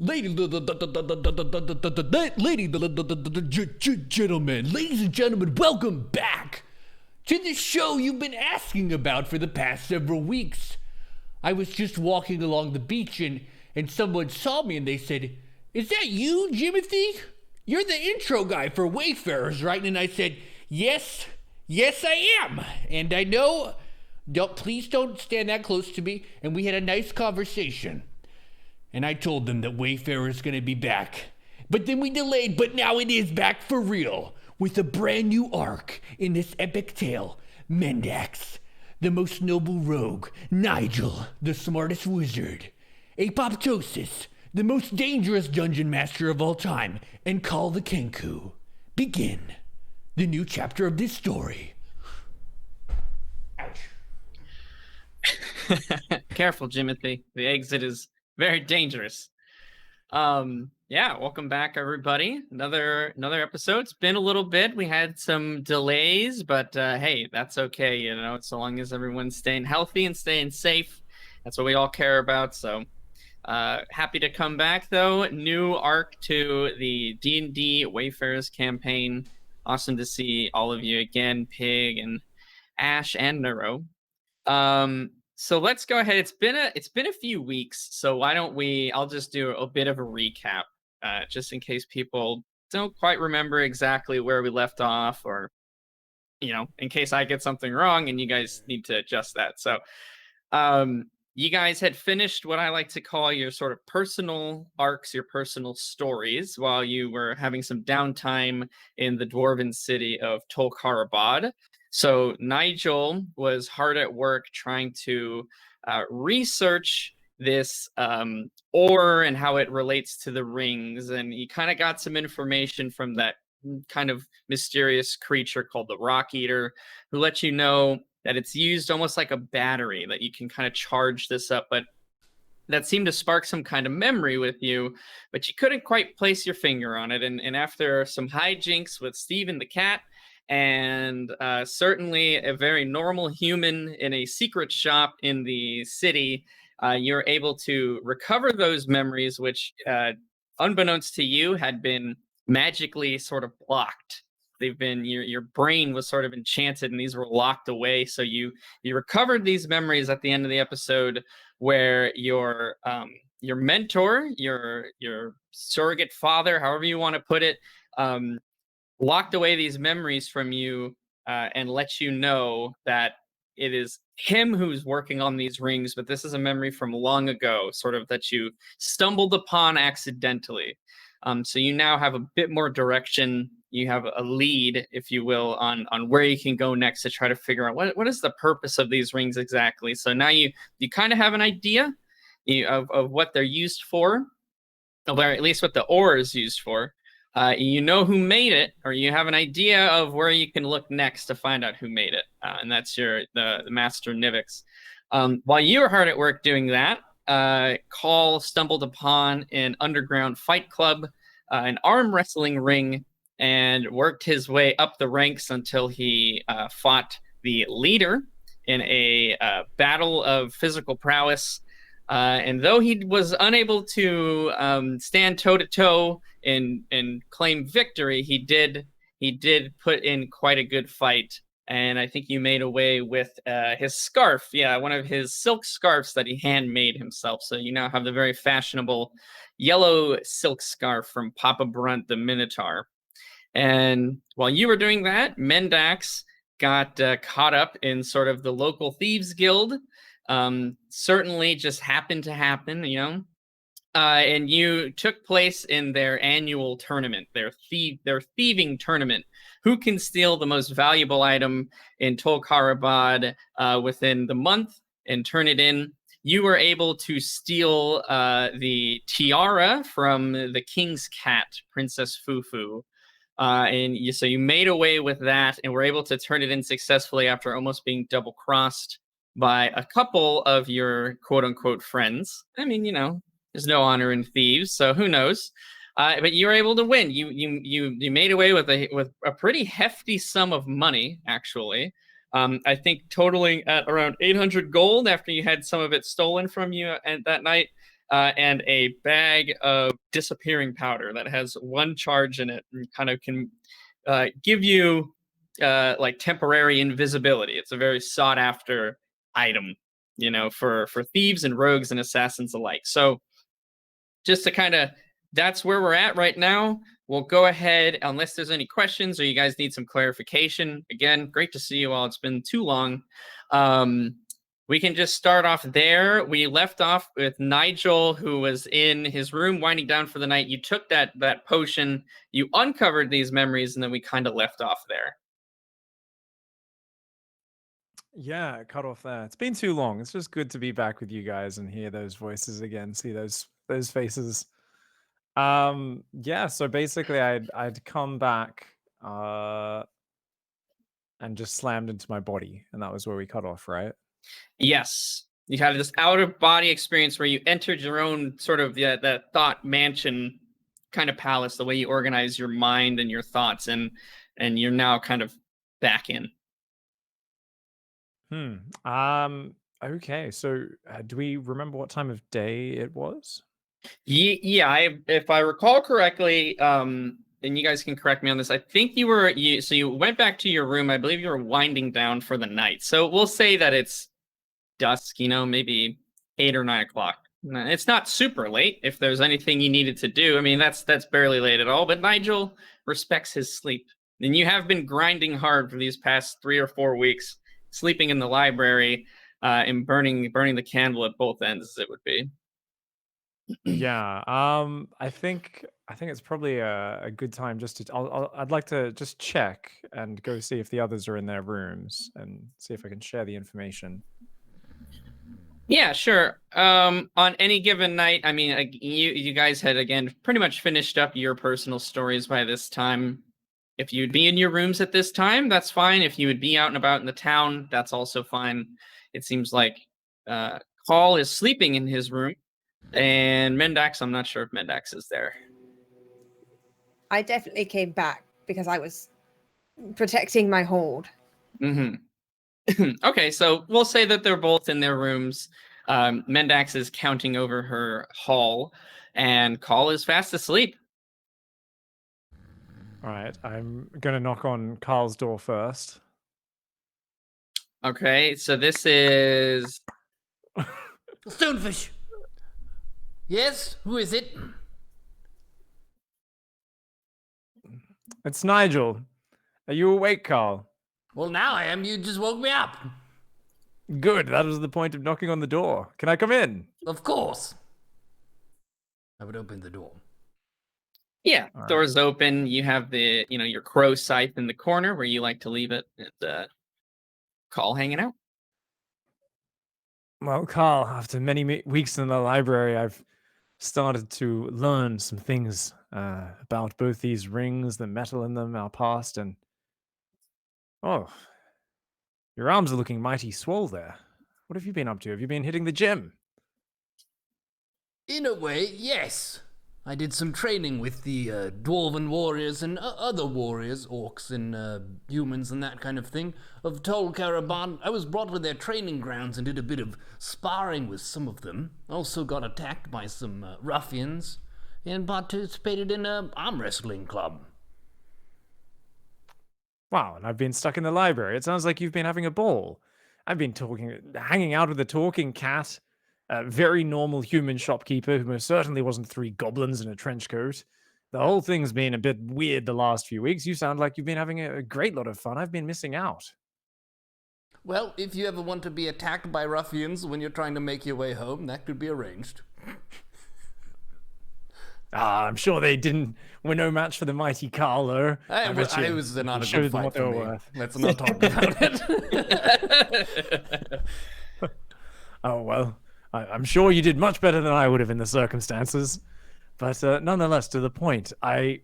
Gentlemen, ladies and gentlemen, welcome back to the show you've been asking about for the past several weeks. I was just walking along the beach and someone saw me and they said, "Is that you, Jimothy? You're the intro guy for Wayfarers, right?" And I said, yes, I am. And I know, please don't stand that close to me. And we had a nice conversation. And I told them that Wayfarer's gonna be back. But then we delayed, but now it is back for real. With a brand new arc in this epic tale. Mendax, the most noble rogue. Nigel, the smartest wizard. Apoptosis, the most dangerous dungeon master of all time. And Call the Kenku. Begin the new chapter of this story. Ouch. Careful, Jimothy. The exit is very dangerous. Yeah, welcome back, everybody. Another episode. It's been a little bit. We had some delays, but hey, that's okay. You know, so long as everyone's staying healthy and staying safe, that's what we all care about. So happy to come back, though. New arc to the D&D Wayfarers campaign. Awesome to see all of you again, Pig and Ash and Neuro. So let's go ahead. It's been a few weeks, so why don't I'll just do a bit of a recap, just in case people don't quite remember exactly where we left off, or, you know, in case I get something wrong and you guys need to adjust that. So, you guys had finished what I like to call your sort of personal arcs, your personal stories, while you were having some downtime in the dwarven city of Tolkarabad. So Nigel was hard at work trying to research this ore and how it relates to the rings. And he kind of got some information from that kind of mysterious creature called the Rock Eater, who let you know that it's used almost like a battery, that you can kind of charge this up. But that seemed to spark some kind of memory with you, but you couldn't quite place your finger on it. And after some hijinks with Steven the cat, and certainly a very normal human in a secret shop in the city, you're able to recover those memories, which, unbeknownst to you, had been magically sort of blocked. They've been, your brain was sort of enchanted, and these were locked away. So you recovered these memories at the end of the episode, where your mentor, your surrogate father, however you want to put it, locked away these memories from you, and let you know that it is him who's working on these rings, but this is a memory from long ago, sort of that you stumbled upon accidentally. So you now have a bit more direction. You have a lead, if you will, on where you can go next to try to figure out what is the purpose of these rings exactly. So now you kind of have an idea of what they're used for, or at least what the ore is used for. You know who made it, or you have an idea of where you can look next to find out who made it, and that's the Master Nivix. While you were hard at work doing that, Call stumbled upon an underground fight club, an arm wrestling ring, and worked his way up the ranks until he fought the leader in a battle of physical prowess. And though he was unable to stand toe-to-toe and claim victory, he did put in quite a good fight. And I think you made away with his scarf. Yeah, one of his silk scarves that he handmade himself. So you now have the very fashionable yellow silk scarf from Papa Brunt the Minotaur. And while you were doing that, Mendax got caught up in sort of the local thieves guild. Certainly just happened to happen, you know. And you took place in their annual tournament, their thieving tournament. Who can steal the most valuable item in Tolkarabad within the month and turn it in? You were able to steal the tiara from the king's cat, Princess Fufu. So you made away with that and were able to turn it in successfully after almost being double-crossed by a couple of your quote-unquote friends. I mean, you know, there's no honor in thieves, so who knows? But you were able to win. You made away with a pretty hefty sum of money, actually. I think totaling at around 800 gold after you had some of it stolen from you that night. and a bag of disappearing powder that has one charge in it and kind of can give you like temporary invisibility. It's a very sought after item, for thieves and rogues and assassins alike. So just to kind of, that's where we're at right now. We'll go ahead, unless there's any questions or you guys need some clarification. Again, great to see you all. It's been too long. We can just start off there. We left off with Nigel, who was in his room winding down for the night. You took that potion, you uncovered these memories, and then we kind of left off there. Yeah, cut off there. It's been too long. It's just good to be back with you guys and hear those voices again, see those faces. Yeah, so basically I'd come back and just slammed into my body, and that was where we cut off, right? Yes. You had this out of body experience where you entered your own sort of that thought mansion kind of palace, the way you organize your mind and your thoughts, and you're now kind of back in. Okay, so do we remember what time of day it was? Yeah, if I recall correctly, and you guys can correct me on this, I think so you went back to your room. I believe you were winding down for the night. So we'll say that it's dusk, maybe 8 or 9 o'clock. It's not super late if there's anything you needed to do. I mean, that's barely late at all, but Nigel respects his sleep. And you have been grinding hard for these past 3 or 4 weeks, sleeping in the library, and burning the candle at both ends, as it would be. Yeah, I think it's probably a good time just to. I'd like to just check and go see if the others are in their rooms and see if I can share the information. Yeah, sure. On any given night, I mean, you guys had again pretty much finished up your personal stories by this time. If you'd be in your rooms at this time, that's fine. If you would be out and about in the town, that's also fine. It seems like Call is sleeping in his room, and Mendax, I'm not sure if Mendax is there. I definitely came back because I was protecting my hold. Mm-hmm. Okay, so we'll say that they're both in their rooms. Mendax is counting over her haul, and Call is fast asleep. All right, I'm gonna knock on Carl's door first. Okay, so this is Stonefish. Yes, who is it? It's Nigel. Are you awake, Carl? Well, now I am. You just woke me up. Good, that was the point of knocking on the door. Can I come in? Of course. I would open the door. Yeah, All door's open. You have the, your crow scythe in the corner where you like to leave it, and Call hanging out. Well, Carl, after many weeks in the library, I've started to learn some things about both these rings, the metal in them, our past, and oh, your arms are looking mighty swole there. What have you been up to? Have you been hitting the gym? In a way, yes. I did some training with the dwarven warriors and other warriors, orcs and humans and that kind of thing, of Tol Caraban. I was brought to their training grounds and did a bit of sparring with some of them. Also got attacked by some ruffians and participated in an arm wrestling club. Wow, and I've been stuck in the library. It sounds like you've been having a ball. I've been hanging out with a talking cat, a very normal human shopkeeper who most certainly wasn't 3 goblins in a trench coat. The whole thing's been a bit weird the last few weeks. You sound like you've been having a great lot of fun. I've been missing out. Well, if you ever want to be attacked by ruffians when you're trying to make your way home, that could be arranged. I'm sure they were no match for the mighty Carl, though. It was not a good fight for me. Worth. Let's not talk about it. Oh, well, I'm sure you did much better than I would have in the circumstances. But nonetheless, to the point, I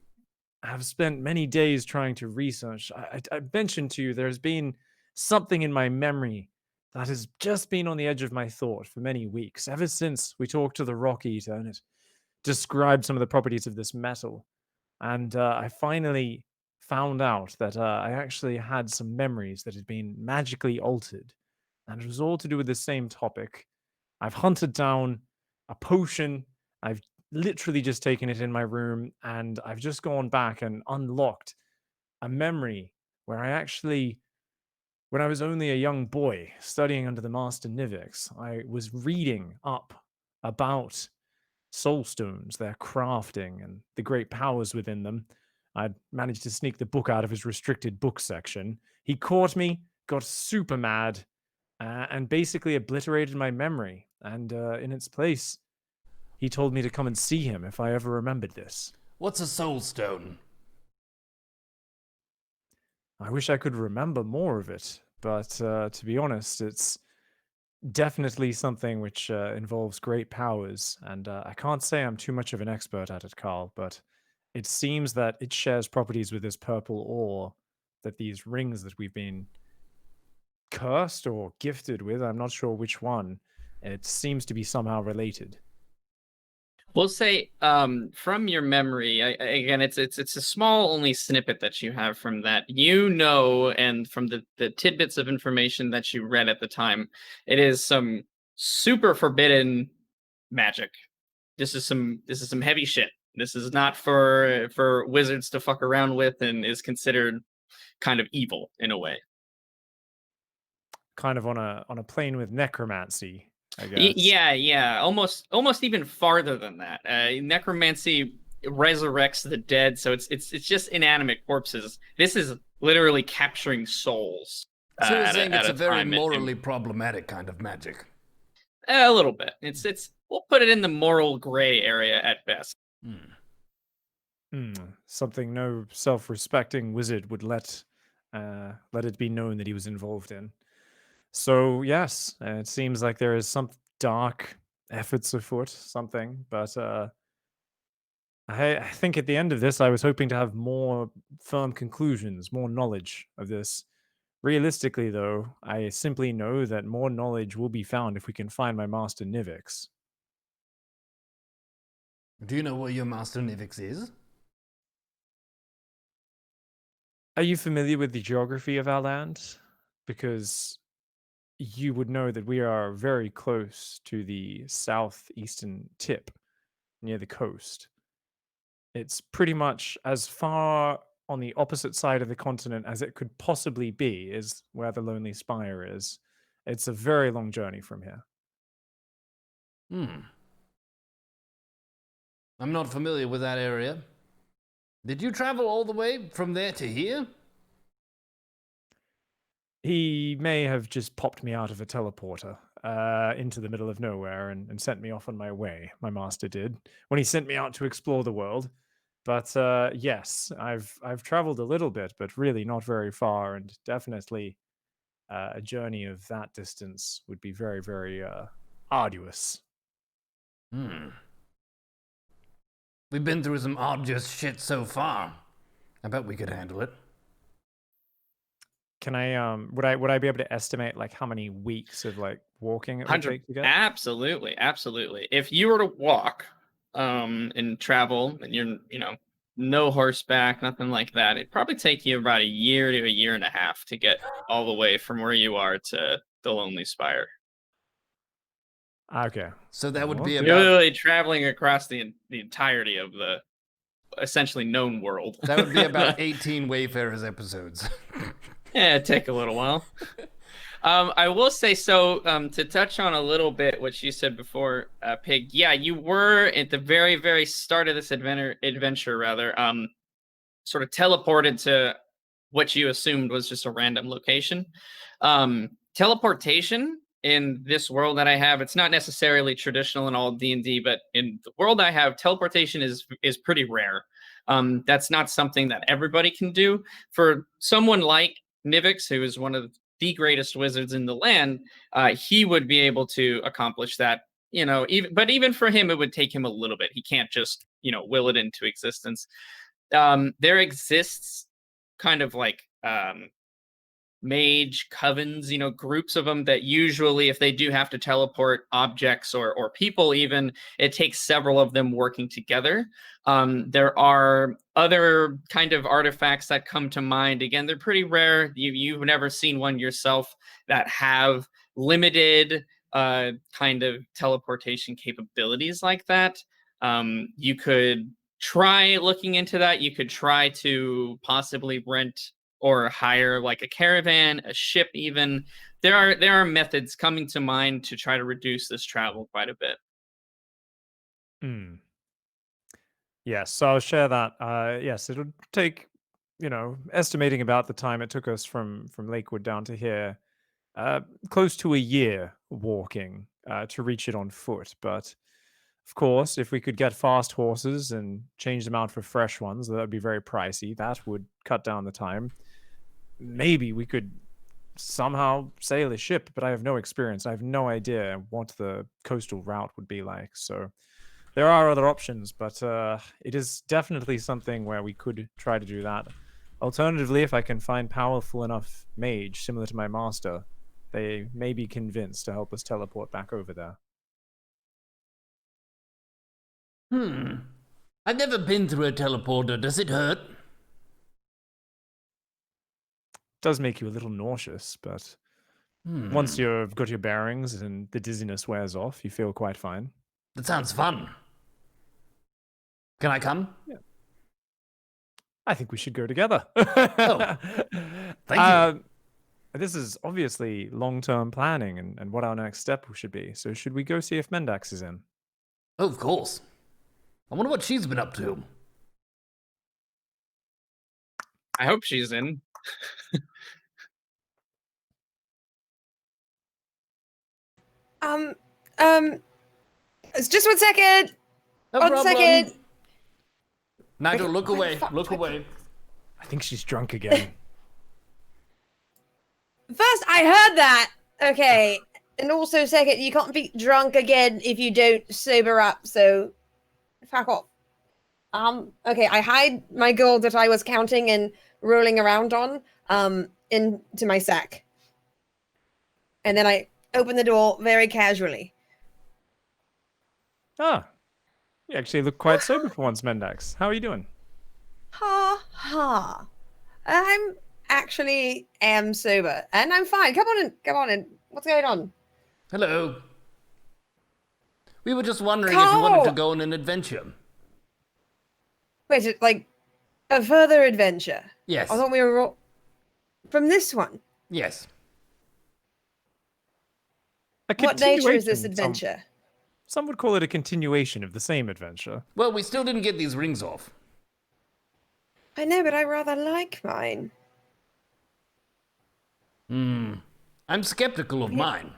have spent many days trying to research. I mentioned to you there's been something in my memory that has just been on the edge of my thought for many weeks, ever since we talked to the Rock Eater and it described some of the properties of this metal. And I finally found out that I actually had some memories that had been magically altered. And it was all to do with the same topic. I've hunted down a potion. I've literally just taken it in my room, and I've just gone back and unlocked a memory where when I was only a young boy studying under the Master Nivix, I was reading up about soul stones, their crafting, and the great powers within them. I'd managed to sneak the book out of his restricted book section. He caught me, got super mad, and basically obliterated my memory. And in its place, he told me to come and see him if I ever remembered this. What's a soul stone? I wish I could remember more of it, but to be honest, it's definitely something which involves great powers, and I can't say I'm too much of an expert at it, Carl, but it seems that it shares properties with this purple ore that these rings that we've been cursed or gifted with, I'm not sure which one, it seems to be somehow related. We'll say, from your memory, again, it's a small only snippet that you have from that. And from the tidbits of information that you read at the time, it is some super forbidden magic. This is some heavy shit. This is not for wizards to fuck around with, and is considered kind of evil in a way. Kind of on a plane with necromancy, I guess. Yeah. Almost even farther than that. Necromancy resurrects the dead, so it's just inanimate corpses. This is literally capturing souls. So you're saying it's a very time. morally problematic kind of magic. A little bit. It's we'll put it in the moral gray area at best. Something no self-respecting wizard would let it be known that he was involved in. So yes, it seems like there is some dark efforts afoot, something. But I think at the end of this, I was hoping to have more firm conclusions, more knowledge of this. Realistically, though, I simply know that more knowledge will be found if we can find my Master Nivix. Do you know where your Master Nivix is? Are you familiar with the geography of our land? Because you would know that we are very close to the southeastern tip near the coast. It's pretty much as far on the opposite side of the continent as it could possibly be, is where the Lonely Spire is. It's a very long journey from here. I'm not familiar with that area. Did you travel all the way from there to here? He may have just popped me out of a teleporter into the middle of nowhere and sent me off on my way. My master did when he sent me out to explore the world. But yes, I've traveled a little bit, but really not very far, and definitely a journey of that distance would be very, very arduous. We've been through some arduous shit so far. I bet we could handle it. Can I would I be able to estimate like how many weeks of like walking it would take to get? Absolutely. If you were to walk and travel, and you're no horseback, nothing like that, it'd probably take you about a year to a year and a half to get all the way from where you are to the Lonely Spire. Okay. So that would be You're about... literally traveling across the entirety of the essentially known world. That would be about 18 Wayfarers episodes. Yeah, it'd take a little while. I will say, so to touch on a little bit what you said before, Pig, yeah, you were at the very, very start of this adventure, sort of teleported to what you assumed was just a random location. Teleportation in this world that I have, it's not necessarily traditional in all D&D, but in the world I have, teleportation is pretty rare. That's not something that everybody can do. For someone like Nivix, who is one of the greatest wizards in the land, he would be able to accomplish that. Even for him, it would take him a little bit. He can't just will it into existence. There exists kind of like mage covens, groups of them that usually, if they do have to teleport objects or people even, it takes several of them working together. There are other kind of artifacts that come to mind. Again, they're pretty rare. You've never seen one yourself that have limited kind of teleportation capabilities like that. You could try looking into that. You could try to possibly rent or hire like a caravan, a ship even. There are methods coming to mind to try to reduce this travel quite a bit. Hmm. Yes, so I'll share that. Yes, it'll take, estimating about the time it took us from Lakewood down to here, uh, close to a year walking to reach it on foot. But of course, if we could get fast horses and change them out for fresh ones, that would be very pricey. That would cut down the time. Maybe we could somehow sail a ship, but I have no experience. I have no idea what the coastal route would be like. So there are other options, but it is definitely something where we could try to do that. Alternatively, if I can find powerful enough mage similar to my master, they may be convinced to help us teleport back over there. I've never been through a teleporter. Does it hurt? Does make you a little nauseous, but once you've got your bearings and the dizziness wears off, you feel quite fine. That sounds fun. Can I come? I think we should go together. Oh, thank you. This is obviously long-term planning and what our next step should be. So should we go see if Mendax is in? Oh, of course. I wonder what she's been up to. I hope she's in. It's just 1 second. No 1 problem. second. Nigel, look Wait, away. fuck, Look fuck. away. I think she's drunk again. First, I heard that. Okay. And also, second, you can't be drunk again if you don't sober up. So, fuck off. Okay, I hide my gold that I was counting and rolling around on, into my sack. And then I open the door very casually. Ah, you actually look quite sober for once, Mendax. How are you doing? Ha ha. I'm actually am sober and I'm fine. Come on in. What's going on? Hello. We were just wondering if you wanted to go on an adventure. Wait, like a further adventure? Yes. I thought we were from this one. Yes. What nature is this continuation, adventure? Some would call it a continuation of the same adventure. Well, we still didn't get these rings off. I know, but I rather like mine. I'm skeptical of mine.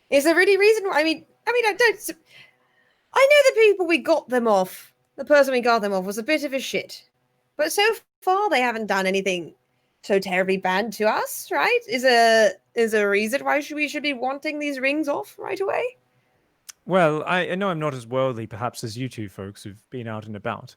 Is there any reason why? I mean, I don't. I know the people we got them off. The person we got them off was a bit of a shit, but so far they haven't done anything so terribly bad to us, right? Is a reason why we should be wanting these rings off right away? Well, I know I'm not as worldly perhaps as you two folks who've been out and about,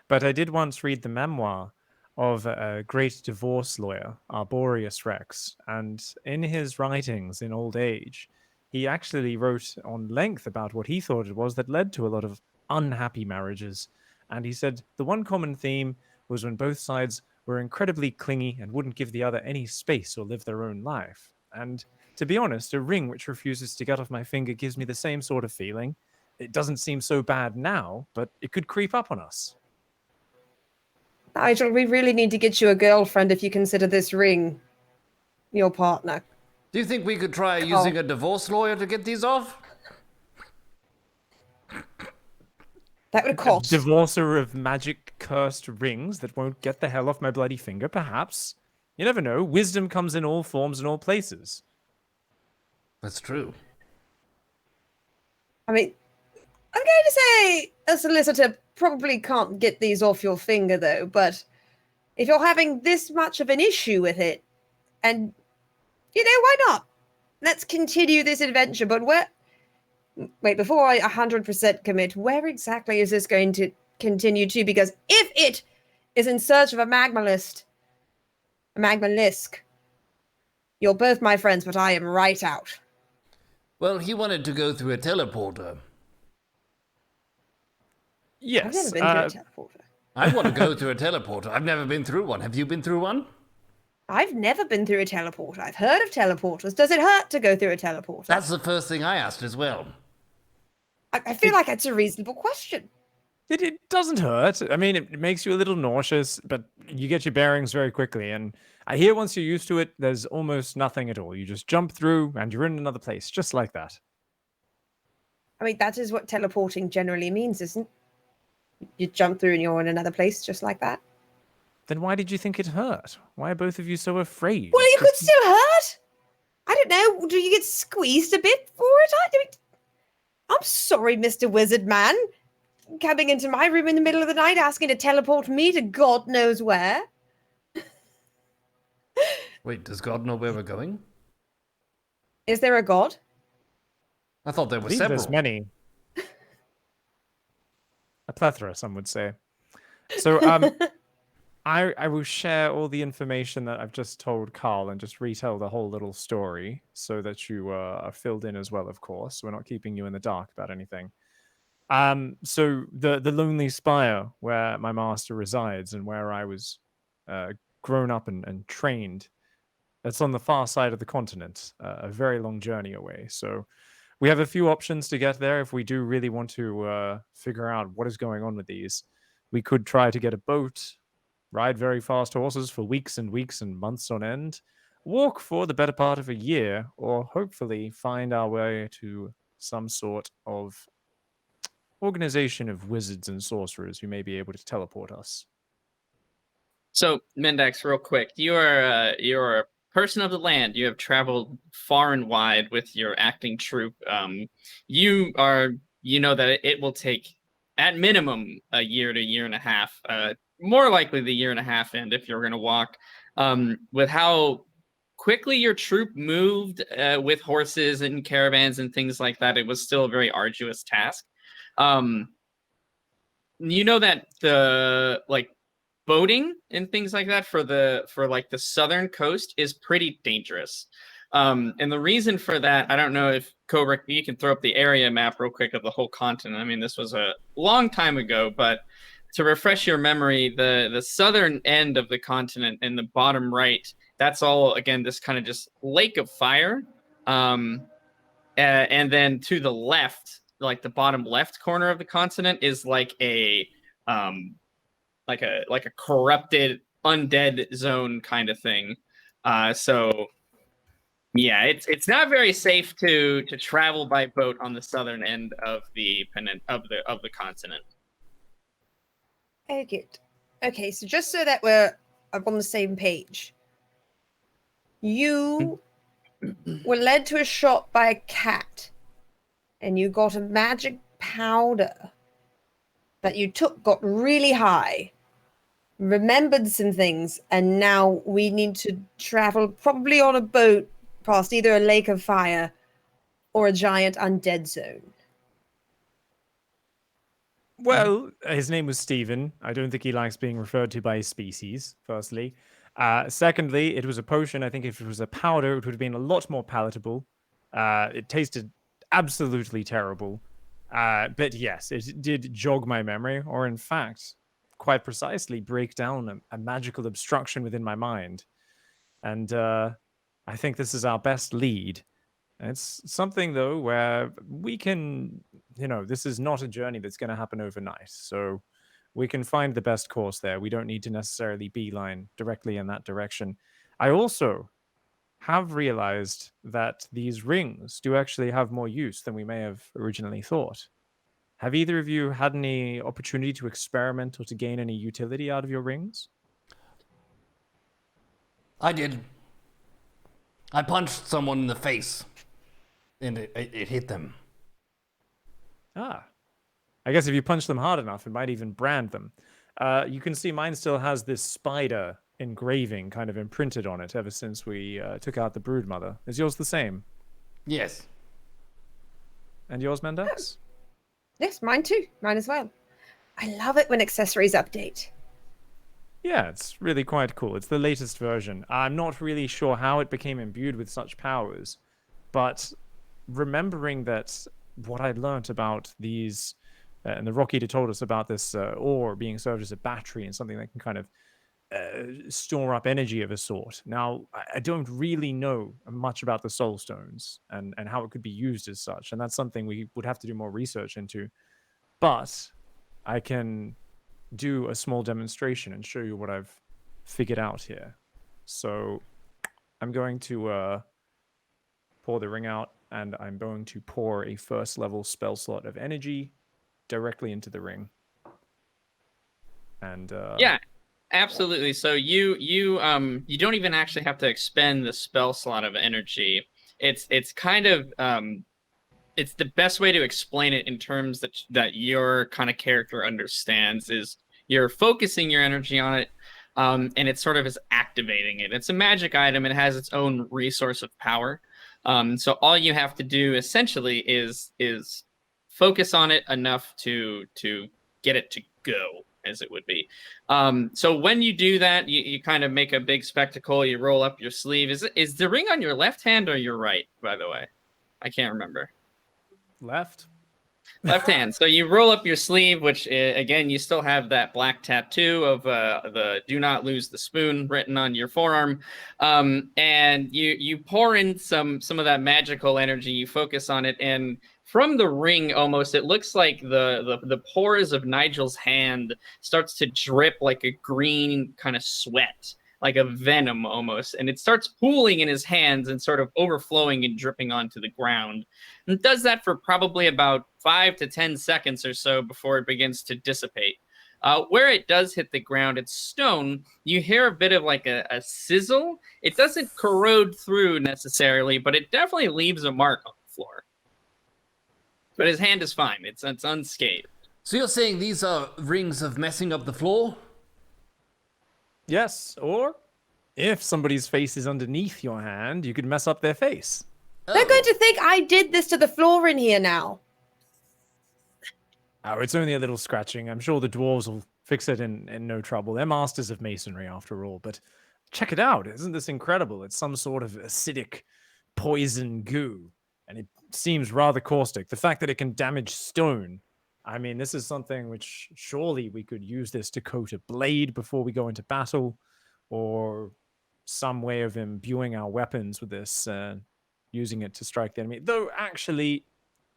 but I did once read the memoir of a great divorce lawyer, Arborius Rex, and in his writings in old age, he actually wrote on length about what he thought it was that led to a lot of unhappy marriages. And he said the one common theme was when both sides were incredibly clingy and wouldn't give the other any space or live their own life. And to be honest, a ring which refuses to get off my finger gives me the same sort of feeling. It doesn't seem so bad now, but it could creep up on us. Nigel, we really need to get you a girlfriend if you consider this ring your partner. Do you think we could try using a divorce lawyer to get these off? That would cost. Divorcer of magic cursed rings that won't get the hell off my bloody finger, perhaps. You never know. Wisdom comes in all forms and all places. That's true. I mean, I'm going to say a solicitor probably can't get these off your finger, though, but if you're having this much of an issue with it, and, why not? Let's continue this adventure, but wait, before I 100% commit, where exactly is this going to continue to? Because if it is in search of a magmalisk, you're both my friends, but I am right out. Well, he wanted to go through a teleporter. Yes. I've never been through a teleporter. I want to go through a teleporter. I've never been through one. Have you been through one? I've never been through a teleporter. I've heard of teleporters. Does it hurt to go through a teleporter? That's the first thing I asked as well. I feel like it's a reasonable question. It doesn't hurt. I mean, it makes you a little nauseous, but you get your bearings very quickly. And I hear once you're used to it, there's almost nothing at all. You just jump through and you're in another place, just like that. I mean, that is what teleporting generally means, isn't it? You jump through and you're in another place just like that. Then why did you think it hurt? Why are both of you so afraid? Well, it could still hurt. I don't know. Do you get squeezed a bit for it? I'm sorry, Mr. Wizard Man. Coming into my room in the middle of the night asking to teleport me to God knows where. Wait, does God know where we're going? Is there a God? I thought there I were believe several. there's many. A plethora, some would say. So, I will share all the information that I've just told Carl and just retell the whole little story so that you are filled in as well, of course. We're not keeping you in the dark about anything. So the Lonely Spire, where my master resides and where I was grown up and trained, that's on the far side of the continent, a very long journey away. So we have a few options to get there if we do really want to figure out what is going on with these. We could try to get a boat, ride very fast horses for weeks and weeks and months on end, walk for the better part of a year, or hopefully find our way to some sort of organization of wizards and sorcerers who may be able to teleport us. So, Mendax, real quick, you're a person of the land. You have traveled far and wide with your acting troupe. You know that it will take at minimum a year to year and a half. More likely the year and a half end if you're going to walk. With how quickly your troop moved with horses and caravans and things like that, it was still a very arduous task. You know that the boating and things like that for the southern coast is pretty dangerous. And the reason for that, I don't know if Cobra, you can throw up the area map real quick of the whole continent. I mean, this was a long time ago, but to refresh your memory, the southern end of the continent in the bottom right, that's all, again, this kind of just lake of fire. And then to the left, like the bottom left corner of the continent is like a corrupted undead zone kind of thing. So yeah, it's not very safe to travel by boat on the southern end of the continent. Oh, good. Okay, so just so that we're on the same page, you were led to a shop by a cat, and you got a magic powder that you took, got really high, remembered some things, and now we need to travel probably on a boat past either a lake of fire or a giant undead zone. Well, his name was Stephen. I don't think he likes being referred to by his species, firstly. Secondly, it was a potion. I think if it was a powder, it would have been a lot more palatable. It tasted absolutely terrible. But yes, it did jog my memory, or in fact, quite precisely break down a magical obstruction within my mind. And I think this is our best lead. It's something, though, where we can, this is not a journey that's going to happen overnight. So we can find the best course there. We don't need to necessarily beeline directly in that direction. I also have realized that these rings do actually have more use than we may have originally thought. Have either of you had any opportunity to experiment or to gain any utility out of your rings? I did. I punched someone in the face, and it hit them. Ah. I guess if you punch them hard enough, it might even brand them. You can see mine still has this spider engraving kind of imprinted on it ever since we took out the broodmother. Is yours the same? Yes. And yours, Mendax? Yes, mine too. Mine as well. I love it when accessories update. Yeah, it's really quite cool. It's the latest version. I'm not really sure how it became imbued with such powers, but remembering that what I'd learnt about these, and the Rockeater told us about this ore being served as a battery and something that can kind of store up energy of a sort. Now, I don't really know much about the soul stones and how it could be used as such, and that's something we would have to do more research into. But I can do a small demonstration and show you what I've figured out here. So I'm going to pour the ring out, and I'm going to pour a first level spell slot of energy directly into the ring. And yeah, absolutely. So you don't even actually have to expend the spell slot of energy. It's kind of it's the best way to explain it in terms that your kind of character understands is you're focusing your energy on it, and it sort of is activating it. It's a magic item. It has its own resource of power. So all you have to do essentially is focus on it enough to get it to go, as it would be. So when you do that, you kind of make a big spectacle. You roll up your sleeve. Is the ring on your left hand or your right, by the way? I can't remember. Left hand. So you roll up your sleeve, which again, you still have that black tattoo of the "Do not lose the spoon" written on your forearm, and you pour in some of that magical energy. You focus on it, and from the ring, almost it looks like the pores of Nigel's hand starts to drip like a green kind of sweat, like a venom almost, and it starts pooling in his hands and sort of overflowing and dripping onto the ground. And it does that for probably about 5 to 10 seconds or so before it begins to dissipate. Where it does hit the ground, it's stone. You hear a bit of like a sizzle. It doesn't corrode through necessarily, but it definitely leaves a mark on the floor. But his hand is fine. It's unscathed. So you're saying these are rings of messing up the floor? Yes, or if somebody's face is underneath your hand, you could mess up their face. They're going to think I did this to the floor in here now. Oh, it's only a little scratching. I'm sure the dwarves will fix it in no trouble. They're masters of masonry, after all. But check it out. Isn't this incredible? It's some sort of acidic poison goo, and it seems rather caustic. The fact that it can damage stone. I mean, this is something which surely we could use this to coat a blade before we go into battle, or some way of imbuing our weapons with this, using it to strike the enemy. Though, actually,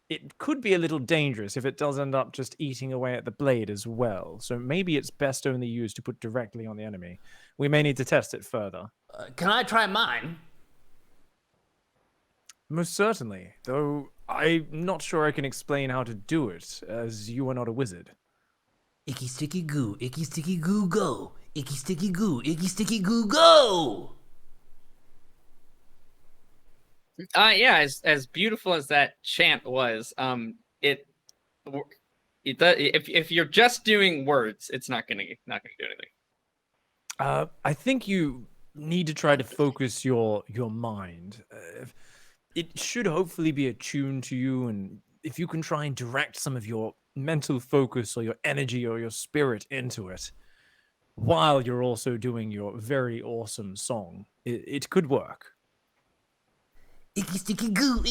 it could be a little dangerous if it does end up just eating away at the blade as well. So maybe it's best only used to put directly on the enemy. We may need to test it further. Can I try mine? Most certainly, though I'm not sure I can explain how to do it, as you are not a wizard. Icky sticky goo, go. Icky sticky goo, go! Yeah, as beautiful as that chant was, if you're just doing words, it's not gonna do anything. I think you need to try to focus your mind. It should hopefully be attuned to you, and if you can try and direct some of your mental focus or your energy or your spirit into it, while you're also doing your very awesome song, it could work. Icky sticky goo,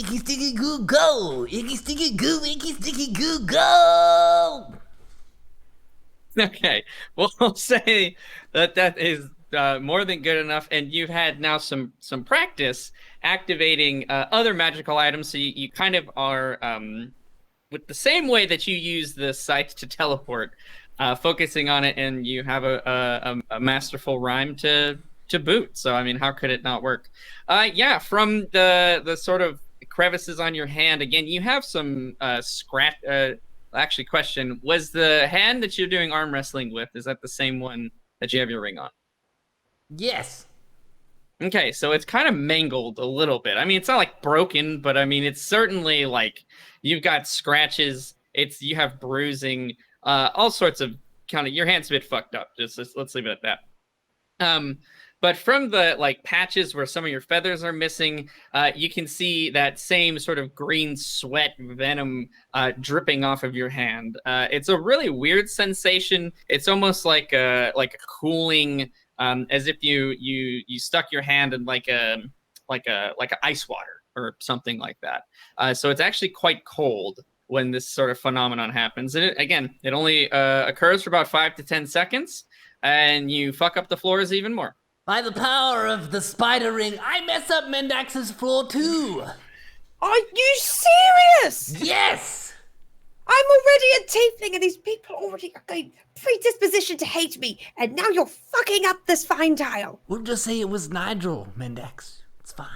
go! Icky sticky goo, go! Okay, well, I'll say that is more than good enough, and you've had now some practice activating other magical items, so you kind of are with the same way that you use the scythe to teleport, focusing on it, and you have a masterful rhyme to boot. So I mean, how could it not work? Yeah, from the sort of crevices on your hand, again, you have some scratch. Actually, question: was the hand that you're doing arm wrestling with, is that the same one that you have your ring on? Yes. Okay, so it's kind of mangled a little bit. I mean, it's not like broken, but I mean, it's certainly like you've got scratches. You have bruising, all sorts of kind of. Your hand's a bit fucked up. Just let's leave it at that. But from the like patches where some of your feathers are missing, you can see that same sort of green sweat venom dripping off of your hand. It's a really weird sensation. It's almost like a cooling. As if you stuck your hand in like a ice water or something like that. So it's actually quite cold when this sort of phenomenon happens. And it only occurs for about 5 to 10 seconds. and you fuck up the floors even more. By the power of the spider ring, I mess up Mendax's floor too. Are you serious? Yes! I'm already a tiefling, and these people already are going predisposition to hate me, and now you're fucking up this fine tile. We'll just say it was Nigel, Mendax. It's fine.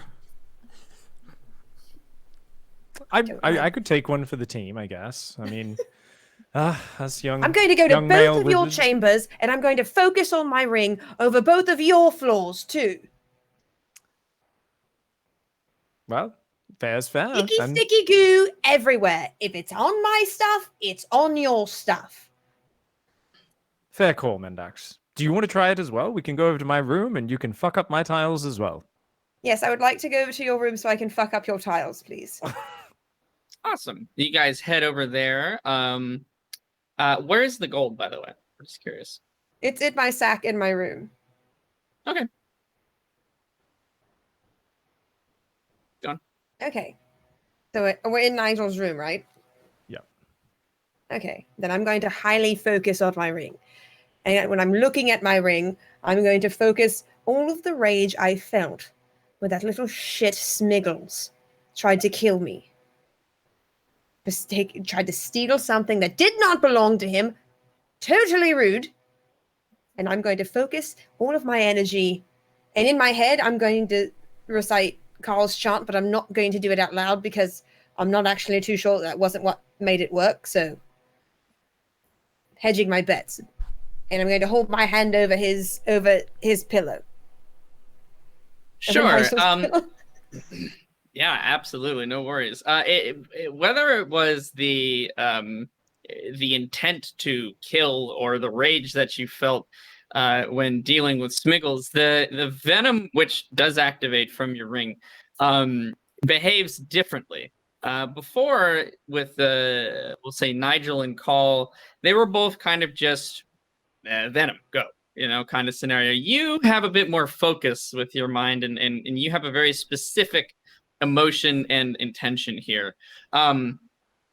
I could take one for the team, I guess. I mean, that's young. I'm going to go to young male both of your wizard. chambers, and I'm going to focus on my ring over both of your floors, too. Well, fair's fair. Sticky, then. sticky goo everywhere. If it's on my stuff, it's on your stuff. Fair call, Mendax. Do you want to try it as well? We can go over to my room, and you can fuck up my tiles as well. Yes, I would like to go over to your room so I can fuck up your tiles, please. Awesome. You guys head over there. Where's the gold, by the way? I'm just curious. It's in my sack in my room. Okay. Okay. So we're in Nigel's room, right? Yep. Okay. Then I'm going to highly focus on my ring. And when I'm looking at my ring, I'm going to focus all of the rage I felt when that little shit Smiggles tried to kill me. Tried to steal something that did not belong to him. Totally rude. And I'm going to focus all of my energy. And in my head, I'm going to recite Carl's chant, but I'm not going to do it out loud because I'm not actually too sure that wasn't what made it work. So, hedging my bets. And I'm going to hold my hand over his pillow. Sure. Nigel's pillow. Yeah, absolutely. No worries. Whether it was the intent to kill or the rage that you felt when dealing with Smiggles, the venom, which does activate from your ring, behaves differently. Before, with we'll say Nigel and Call, they were both kind of just venom, go, kind of scenario. You have a bit more focus with your mind, and you have a very specific emotion and intention here. The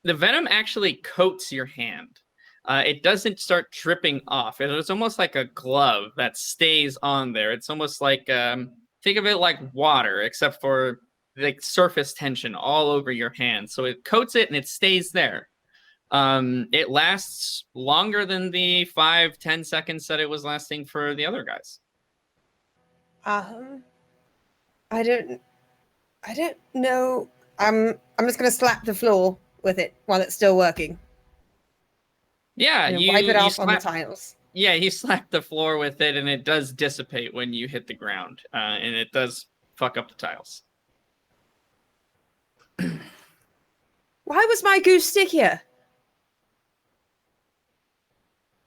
venom actually coats your hand. It doesn't start dripping off. It's almost like a glove that stays on there. It's almost like, think of it like water, except for like surface tension all over your hand. So it coats it and it stays there. It lasts longer than the 5-10 seconds that it was lasting for the other guys. I don't know. I'm just gonna slap the floor with it while it's still working. Yeah, And you wipe it you off on the slap, tiles. yeah, you slap the floor with it, and it does dissipate when you hit the ground, and it does fuck up the tiles. Why was my goose stickier?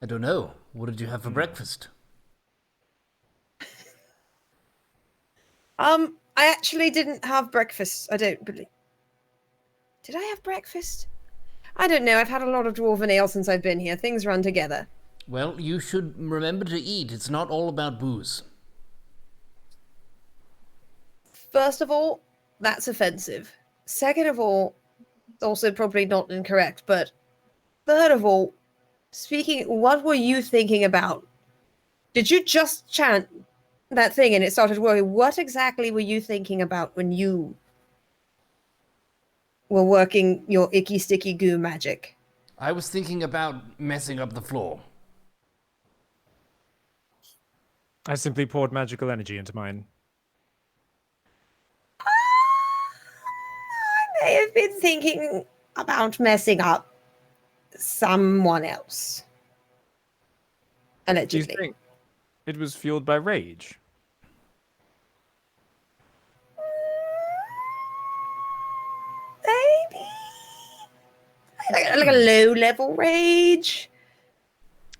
I don't know. What did you have for breakfast? I actually didn't have breakfast. I don't believe. Did I have breakfast? I don't know. I've had a lot of dwarven ale since I've been here. Things run together. Well, you should remember to eat. It's not all about booze. First of all, that's offensive. Second of all, also probably not incorrect, but third of all, what were you thinking about? Did you just chant that thing and it started working? What exactly were you thinking about when you were working your icky sticky goo magic? I was thinking about messing up the floor. I simply poured magical energy into mine. I may have been thinking about messing up someone else. Do you Allegedly. think it was fueled by rage? Maybe. Like a low level rage.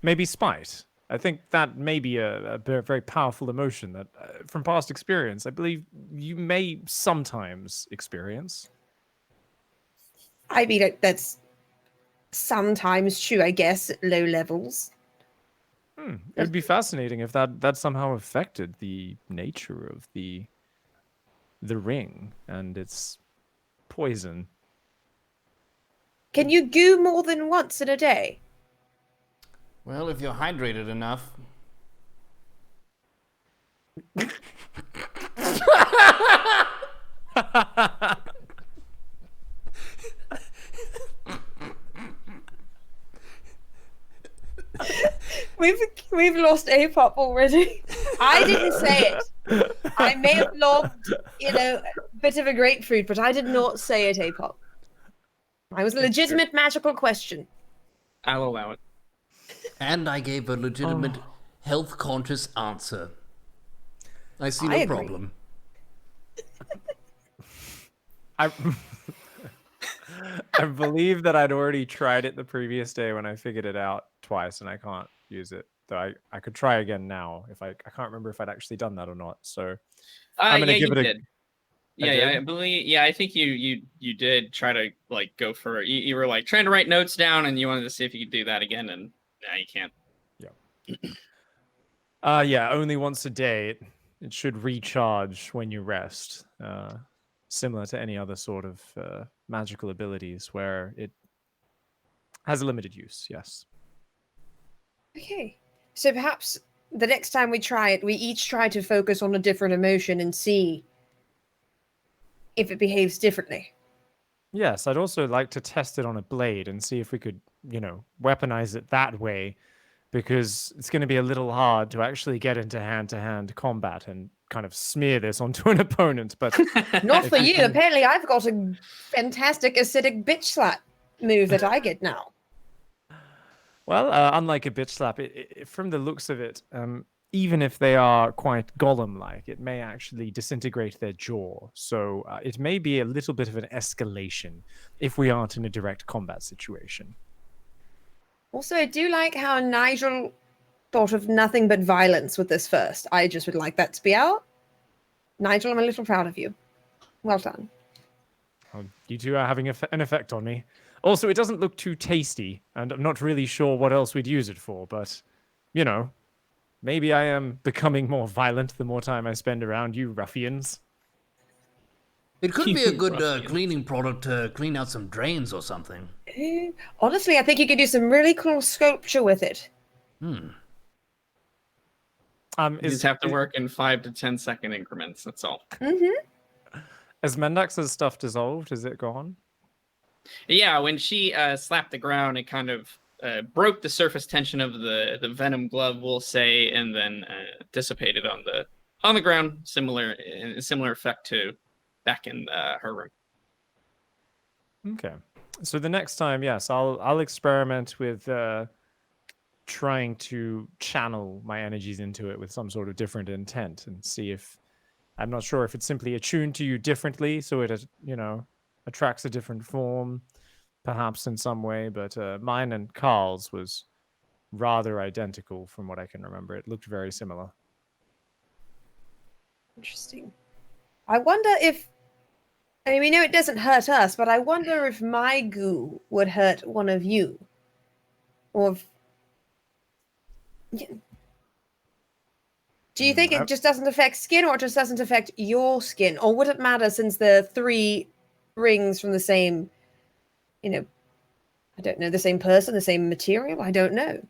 Maybe spite. I think that may be a very powerful emotion that, from past experience, I believe you may sometimes experience. I mean, that's sometimes true, I guess, at low levels. It would be fascinating if that somehow affected the nature of the ring and its poison. Can you goo more than once in a day? Well, if you're hydrated enough. We've lost Apop already. I didn't say it. I may have lobbed, a bit of a grapefruit, but I did not say it, Apop. It was a legitimate magical question. I'll allow it. And I gave a legitimate, health-conscious answer. I see no I agree. problem. I believe that I'd already tried it the previous day when I figured it out twice, and I can't use it. Though I could try again now. If I can't remember if I'd actually done that or not. So I'm gonna give it a. Did. I believe. Yeah, I think you did try to like go for. You were like trying to write notes down, and you wanted to see if you could do that again, and now you can't. Yeah. Yeah, only once a day. It should recharge when you rest. Similar to any other sort of magical abilities where it has a limited use, yes. Okay. So perhaps the next time we try it, we each try to focus on a different emotion and see if it behaves differently. Yes, I'd also like to test it on a blade and see if we could, weaponize it that way, because it's going to be a little hard to actually get into hand-to-hand combat and kind of smear this onto an opponent. But Not for you. Apparently, I've got a fantastic acidic bitch slap move that I get now. Well, unlike a bitch slap, from the looks of it, even if they are quite golem-like, it may actually disintegrate their jaw. So it may be a little bit of an escalation if we aren't in a direct combat situation. Also, I do like how Nigel thought of nothing but violence with this first. I just would like that to be out. Nigel, I'm a little proud of you. Well done. Well, you two are having an effect on me. Also, it doesn't look too tasty, and I'm not really sure what else we'd use it for, but, maybe I am becoming more violent the more time I spend around you ruffians. It could be a good cleaning product to clean out some drains or something. Honestly, I think you could do some really cool sculpture with it. You just have to work in 5 to 10 second increments. That's all. Mm-hmm. Has Mendax's stuff dissolved? Is it gone? Yeah, when she slapped the ground, it kind of broke the surface tension of the venom glove, we'll say, and then dissipated on the ground. Similar effect to back in her room. Okay, so the next time, yes, I'll experiment with trying to channel my energies into it with some sort of different intent and see if I'm not sure if it's simply attuned to you differently, so it attracts a different form, perhaps in some way. But mine and Carl's was rather identical from what I can remember. It looked very similar. Interesting. I wonder if... I mean, we know it doesn't hurt us, but I wonder if my goo would hurt one of you. Or if... Do you think it just doesn't affect skin, or it just doesn't affect your skin? Or would it matter since the 3 rings from the same, I don't know, the same person, the same material? I don't know.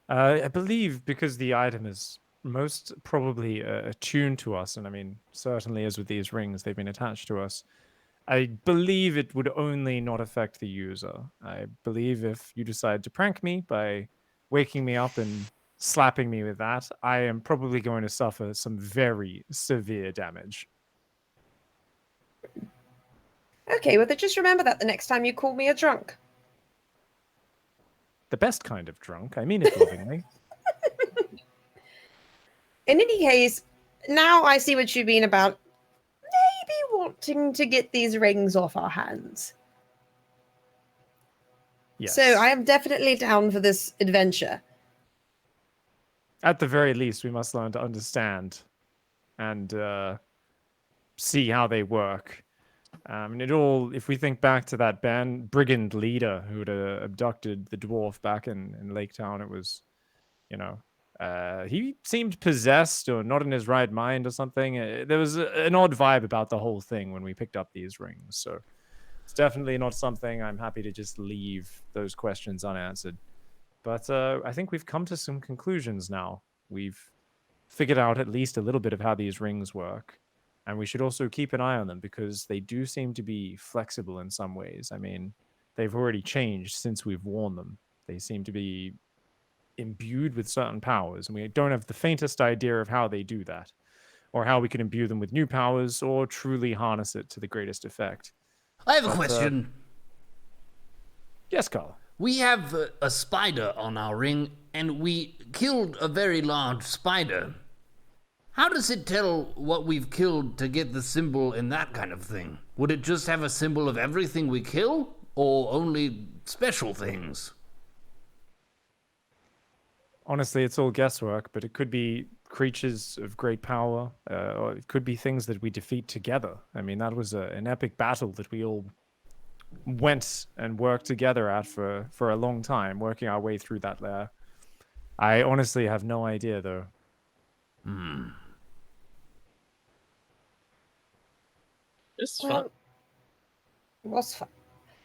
I believe because the item is most probably attuned to us, and I mean, certainly as with these rings, they've been attached to us. I believe it would only not affect the user. I believe if you decide to prank me by waking me up and slapping me with that, I am probably going to suffer some very severe damage. Okay, well, then just remember that the next time you call me a drunk. The best kind of drunk. I mean it lovingly. In any case, now I see what you mean about maybe wanting to get these rings off our hands. Yes. So I am definitely down for this adventure. At the very least, we must learn to understand and see how they work. And if we think back to that brigand leader who had abducted the dwarf back in Lake Town, it was, he seemed possessed or not in his right mind or something. There was an odd vibe about the whole thing when we picked up these rings. So it's definitely not something I'm happy to just leave those questions unanswered. But I think we've come to some conclusions now. We've figured out at least a little bit of how these rings work. And we should also keep an eye on them because they do seem to be flexible in some ways. I mean, they've already changed since we've worn them. They seem to be imbued with certain powers, and we don't have the faintest idea of how they do that, or how we can imbue them with new powers, or truly harness it to the greatest effect. I have a question. Yes, Carl. We have a spider on our ring, and we killed a very large spider. How does it tell what we've killed to get the symbol and that kind of thing? Would it just have a symbol of everything we kill, or only special things? Honestly, it's all guesswork, but it could be creatures of great power, or it could be things that we defeat together. I mean, that was an epic battle that we all went and worked together at for a long time, working our way through that lair. I honestly have no idea, though. It's fun. Well, what's fun?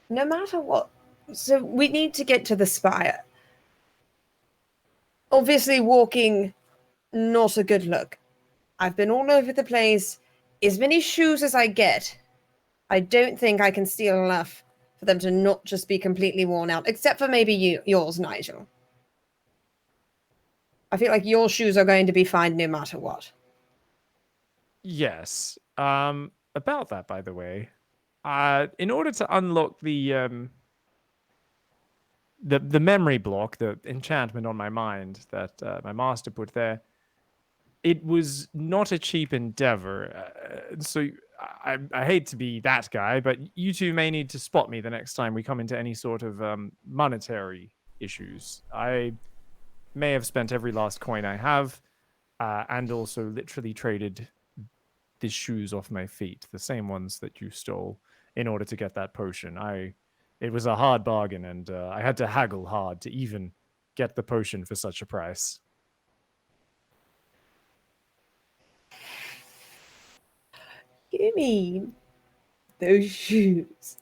No matter what. So we need to get to the spire. Obviously, walking, not a good look. I've been all over the place. As many shoes as I get, I don't think I can steal enough for them to not just be completely worn out, except for maybe yours, Nigel. I feel like your shoes are going to be fine no matter what. Yes. About that, by the way, in order to unlock the memory block, the enchantment on my mind that my master put there, it was not a cheap endeavor. So I hate to be that guy, but you two may need to spot me the next time we come into any sort of monetary issues. I may have spent every last coin I have, and also literally traded these shoes off my feet, the same ones that you stole, in order to get that potion. It was a hard bargain, and I had to haggle hard to even get the potion for such a price. You mean those shoes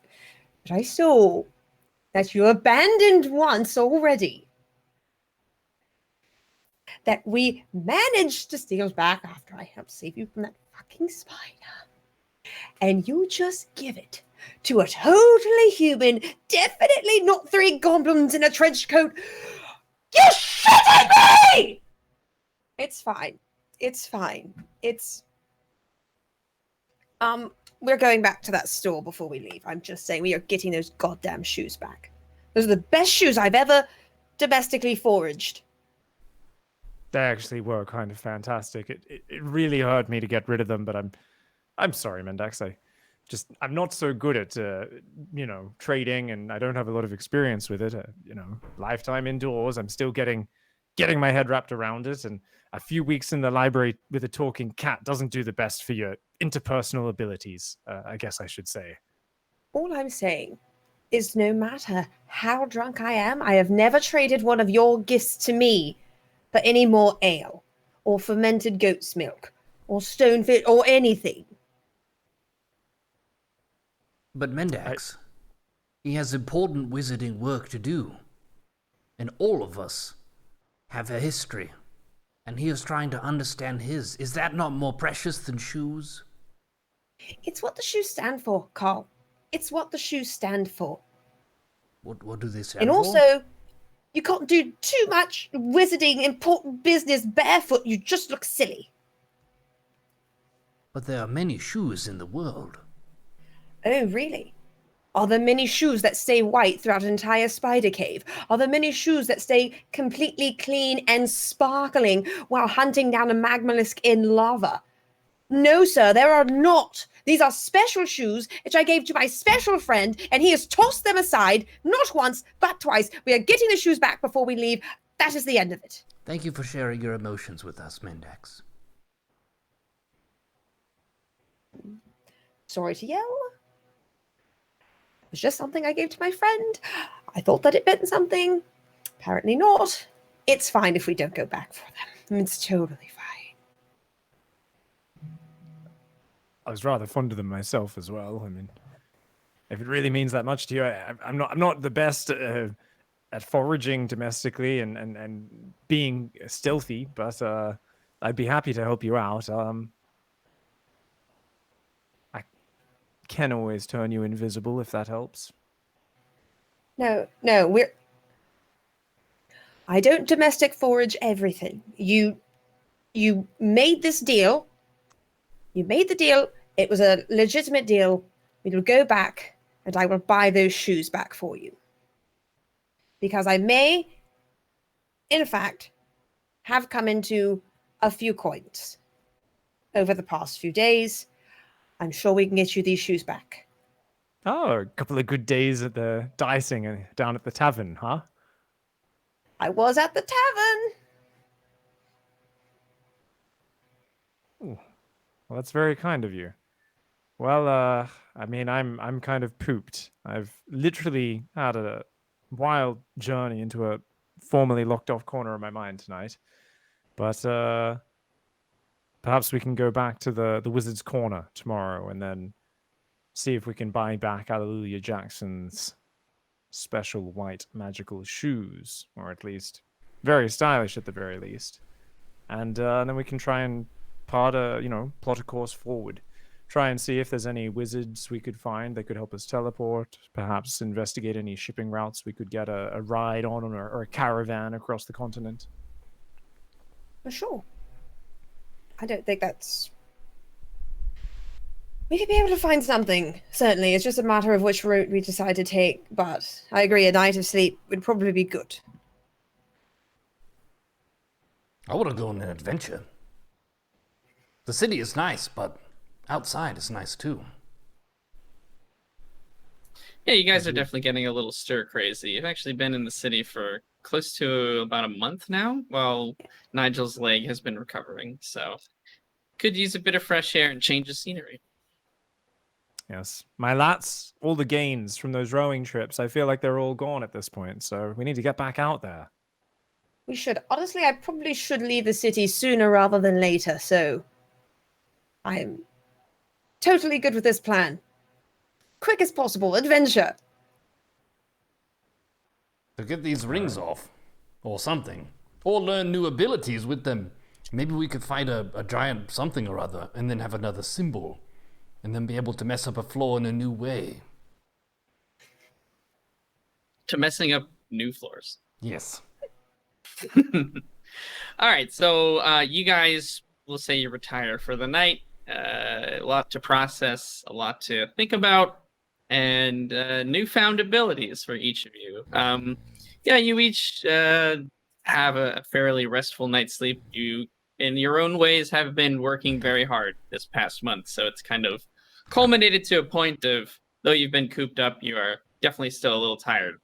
that I stole, that you abandoned once already, that we managed to steal back after I helped save you from that fucking spider, and you just give it to a totally human, definitely not 3 goblins in a trench coat? You're shitting me! It's fine. It's fine. We're going back to that store before we leave. I'm just saying we are getting those goddamn shoes back. Those are the best shoes I've ever domestically foraged. They actually were kind of fantastic. It really hurt me to get rid of them, but I'm sorry, Mendax. I'm not so good at trading, and I don't have a lot of experience with it. Lifetime indoors. I'm still getting my head wrapped around it, and a few weeks in the library with a talking cat doesn't do the best for your interpersonal abilities, I guess I should say. All I'm saying is no matter how drunk I am, I have never traded one of your gifts to me for any more ale, or fermented goat's milk, or stonefit, or anything. But Mendax, he has important wizarding work to do. And all of us have a history. And he is trying to understand his. Is that not more precious than shoes? It's what the shoes stand for, Carl. It's what the shoes stand for. What do they stand for? And also, you can't do too much wizarding, important business barefoot. You just look silly. But there are many shoes in the world. Oh, really? Are there many shoes that stay white throughout an entire spider cave? Are there many shoes that stay completely clean and sparkling while hunting down a magmalisk in lava? No, sir, there are not. These are special shoes which I gave to my special friend, and he has tossed them aside, not once, but twice. We are getting the shoes back before we leave. That is the end of it. Thank you for sharing your emotions with us, Mendax. Sorry to yell. It was just something I gave to my friend. I thought that it meant something. Apparently not. It's fine if we don't go back for them. It's totally fine. I was rather fond of them myself as well. I mean, if it really means that much to you, I'm not the best at foraging domestically and being stealthy, but I'd be happy to help you out. I can always turn you invisible if that helps. No, I don't domestic forage everything. You made this deal. You made the deal. It was a legitimate deal. We will go back and I will buy those shoes back for you. Because I may, in fact, have come into a few coins over the past few days. I'm sure we can get you these shoes back. Oh, a couple of good days at the dicing down at the tavern, huh? I was at the tavern. Ooh, well, that's very kind of you. Well, I mean, I'm kind of pooped. I've literally had a wild journey into a formerly locked off corner of my mind tonight. But perhaps we can go back to the Wizard's Corner tomorrow and then see if we can buy back Alleluia Jackson's special white magical shoes, or at least very stylish at the very least. And then we can try and plot a course forward. Try and see if there's any wizards we could find that could help us teleport. Perhaps investigate any shipping routes we could get a ride on or a caravan across the continent. For sure. I don't think that's... We could be able to find something, certainly. It's just a matter of which route we decide to take, but I agree, a night of sleep would probably be good. I want to go on an adventure. The city is nice, but outside is nice too. Yeah, you guys are definitely getting a little stir crazy. You've actually been in the city for close to about a month now, while Nigel's leg has been recovering. So could use a bit of fresh air and change of scenery. Yes. My lats, all the gains from those rowing trips, I feel like they're all gone at this point, so we need to get back out there. We should. Honestly, I probably should leave the city sooner rather than later, so I'm totally good with this plan. Quick as possible, adventure. To get these rings off, or something, or learn new abilities with them. Maybe we could find a giant something or other, and then have another symbol, and then be able to mess up a floor in a new way. To messing up new floors. Yes. All right, so you guys will say you retire for the night. A lot to process, a lot to think about, and newfound abilities for each of you. Yeah, you each have a fairly restful night's sleep. You, in your own ways, have been working very hard this past month, so it's kind of culminated to a point of, though you've been cooped up, you are definitely still a little tired.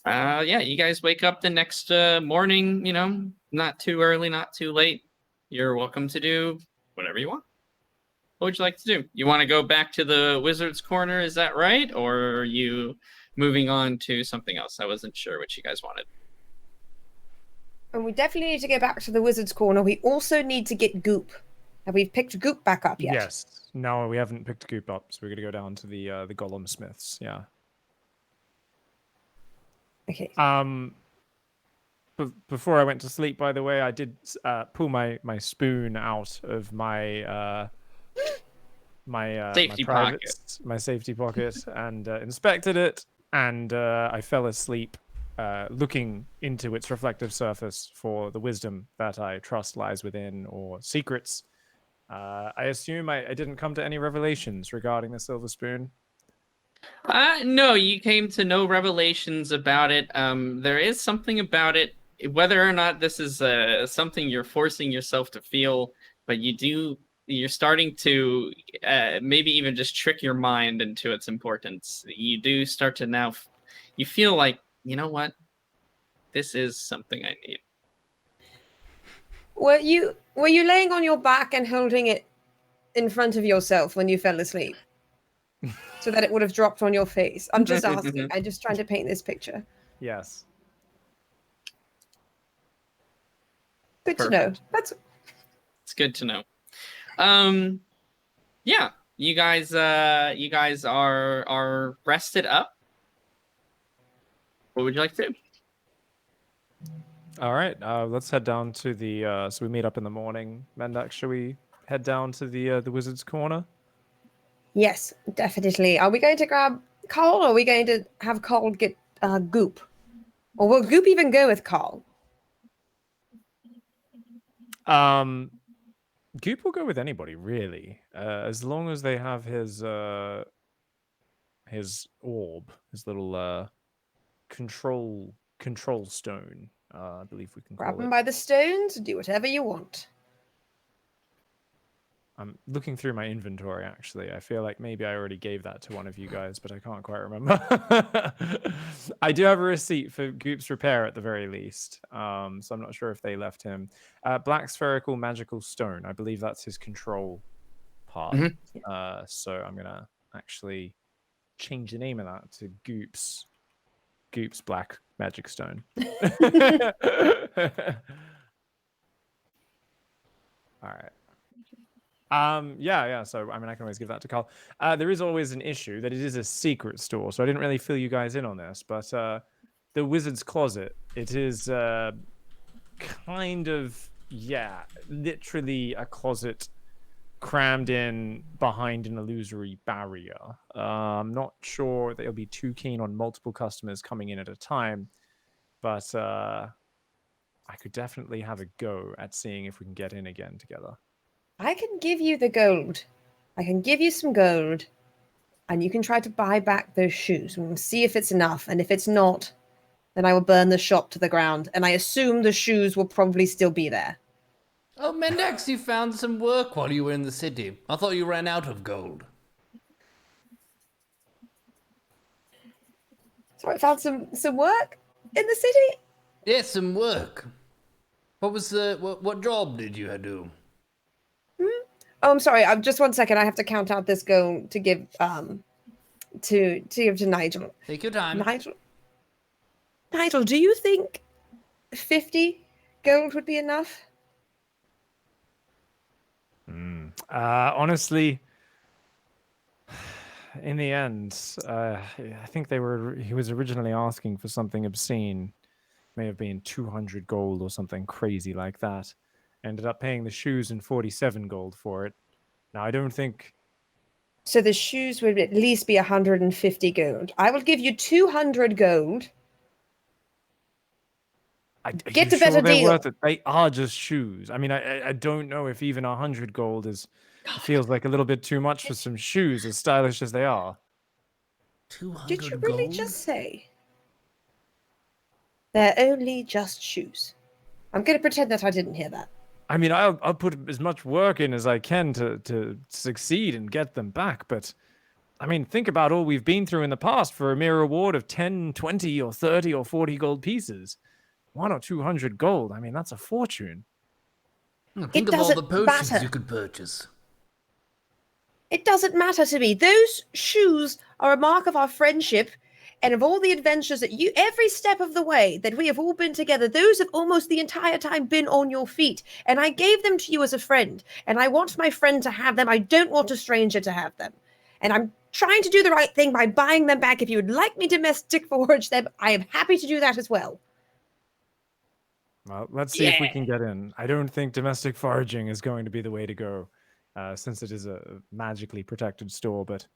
Yeah, you guys wake up the next morning, not too early, not too late. You're welcome to do whatever you want. What would you like to do? You want to go back to the Wizard's Corner, is that right? Or are you moving on to something else? I wasn't sure what you guys wanted. And we definitely need to get back to the Wizard's Corner. We also need to get Goop. Have we picked Goop back up yet? Yes. No, we haven't picked Goop up, so we're going to go down to the Golem Smiths, yeah. Okay. Before I went to sleep, by the way, I did pull my spoon out of my Safety my safety pocket and inspected it, and I fell asleep looking into its reflective surface for the wisdom that I trust lies within, or secrets. I assume I didn't come to any revelations regarding the silver spoon. No, you came to no revelations about it. There is something about it, whether or not this is something you're forcing yourself to feel, but you're starting to maybe even just trick your mind into its importance. You do start to now, you feel like, you know what? This is something I need. Were you laying on your back and holding it in front of yourself when you fell asleep? So that it would have dropped on your face. I'm just asking. I'm just trying to paint this picture. Yes. Good to know. It's good to know. Yeah, you guys are rested up. What would you like to do? All right, let's head down to the. So we meet up in the morning. Mendak, shall we head down to the Wizard's Corner? Yes, definitely. Are we going to grab Carl, or are we going to have Carl get Goop? Or will Goop even go with Carl? Goop will go with anybody, really, as long as they have his orb, his little control stone. I believe we can Grab call him it. by the stones, do whatever you want. I'm looking through my inventory, actually. I feel like maybe I already gave that to one of you guys, but I can't quite remember. I do have a receipt for Goop's repair at the very least, so I'm not sure if they left him. Black spherical magical stone. I believe that's his control part. So I'm going to actually change the name of that to Goop's Black Magic Stone. All right. Yeah. So I mean, I can always give that to Carl. There is always an issue that it is a secret store, so I didn't really fill you guys in on this, but the Wizard's Closet, it is kind of literally a closet crammed in behind an illusory barrier. I'm not sure that you'll be too keen on multiple customers coming in at a time, but I could definitely have a go at seeing if we can get in again together. I can give you the gold. I can give you some gold, and you can try to buy back those shoes. We'll see if it's enough, and if it's not, then I will burn the shop to the ground, and I assume the shoes will probably still be there. Oh, Mendax, you found some work while you were in the city. I thought you ran out of gold. So I found some work in the city? Yes, some work. What was what job did you do? Oh, I'm sorry. Just 1 second. I have to count out this gold to give to give to Nigel. Take your time. Nigel, do you think 50 gold would be enough? Honestly, in the end, I think he was originally asking for something obscene. May have been 200 gold or something crazy like that. Ended up paying the shoes and 47 gold for it. Now, I don't think... So the shoes would at least be 150 gold. I will give you 200 gold. Get a better deal. Worth it? They are just shoes. I mean, I don't know if even 100 gold feels like a little bit too much for some shoes, as stylish as they are. 200 Did you really gold? just say they're only just shoes? I'm going to pretend that I didn't hear that. I mean, I'll put as much work in as I can to succeed and get them back, but I mean, think about all we've been through in the past for a mere reward of 10, 20, or 30 or 40 gold pieces. 100 or 200 gold. I mean, that's a fortune. Think of all the potions you could purchase. It doesn't matter to me. Those shoes are a mark of our friendship and of all the adventures that every step of the way that we have all been together, those have almost the entire time been on your feet. And I gave them to you as a friend. And I want my friend to have them. I don't want a stranger to have them. And I'm trying to do the right thing by buying them back. If you would like me to domestic forage them, I am happy to do that as well. Well, let's see if we can get in. I don't think domestic foraging is going to be the way to go, since it is a magically protected store, but...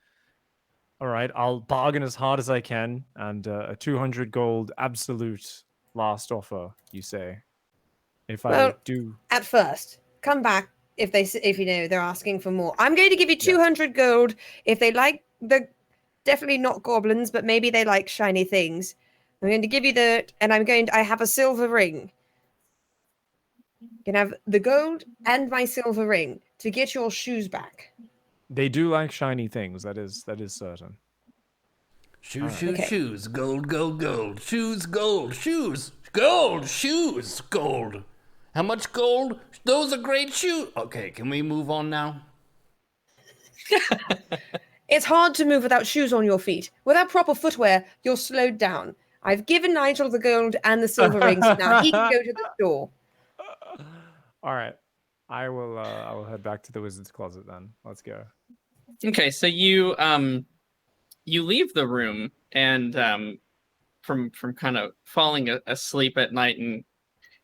All right, I'll bargain as hard as I can, and a 200 gold absolute last offer, you say? I do... At first, come back if they're asking for more. I'm going to give you 200 gold if they like definitely not goblins, but maybe they like shiny things. I'm going to give you I have a silver ring. You can have the gold and my silver ring to get your shoes back. They do like shiny things, that is certain. Shoes, gold, gold, gold. Shoes, gold, shoes, gold, shoes, gold. How much gold? Those are great shoes. Okay, can we move on now? It's hard to move without shoes on your feet. Without proper footwear, you're slowed down. I've given Nigel the gold and the silver rings. Now he can go to the store. All right. I will head back to the Wizard's Closet then. Let's go. Okay, so you leave the room and from kind of falling asleep at night and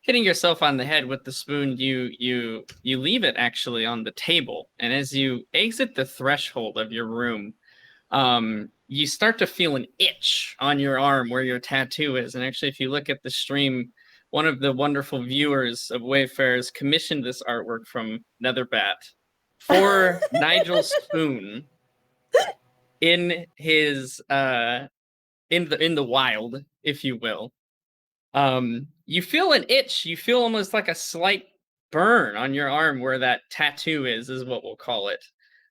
hitting yourself on the head with the spoon, you leave it actually on the table, and as you exit the threshold of your room, you start to feel an itch on your arm where your tattoo is. And actually, if you look at the stream, one of the wonderful viewers of Wayfarers commissioned this artwork from Netherbat for Nigel Spoon in his in the wild, if you will. You feel an itch. You feel almost like a slight burn on your arm where that tattoo is what we'll call it.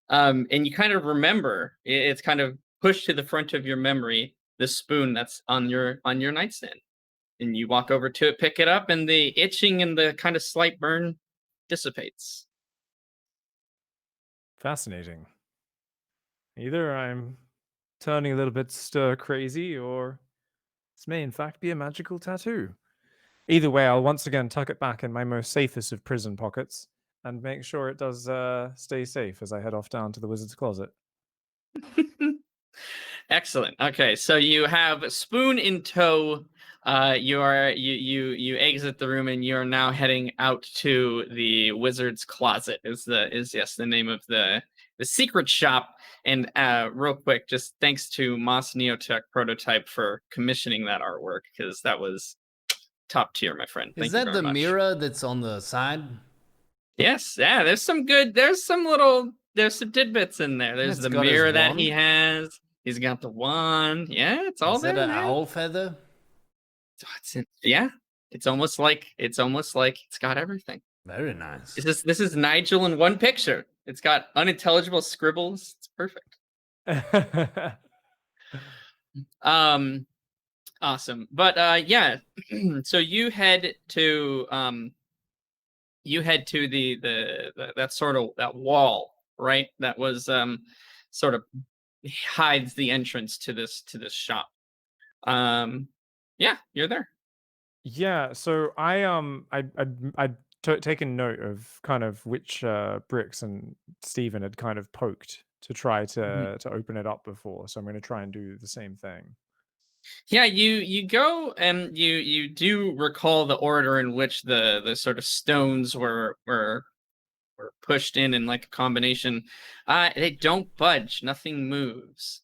And you kind of remember, it's kind of pushed to the front of your memory, the spoon that's on your nightstand. And you walk over to it, pick it up, and the itching and the kind of slight burn dissipates. Fascinating. Either I'm turning a little bit stir crazy, or this may in fact be a magical tattoo. Either way, I'll once again tuck it back in my most safest of prison pockets and make sure it does stay safe as I head off down to the wizard's closet. Excellent. Okay, so you have a spoon in tow. You exit the room and you are now heading out to the wizard's closet. Is the name of the secret shop. And real quick, just thanks to Moss Neotech Prototype for commissioning that artwork, because that was top tier, my friend. Thank Is you that very the much. mirror that's on the side? Yes, yeah. There's some tidbits in there. There's It's the got his mirror that he wand. has. He's got the wand. Yeah, it's all Is there, that an man. owl feather? Yeah, it's almost like it's got everything. Very nice. This is Nigel in one picture. It's got unintelligible scribbles. It's perfect. Awesome. But yeah, so you head to that sort of that wall, right? That was sort of hides the entrance to this shop. Yeah, you're there. Yeah, so I'd taken note of kind of which bricks and Stephen had kind of poked to try to open it up before, so I'm going to try and do the same thing. Yeah, you go and you do recall the order in which the sort of stones were pushed in like a combination. They don't budge. Nothing moves.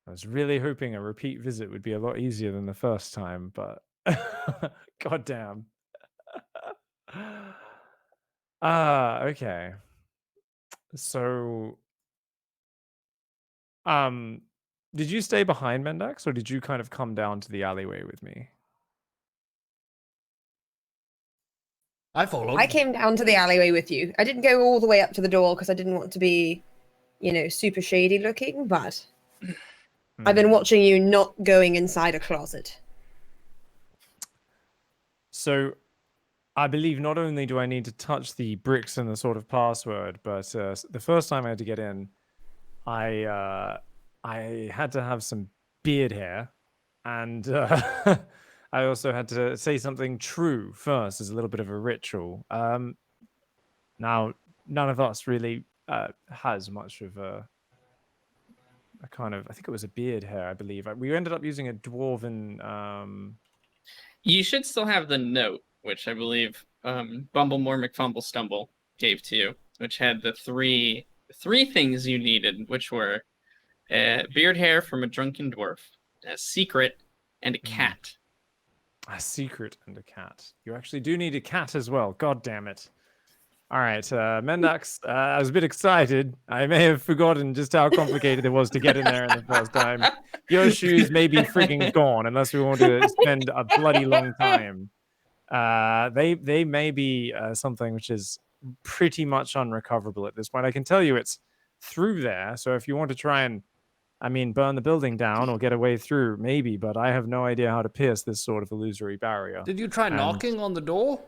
I was really hoping a repeat visit would be a lot easier than the first time, but goddamn. Okay. So, did you stay behind Mendax, or did you kind of come down to the alleyway with me? I followed. I came down to the alleyway with you. I didn't go all the way up to the door because I didn't want to be, super shady looking, but I've been watching you not going inside a closet. So, I believe not only do I need to touch the bricks and the sort of password, but the first time I had to get in, I had to have some beard hair, and I also had to say something true first as a little bit of a ritual. Now, none of us really has much of a kind of, I think it was a beard hair, I believe. We ended up using a dwarven... You should still have the note, which I believe Bumblemore McFumblestumble gave to you, which had the three things you needed, which were beard hair from a drunken dwarf, a secret, and a cat. A secret and a cat. You actually do need a cat as well. God damn it. All right, Mendax, I was a bit excited. I may have forgotten just how complicated it was to get in there in the first time. Your shoes may be freaking gone unless we want to spend a bloody long time. They may be something which is pretty much unrecoverable at this point. I can tell you it's through there, so if you want to try and, burn the building down or get a way through, maybe, but I have no idea how to pierce this sort of illusory barrier. Did you try knocking on the door?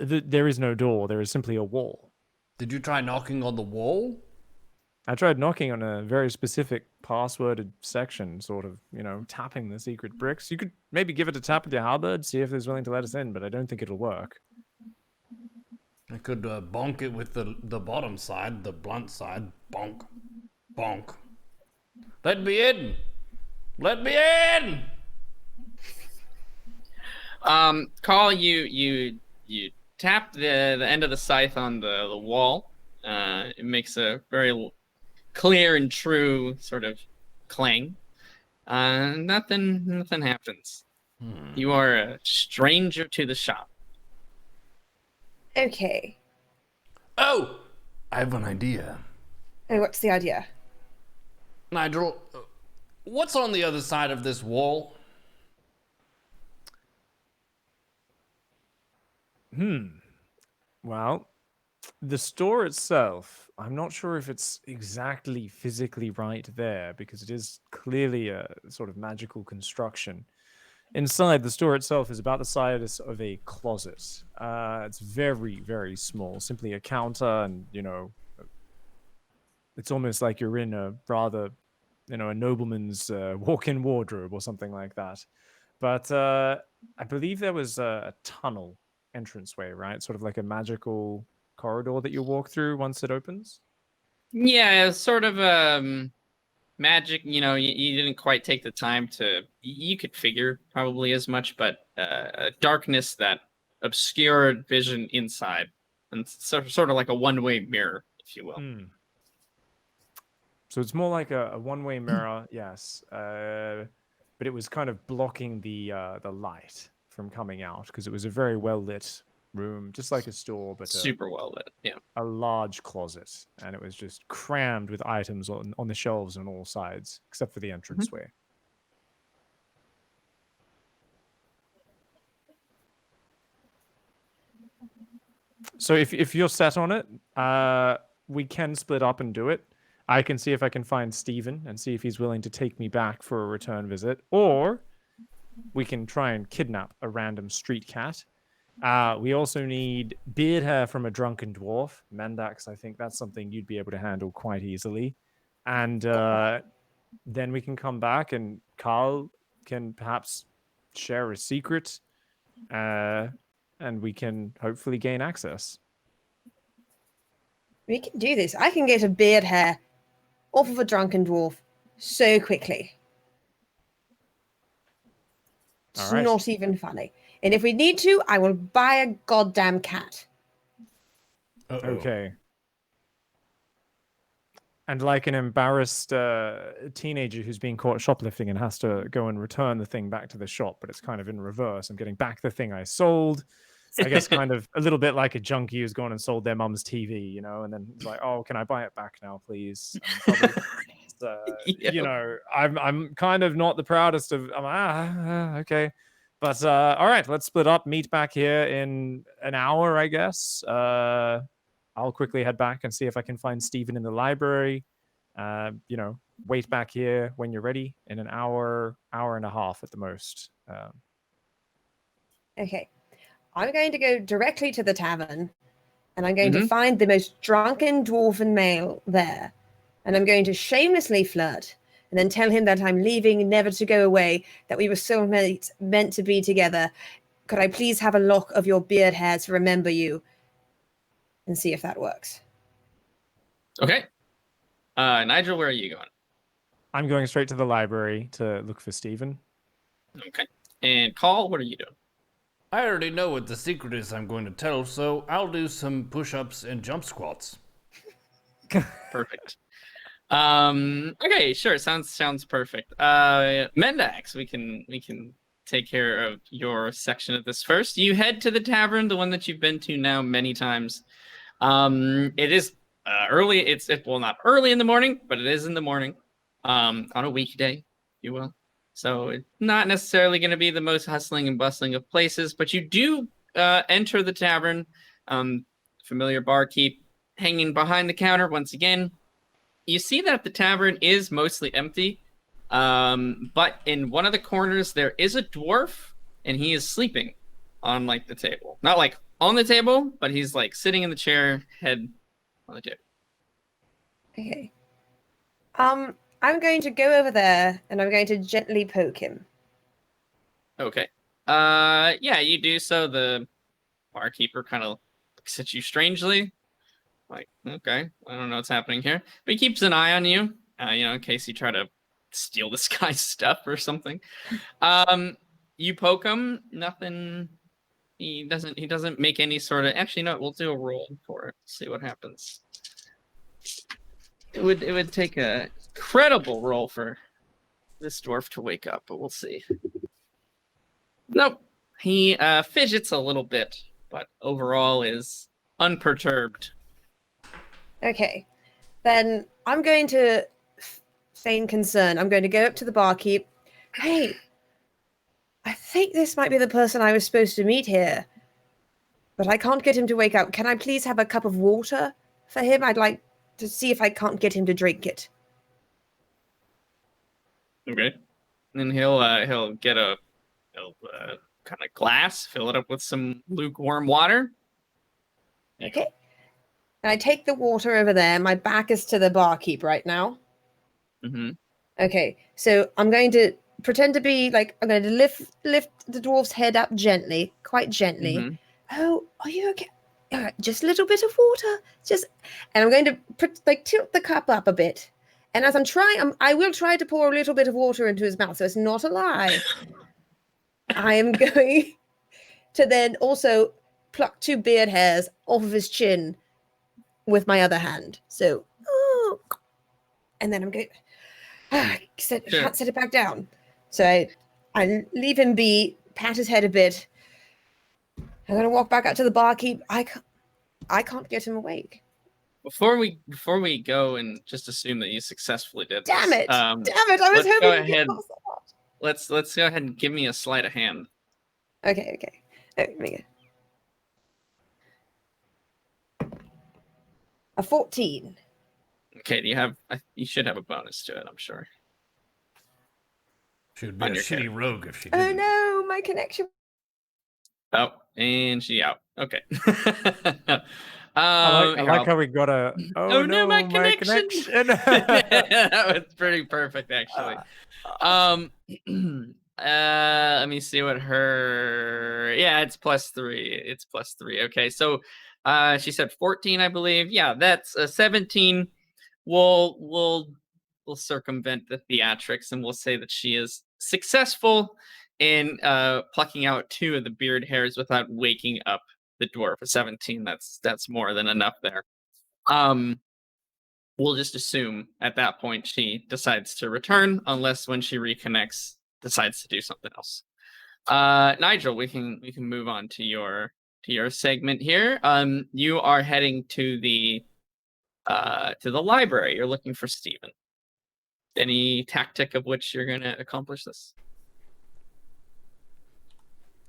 There is no door. There is simply a wall. Did you try knocking on the wall? I tried knocking on a very specific passworded section, sort of, tapping the secret bricks. You could maybe give it a tap with your halberd, see if it's willing to let us in, but I don't think it'll work. I could bonk it with the bottom side, the blunt side. Bonk. Bonk. Let me in! Let me in! Call you tap the end of the scythe on the wall. It makes a very clear and true sort of clang. Nothing happens. You are a stranger to the shop. Okay. Oh, I have an idea. Oh, what's the idea? Nigel, what's on the other side of this wall? Well, the store itself, I'm not sure if it's exactly physically right there because it is clearly a sort of magical construction. Inside, the store itself is about the size of a closet. It's very, very small, simply a counter, and it's almost like you're in a rather, a nobleman's walk-in wardrobe or something like that. But I believe there was a tunnel entranceway, right? Sort of like a magical corridor that you walk through once it opens. Yeah, it's sort of magic. You didn't quite take the time to. You could figure probably as much, but darkness that obscured vision inside, and sort of like a one-way mirror, if you will. So it's more like a one-way mirror, yes. But it was kind of blocking the light from coming out because it was a very well-lit room, just like a store, but Super well lit. Yeah. a large closet, and it was just crammed with items on the shelves on all sides, except for the entranceway. So if you're set on it, we can split up and do it. I can see if I can find Steven and see if he's willing to take me back for a return visit, or we can try and kidnap a random street cat. We also need beard hair from a drunken dwarf. Mendax, I think that's something you'd be able to handle quite easily. And then we can come back and Carl can perhaps share a secret. And we can hopefully gain access. We can do this. I can get a beard hair off of a drunken dwarf so quickly. It's All right. not even funny. And if we need to, I will buy a goddamn cat. Uh-oh. Okay. And like an embarrassed teenager who's being caught shoplifting and has to go and return the thing back to the shop, but it's kind of in reverse. I'm getting back the thing I sold. I guess kind of a little bit like a junkie who's gone and sold their mum's TV, and then it's like, oh, can I buy it back now, please? I'm kind of not the proudest of, okay. But all right, let's split up, meet back here in an hour, I guess. I'll quickly head back and see if I can find Steven in the library. Wait back here when you're ready in an hour and a half at the most. Okay. I'm going to go directly to the tavern, and I'm going to find the most drunken dwarven male there. And I'm going to shamelessly flirt, and then tell him that I'm leaving, never to go away, that we were soulmates meant to be together. Could I please have a lock of your beard hair to remember you? And see if that works. Okay. Nigel, where are you going? I'm going straight to the library to look for Steven. Okay. And Call, what are you doing? I already know what the secret is I'm going to tell, so I'll do some push-ups and jump squats. Perfect. Okay, sure. Sounds perfect. Mendax, we can take care of your section of this first. You head to the tavern, the one that you've been to now many times. It is early. It's not early in the morning, but it is in the morning. On a weekday, if you will. So it's not necessarily going to be the most hustling and bustling of places, but you do enter the tavern. Familiar barkeep hanging behind the counter once again. You see that the tavern is mostly empty, but in one of the corners there is a dwarf, and he is sleeping on like the table. Not like on the table, but he's like sitting in the chair, head on the table. Okay. I'm going to go over there, and I'm going to gently poke him. Okay. Yeah, you do so. The barkeeper kind of looks at you strangely. Like, okay, I don't know what's happening here. But he keeps an eye on you, in case you try to steal this guy's stuff or something. You poke him, nothing. He doesn't make any sort of. Actually, no. We'll do a roll for it. See what happens. It would take a credible roll for this dwarf to wake up, but we'll see. Nope. He fidgets a little bit, but overall is unperturbed. Okay. Then I'm going to feign concern. I'm going to go up to the barkeep. Hey, I think this might be the person I was supposed to meet here, but I can't get him to wake up. Can I please have a cup of water for him? I'd like to see if I can't get him to drink it. Okay. And he'll get a kind of glass, fill it up with some lukewarm water. Okay. And I take the water over there. My back is to the barkeep right now. Mm-hmm. Okay. So I'm going to pretend to be like, I'm going to lift the dwarf's head up gently, quite gently. Mm-hmm. Oh, are you okay? All right, just a little bit of water. And I'm going to tilt the cup up a bit. And as I'm trying, I will try to pour a little bit of water into his mouth, so it's not a lie. I am going to then also pluck 2 beard hairs off of his chin with my other hand. So, and then I'm going, can't set it back down. So I leave him be, pat his head a bit. I'm going to walk back up to the barkeep. I can't get him awake. Before we go and just assume that you successfully did this. Damn it! I was let's hoping go to get ahead. past that. Let's go ahead and give me a sleight of hand. Okay. Let me go. A 14. Okay, you should have a bonus to it, I'm sure. She would be a On your shitty character. rogue if she Oh didn't. no, my connection. Oh, and she out. Okay. I like how we got a. Oh, no, my my connection. connection. That was pretty perfect, actually. Let me see what her. Yeah, it's +3. It's +3. Okay, so she said 14, I believe. Yeah, that's a 17. We'll circumvent the theatrics and we'll say that she is successful in plucking out 2 of the beard hairs without waking up the dwarf. A 17, that's more than enough there. We'll just assume at that point she decides to return, unless when she reconnects decides to do something else. Nigel, we can move on to your segment here. You are heading to the library. You're looking for Stephen. Any tactic of which you're going to accomplish this?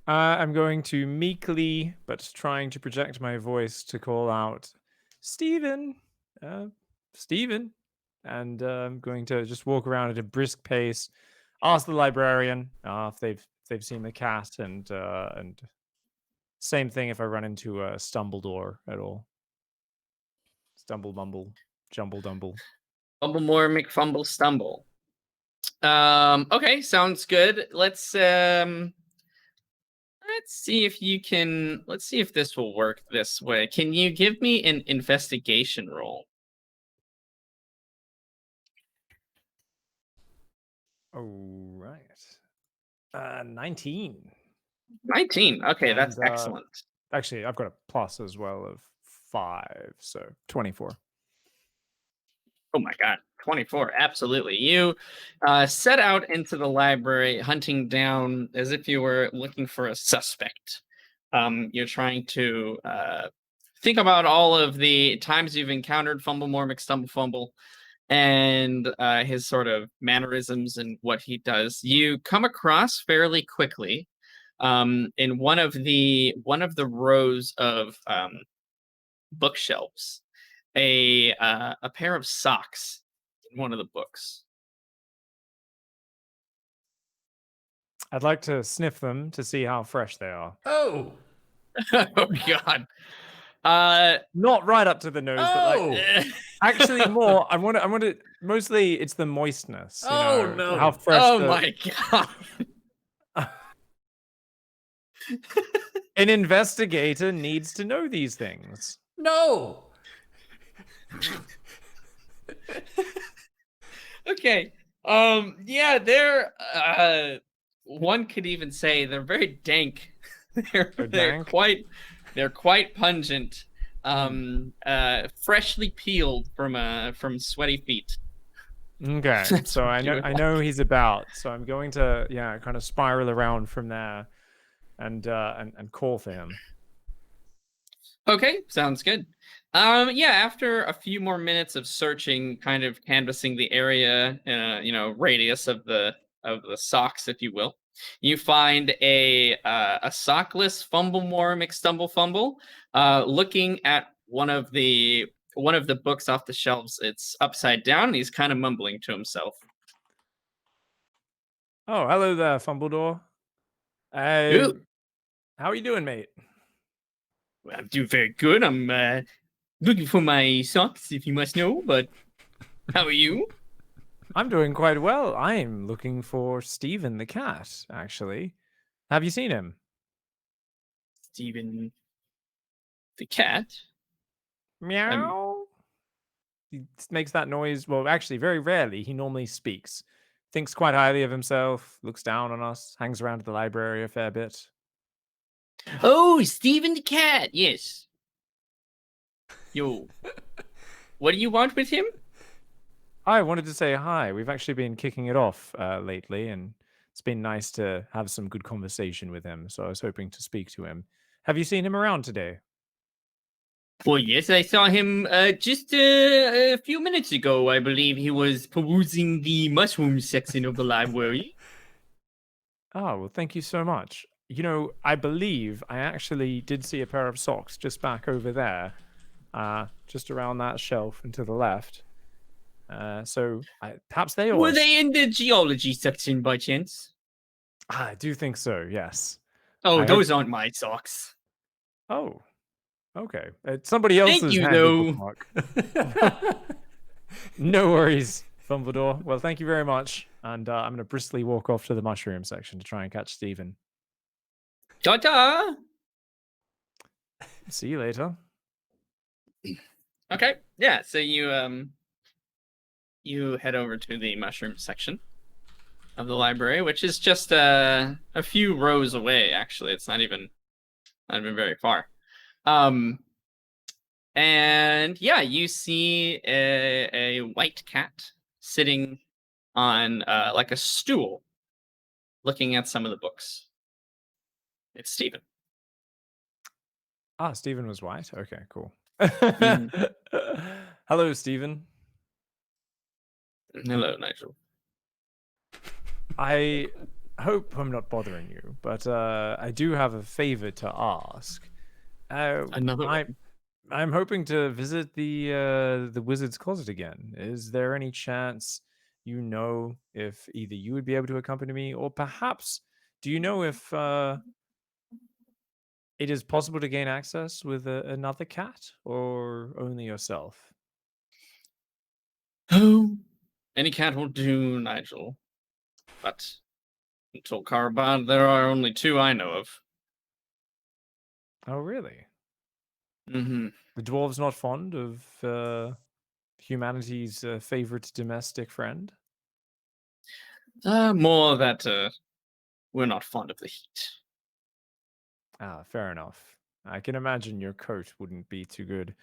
I'm going to meekly, but trying to project my voice to call out, Stephen, Stephen, and I'm going to just walk around at a brisk pace, ask the librarian if they've seen the cat, and same thing if I run into a Stumbledore at all. Stumble mumble, jumble dumble. Fumble more, McFumble stumble. Okay, sounds good. Let's see if you can. Let's see if this will work this way. Can you give me an investigation roll? All right. 19. 19. Okay, that's And, excellent. Actually, I've got a plus as well of 5, so 24. Oh my god, 24. Absolutely. You set out into the library hunting down as if you were looking for a suspect. You're trying to think about all of the times you've encountered Fumblemore McStumblefumble and his sort of mannerisms and what he does. You come across fairly quickly in one of the rows of bookshelves a pair of socks in one of the books. I'd like to sniff them to see how fresh they are. Oh. Oh god. Not right up to the nose, but Oh. like actually more. I want to. Mostly, it's the moistness. You Oh, know, no. How fresh. Oh the, my god. An investigator needs to know these things. No. Okay. Yeah, they're one could even say they're very dank. they're They're they're dank? they're quite pungent. Freshly peeled from sweaty feet. Okay, That's so what I you know would I know he's about. So I'm going to kind of spiral around from there, and call for him. Okay, sounds good. Yeah, after a few more minutes of searching, kind of canvassing the area, radius of the socks, if you will, you find a sockless Fumblemore McStumble, looking at one of the books off the shelves. It's upside down, and he's kind of mumbling to himself. Oh, hello there, Fumbledore. Uh, Ooh, how are you doing, mate? I'm doing very good. I'm looking for my socks, if you must know. But how are you? I'm doing quite well. I'm looking for Stephen the cat, actually. Have you seen him? Stephen the cat. Meow. He makes that noise. Well, actually, very rarely. He normally speaks. Thinks quite highly of himself, looks down on us, hangs around at the library a fair bit. Oh, Stephen the cat. Yes. Yo, what do you want with him? I wanted to say hi. We've actually been kicking it off lately, and it's been nice to have some good conversation with him. So I was hoping to speak to him. Have you seen him around today? Well, yes, I saw him just a few minutes ago. I believe he was perusing the mushroom section of the library. Oh, well, thank you so much. You know, I believe I actually did see a pair of socks just back over there, just around that shelf and to the left. Perhaps they are. Were they in the geology section by chance? I do think so, yes. Oh, I those aren't my socks. Oh, okay. It's somebody Thank else's you, handy though. bookmark. No worries, Fumbledore. Well, thank you very much. And I'm going to briskly walk off to the mushroom section to try and catch Stephen. Ta-ta! See you later. Okay, yeah, so you head over to the mushroom section of the library, which is just a few rows away. Actually, it's not even very far. And yeah, you see a white cat sitting on like a stool, looking at some of the books. It's Stephen. Ah, Stephen was white. Okay, cool. Mhm. Hello, Stephen. Hello, Nigel. I hope I'm not bothering you, but I do have a favor to ask. Another one. I'm hoping to visit the wizard's closet again. Is there any chance you know if either you would be able to accompany me, or perhaps do you know if it is possible to gain access with another cat, or only yourself? Oh, any cat will do, Nigel. But until Carbon, there are only two I know of. Oh, really? Mm-hmm. The dwarves not fond of humanity's favorite domestic friend? More that we're not fond of the heat. Ah, fair enough. I can imagine your coat wouldn't be too good.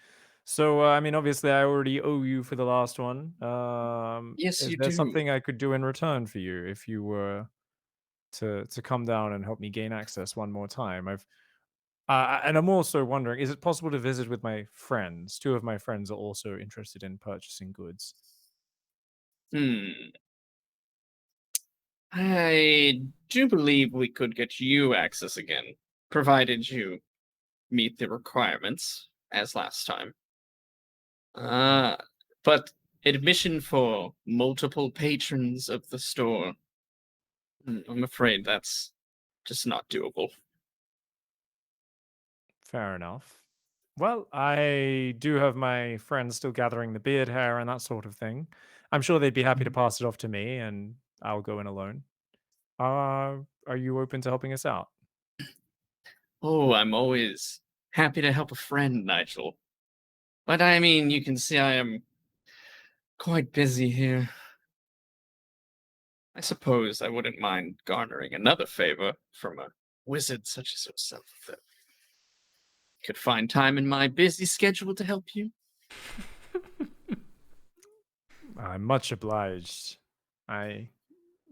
So, I mean, obviously, I already owe you for the last one. Yes, Is you there do. something I could do in return for you if you were to come down and help me gain access one more time? And I'm also wondering, is it possible to visit with my friends? Two of my friends are also interested in purchasing goods. Hmm. I do believe we could get you access again, provided you meet the requirements as last time. Uh, but admission for multiple patrons of the store, I'm afraid that's just not doable. Fair enough. Well, I do have my friends still gathering the beard hair and that sort of thing. I'm sure they'd be happy to pass it off to me, and I'll go in alone. Are you open to helping us out? Oh, I'm always happy to help a friend, Nigel. But I mean, you can see I am quite busy here. I suppose I wouldn't mind garnering another favor from a wizard such as yourself that could find time in my busy schedule to help you. I'm much obliged. I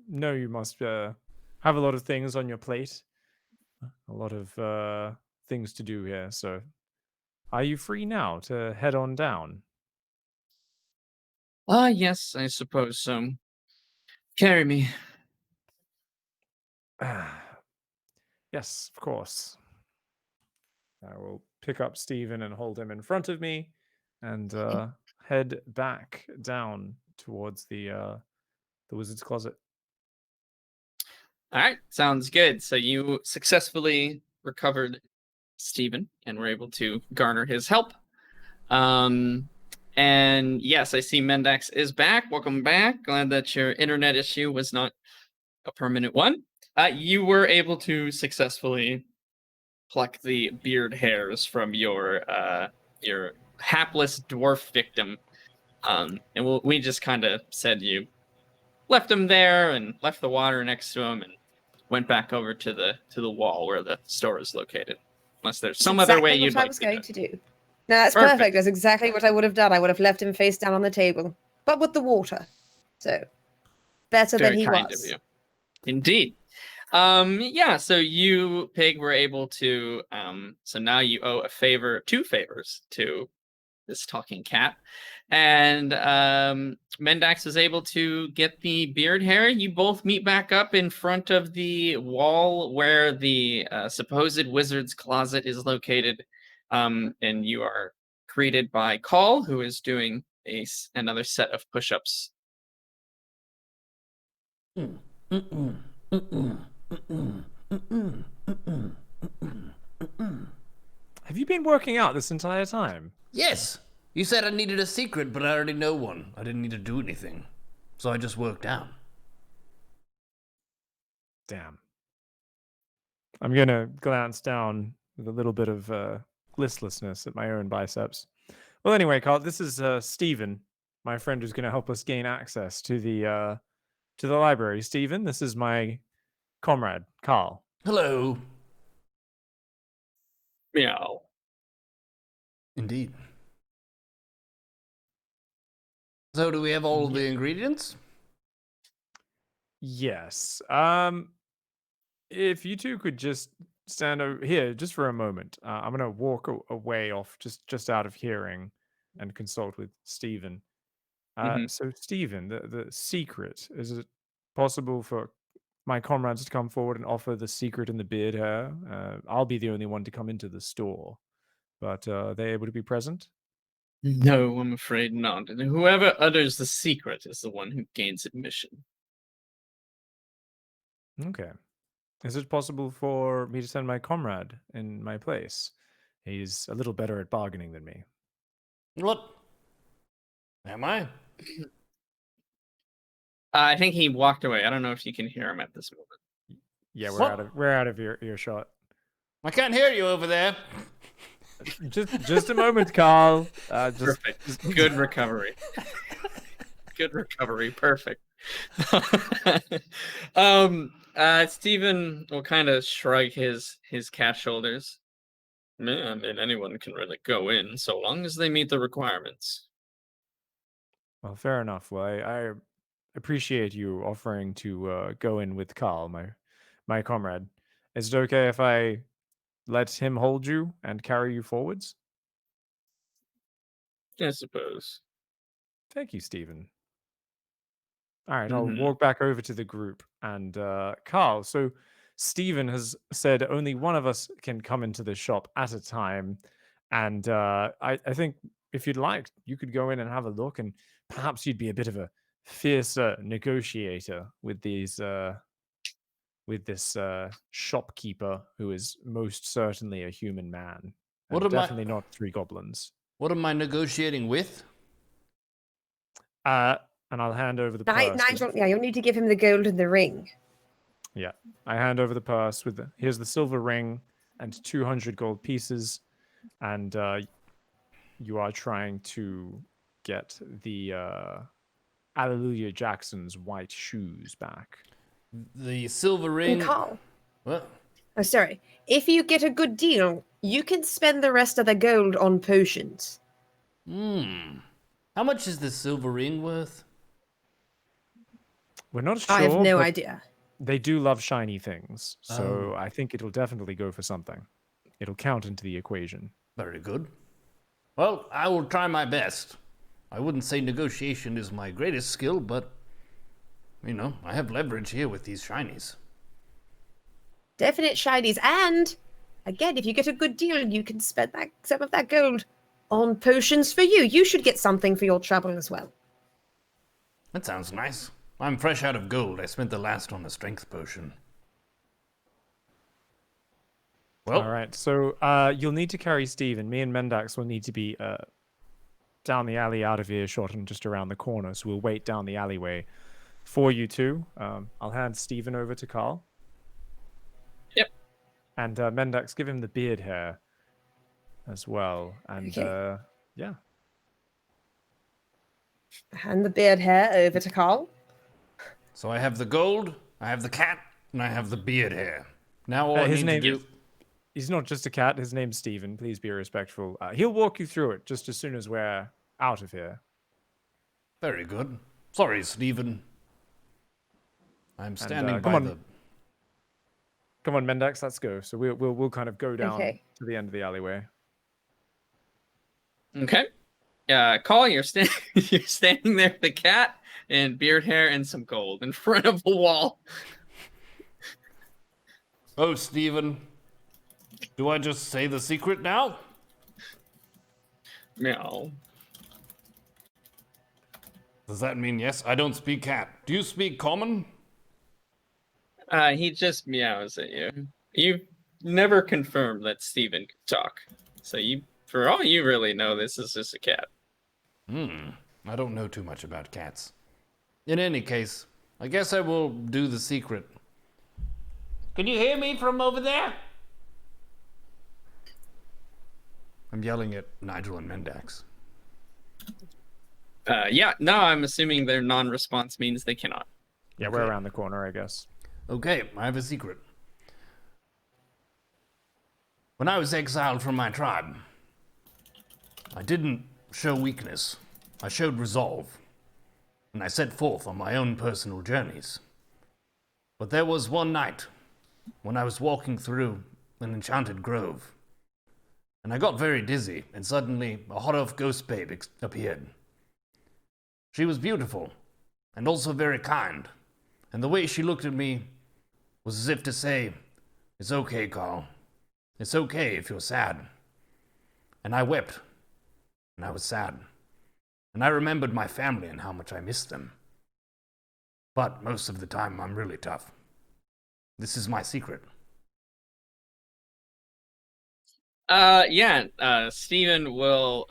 know you must have a lot of things on your plate, a lot of things to do here. So, are you free now to head on down? Ah, yes, I suppose so. Carry me. Yes, of course. I will pick up Stephen and hold him in front of me, and head back down towards the wizard's closet. All right, sounds good. So you successfully recovered Stephen and were able to garner his help. And yes, I see Mendax is back. Welcome back. Glad that your internet issue was not a permanent one. You were able to successfully pluck the beard hairs from your hapless dwarf victim. And we just kind of said you left him there and left the water next to him and went back over to the wall where the store is located. Unless there's some other way you'd what I like was to going do. to do. No, that's perfect. That's exactly what I would have done. I would have left him face down on the table, but with the water. So better than he Very kind was. of you. Indeed. Yeah, so you, Pig, were able to so now you owe two favors to this talking cat. And Mendax is able to get the beard hair. You both meet back up in front of the wall where the supposed wizard's closet is located. And you are greeted by Call, who is doing another set of push-ups. Have you been working out this entire time? Yes. You said I needed a secret, but I already know one. I didn't need to do anything. So I just worked out. Damn. I'm gonna glance down with a little bit of listlessness at my own biceps. Well, anyway, Carl, this is Stephen, my friend who's gonna help us gain access to the library. Stephen, this is my comrade, Carl. Hello. Meow. Indeed. So do we have all of the ingredients? Yes. If you two could just stand over here just for a moment, I'm gonna walk away off just out of hearing and consult with Stephen. So Stephen, the secret, is it possible for my comrades to come forward and offer the secret in the beard hair? I'll be the only one to come into the store, but are they able to be present? No, I'm afraid not. And whoever utters the secret is the one who gains admission. Okay. Is it possible for me to send my comrade in my place? He's a little better at bargaining than me. What? Am I? I think he walked away. I don't know if you can hear him at this moment. Yeah, What? we're out of earshot. I can't hear you over there. Just a moment, Carl. Perfect. Good recovery. Good recovery. Perfect. Stephen will kind of shrug his cat shoulders. I mean, anyone can really go in so long as they meet the requirements. Well, fair enough. Well, I appreciate you offering to go in with Carl, my comrade. Is it okay if I let him hold you and carry you forwards? I suppose. Thank you, Stephen. All right, I'll Mhm. walk back over to the group and Carl. So Stephen has said only one of us can come into the shop at a time, and I think if you'd like, you could go in and have a look, and perhaps you'd be a bit of a fiercer negotiator with this shopkeeper who is most certainly a human man, What and am I- definitely not three goblins. What am I negotiating with? And I'll hand over the purse. Nigel, yeah, you'll need to give him the gold and the ring. Yeah, I hand over the purse with here's the silver ring and 200 gold pieces, and you are trying to get the Alleluia Jackson's white shoes back. The silver And ring. Carl. What? Oh, sorry. If you get a good deal, you can spend the rest of the gold on potions. How much is the silver ring worth? We're not sure. I have no but idea. They do love shiny things, so I think it'll definitely go for something. It'll count into the equation. Very good. Well, I will try my best. I wouldn't say negotiation is my greatest skill, but, I have leverage here with these shinies. Definite shinies. And, again, if you get a good deal, you can spend some of that gold on potions for you. You should get something for your trouble as well. That sounds nice. I'm fresh out of gold. I spent the last on a strength potion. Well, All right, so you'll need to carry Steve, and me and Mendax will need to be down the alley out of earshot and just around the corner, so we'll wait down the alleyway for you two. I'll hand Steven over to Carl. Yep. And Mendax, give him the beard hair as well. And Okay. yeah. Hand the beard hair over to Carl. so I have the gold, I have the cat, and I have the beard hair. Now all I his need to name do... He's not just a cat. His name's Steven. Please be respectful. He'll walk you through it just as soon as we're out of here. Very good. Sorry, Stephen. I'm standing come by on. the... Come on, Mendax, let's go. So we'll kind of go down Okay. to the end of the alleyway. Okay. Carl, you're standing there with the cat and beard hair and some gold in front of a wall. Oh, Stephen. Do I just say the secret now? No. Does that mean yes? I don't speak cat. Do you speak common? He just meows at you. You've never confirmed that Steven could talk. So for all you really know, this is just a cat. I don't know too much about cats. In any case, I guess I will do the secret. Can you hear me from over there? I'm yelling at Nigel and Mendax. Yeah, no, I'm assuming their non-response means they cannot. Yeah, we're around the corner, I guess. Okay, I have a secret. When I was exiled from my tribe, I didn't show weakness. I showed resolve. And I set forth on my own personal journeys. But there was one night when I was walking through an enchanted grove. And I got very dizzy, and suddenly a hot-off ghost babe appeared. She was beautiful, and also very kind. And the way she looked at me was as if to say, "It's okay, Carl. It's okay if you're sad." And I wept, and I was sad. And I remembered my family and how much I missed them. But most of the time, I'm really tough. This is my secret. Steven will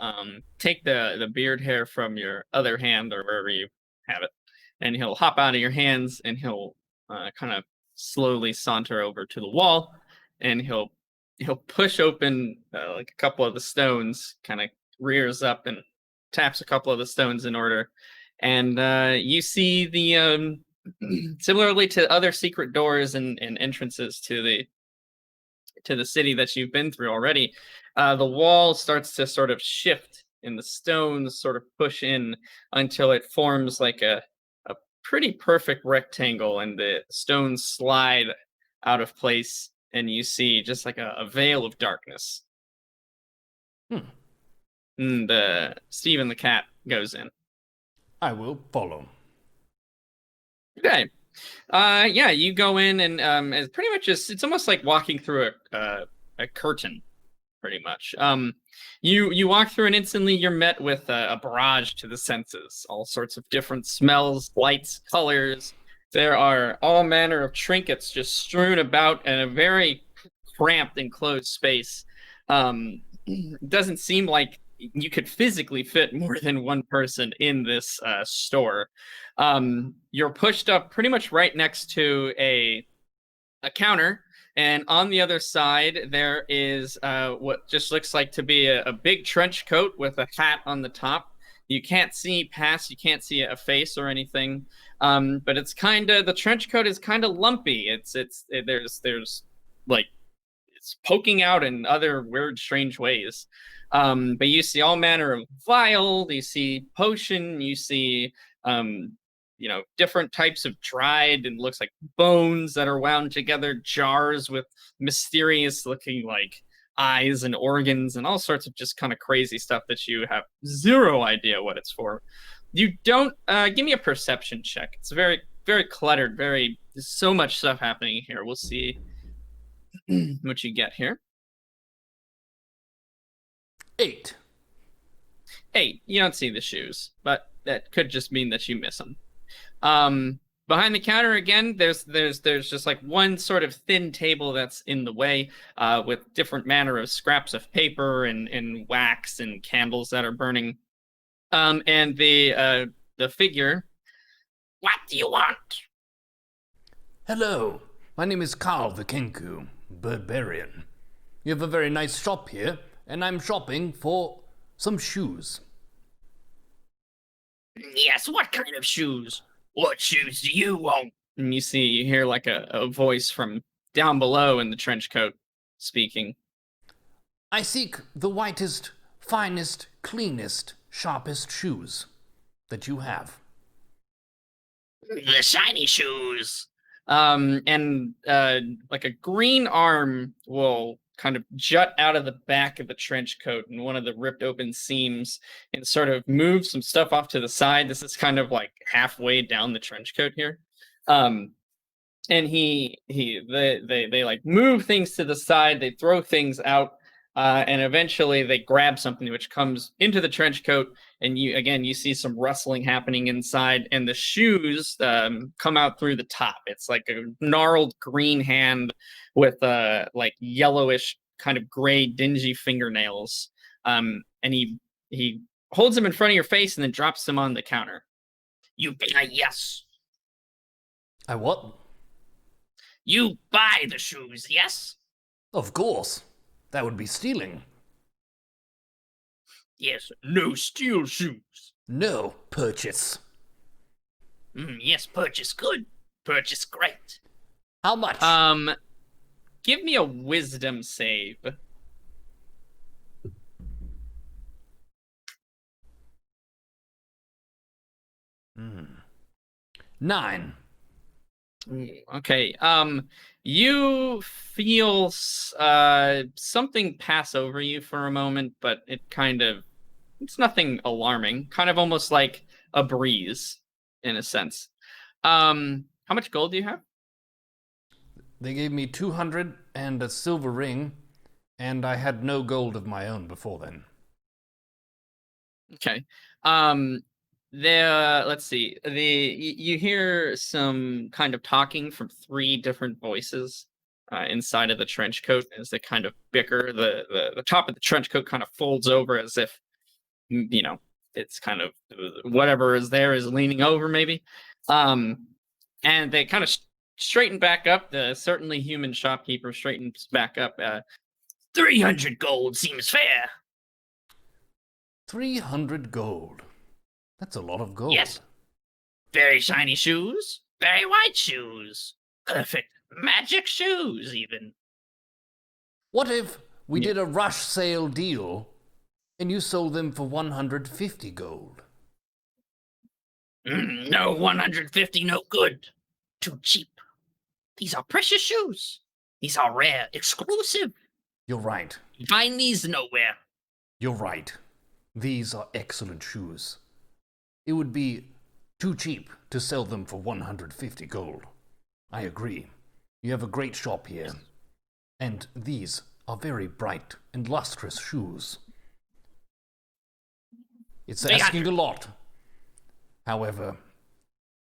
take the beard hair from your other hand or wherever you have it, and he'll hop out of your hands and he'll kind of slowly saunter over to the wall, and he'll push open like a couple of the stones, kind of rears up and taps a couple of the stones in order, and you see the similarly to other secret doors and entrances to the city that you've been through already, the wall starts to sort of shift and the stones sort of push in until it forms like a pretty perfect rectangle, and the stones slide out of place, and you see just like a veil of darkness. And Steven the cat goes in. I will follow. Okay. You go in, and it's pretty much it's almost like walking through a curtain, pretty much. You walk through, and instantly you're met with a barrage to the senses. All sorts of different smells, lights, colors. There are all manner of trinkets just strewn about in a very cramped, enclosed space. It doesn't seem like you could physically fit more than one person in this store. You're pushed up pretty much right next to a counter, and on the other side there is what just looks like to be a big trench coat with a hat on the top, You can't see past. You can't see a face or anything. But it's kind of, the trench coat is kind of lumpy. There's like, it's poking out in other weird, strange ways. But you see all manner of vial. You see potion. You see different types of dried and looks like bones that are wound together, jars with mysterious looking like eyes and organs and all sorts of just kind of crazy stuff that you have zero idea what it's for. You don't give me a perception check. It's very, very cluttered, there's so much stuff happening here. We'll see what you get here. 8. 8. You don't see the shoes, but that could just mean that you miss them. Behind the counter again, there's just like one sort of thin table that's in the way, with different manner of scraps of paper and wax and candles that are burning. And the figure, what do you want? Hello, my name is Carl the Kenku, Barbarian. You have a very nice shop here, and I'm shopping for some shoes. Yes, what kind of shoes? What shoes do you want? And you hear like a voice from down below in the trench coat speaking. I seek the whitest, finest, cleanest, sharpest shoes that you have. The shiny shoes. And like a green arm will kind of jut out of the back of the trench coat in one of the ripped open seams and sort of move some stuff off to the side. This is kind of like halfway down the trench coat here. And they like move things to the side, they throw things out, and eventually they grab something which comes into the trench coat, and you see some rustling happening inside, and the shoes come out through the top. It's like a gnarled green hand with like yellowish kind of gray dingy fingernails. And he holds them in front of your face and then drops them on the counter. You buy, yes. I what? You buy the shoes, yes? Of course. That would be stealing. Yes, no steal shoes. No purchase. Yes, purchase good. Purchase great. How much? Give me a wisdom save. 9. Okay. You feel something pass over you for a moment, but it's nothing alarming. Kind of almost like a breeze, in a sense. How much gold do you have? They gave me 200 and a silver ring, and I had no gold of my own before then. Okay. Let's see. You hear some kind of talking from 3 different voices inside of the trench coat as they kind of bicker. The top of the trench coat kind of folds over as if, it's kind of whatever is there is leaning over maybe. And they kind of straighten back up. The certainly human shopkeeper straightens back up. 300 gold seems fair. 300 gold. That's a lot of gold. Yes. Very shiny shoes. Very white shoes. Perfect magic shoes, even. What if we did a rush sale deal and you sold them for 150 gold? No, 150 no good. Too cheap. These are precious shoes. These are rare, exclusive. You're right. You find these nowhere. You're right. These are excellent shoes. It would be too cheap to sell them for 150 gold. I agree. You have a great shop here. And these are very bright and lustrous shoes. It's asking a lot. However,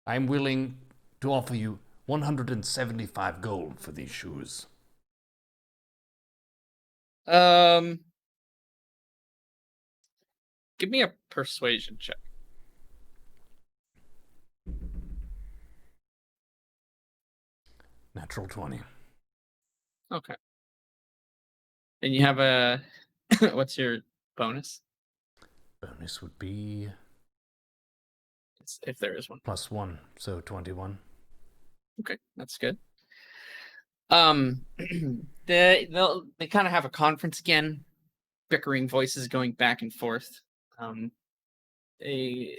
I'm willing to offer you 175 gold for these shoes. Give me a persuasion check. Natural 20. Okay. And you have a what's your bonus? Bonus would be if there is one. +1, so 21. Okay, that's good. They kind of have a conference again, bickering voices going back and forth. They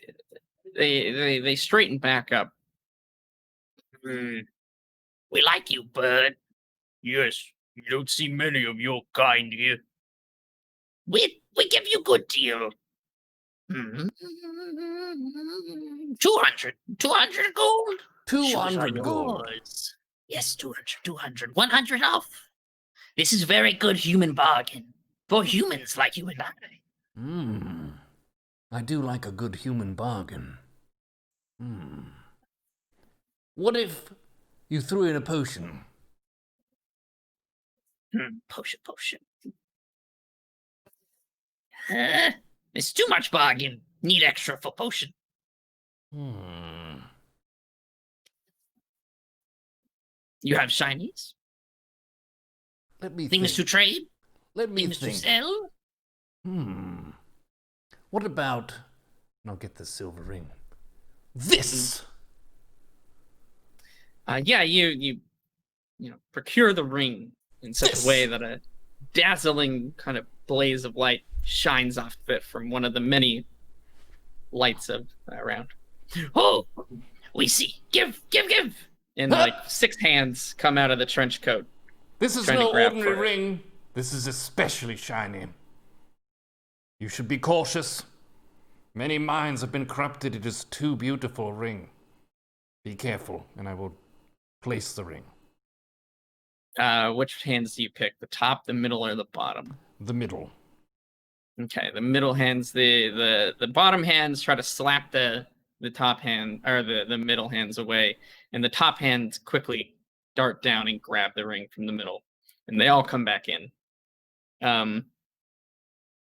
straighten back up. We like you, bud. Yes, you don't see many of your kind here. We give you good deal. 200 gold. 200 gold. Yours. Yes, 200, 100 off. This is very good human bargain for humans like you and I. I do like a good human bargain. What if you threw in a potion? Potion. It's too much bargain. Need extra for potion. You have shinies? Let me Things think. to trade? Let me Things to think. sell? What about... I'll get the silver ring. This! Yeah, you procure the ring in such a way that a dazzling kind of blaze of light shines off of it from one of the many lights around. Oh, we see. Give. And like 6 hands come out of the trench coat. This is Trying to no grab ordinary for it. ring. This is especially shiny. You should be cautious. Many minds have been corrupted. It is too beautiful a ring. Be careful, and I will place the ring. Which hands do you pick? The top, the middle, or the bottom? The middle. Okay, the middle hands, the bottom hands try to slap the top hand or the middle hands away, and the top hands quickly dart down and grab the ring from the middle, and they all come back in. And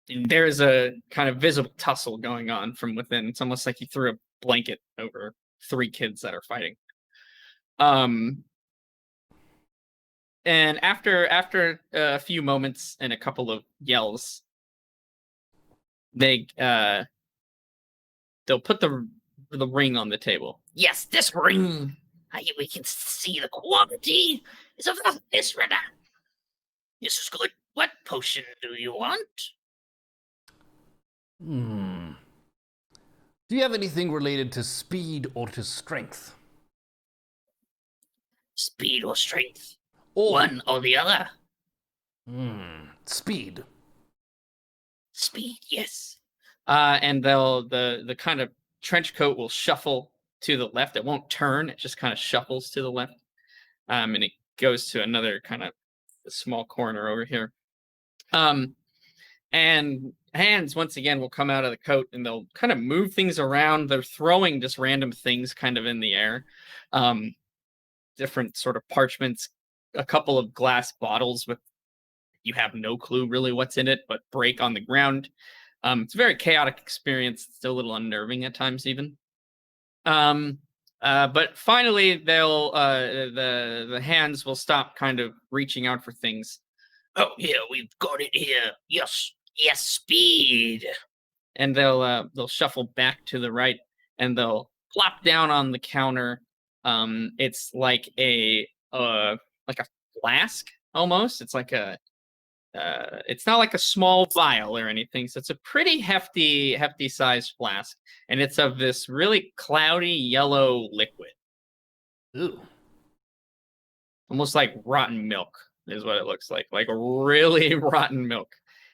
there's a kind of visible tussle going on from within. It's almost like you threw a blanket over 3 kids that are fighting. And after a few moments and a couple of yells, they'll put the ring on the table. Yes, this ring. We can see the quality is of this rare. This is good. What potion do you want? Do you have anything related to speed or to strength? Speed or strength? Or One or the other? speed. Speed, yes. And the kind of trench coat will shuffle to the left. It won't turn. It just kind of shuffles to the left. And it goes to another kind of small corner over here. And hands, once again, will come out of the coat and they'll kind of move things around. They're throwing just random things kind of in the air. Different sort of parchments, a couple of glass bottles with you have no clue really what's in it, but break on the ground. It's a very chaotic experience. It's still a little unnerving at times, even. But finally, they'll the hands will stop kind of reaching out for things. Oh, yeah, we've got it here. Yes, speed. And they'll shuffle back to the right, and they'll plop down on the counter. It's like a flask almost. It's like a it's not like a small vial or anything, so it's a pretty hefty sized flask, and it's of this really cloudy yellow liquid. Ooh. Almost like rotten milk is what it looks like really rotten milk.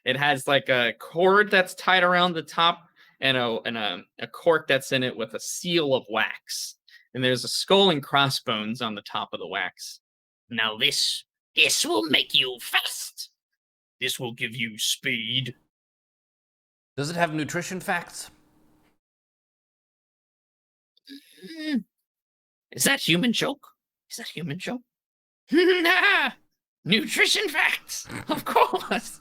It has like a cord that's tied around the top and a cork that's in it with a seal of wax, and there's a skull and crossbones on the top of the wax. Now this will make you fast. This will give you speed. Does it have nutrition facts? Is that human joke? Nutrition facts, of course.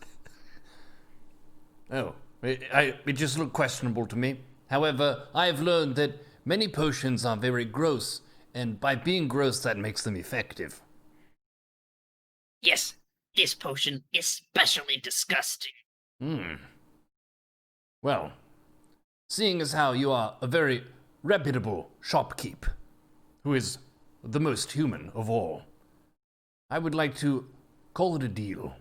Oh, it just looked questionable to me. However, I have learned that many potions are very gross, and by being gross, that makes them effective. Yes, this potion is especially disgusting. Well, seeing as how you are a very reputable shopkeep, who is the most human of all. I would like to call it a deal.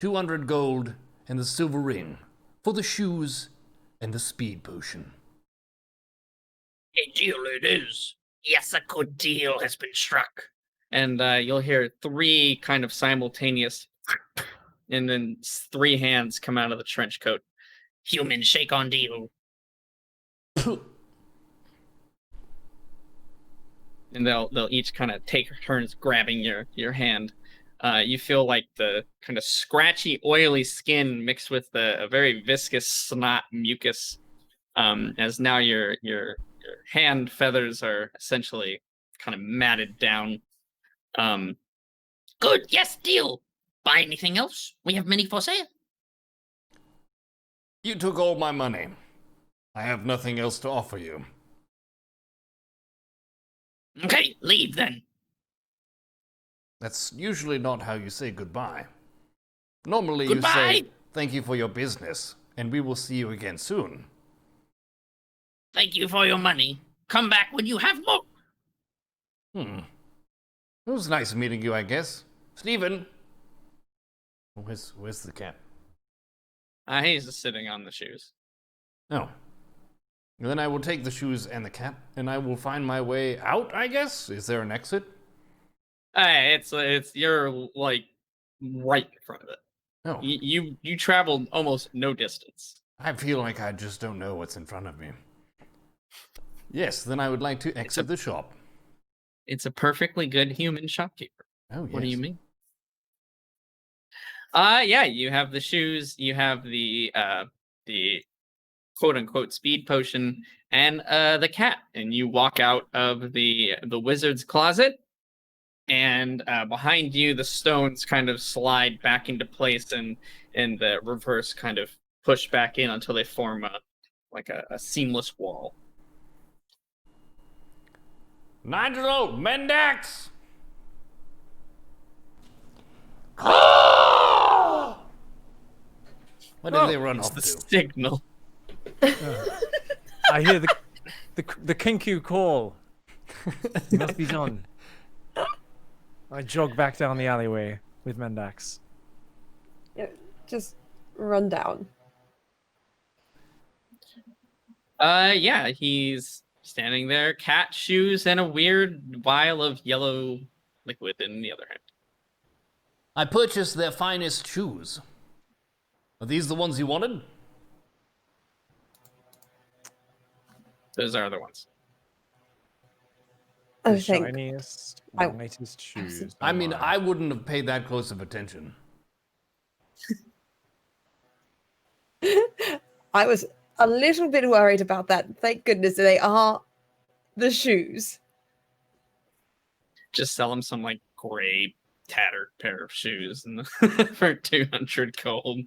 200 gold and the silver ring for the shoes and the speed potion. A deal it is. Yes, a good deal has been struck. And you'll hear 3 kind of simultaneous, and then 3 hands come out of the trench coat. Human shake on deal. And they'll each kind of take turns grabbing your hand. You feel like the kind of scratchy, oily skin mixed with a very viscous snot mucus, as now your hand feathers are essentially kind of matted down. Good, yes, deal. Buy anything else? We have many for sale. You took all my money. I have nothing else to offer you. Okay, leave then. That's usually not how you say goodbye. Normally Goodbye! you say, thank you for your business, and we will see you again soon. Thank you for your money. Come back when you have more. It was nice meeting you, I guess. Stephen! Where's the cat? He's just sitting on the shoes. Oh. Then I will take the shoes and the cat, and I will find my way out, I guess? Is there an exit? It's you're like right in front of it. Oh. You traveled almost no distance. I feel like I just don't know what's in front of me. Yes, then I would like to exit the shop. It's a perfectly good human shopkeeper. Oh, yes. What do you mean? Yeah, you have the shoes, you have the quote unquote speed potion, and the cat, and you walk out of the wizard's closet, and behind you the stones kind of slide back into place, and the reverse kind of push back in until they form a seamless wall. Nigel, Mendax! What did they run It's off the to? signal. I hear the Kinku call. It must be done. I jog back down the alleyway with Mendax. Yeah, just run down. Yeah, he's standing there, cat shoes and a weird vial of yellow liquid in the other hand. I purchased their finest shoes. Are these the ones you wanted? Those are the ones. I The think shiniest, I- whitest shoes. I mean, alive. I wouldn't have paid that close of attention. I was a little bit worried about that. Thank goodness they are the shoes. Just sell him some like gray tattered pair of shoes and for 200 gold.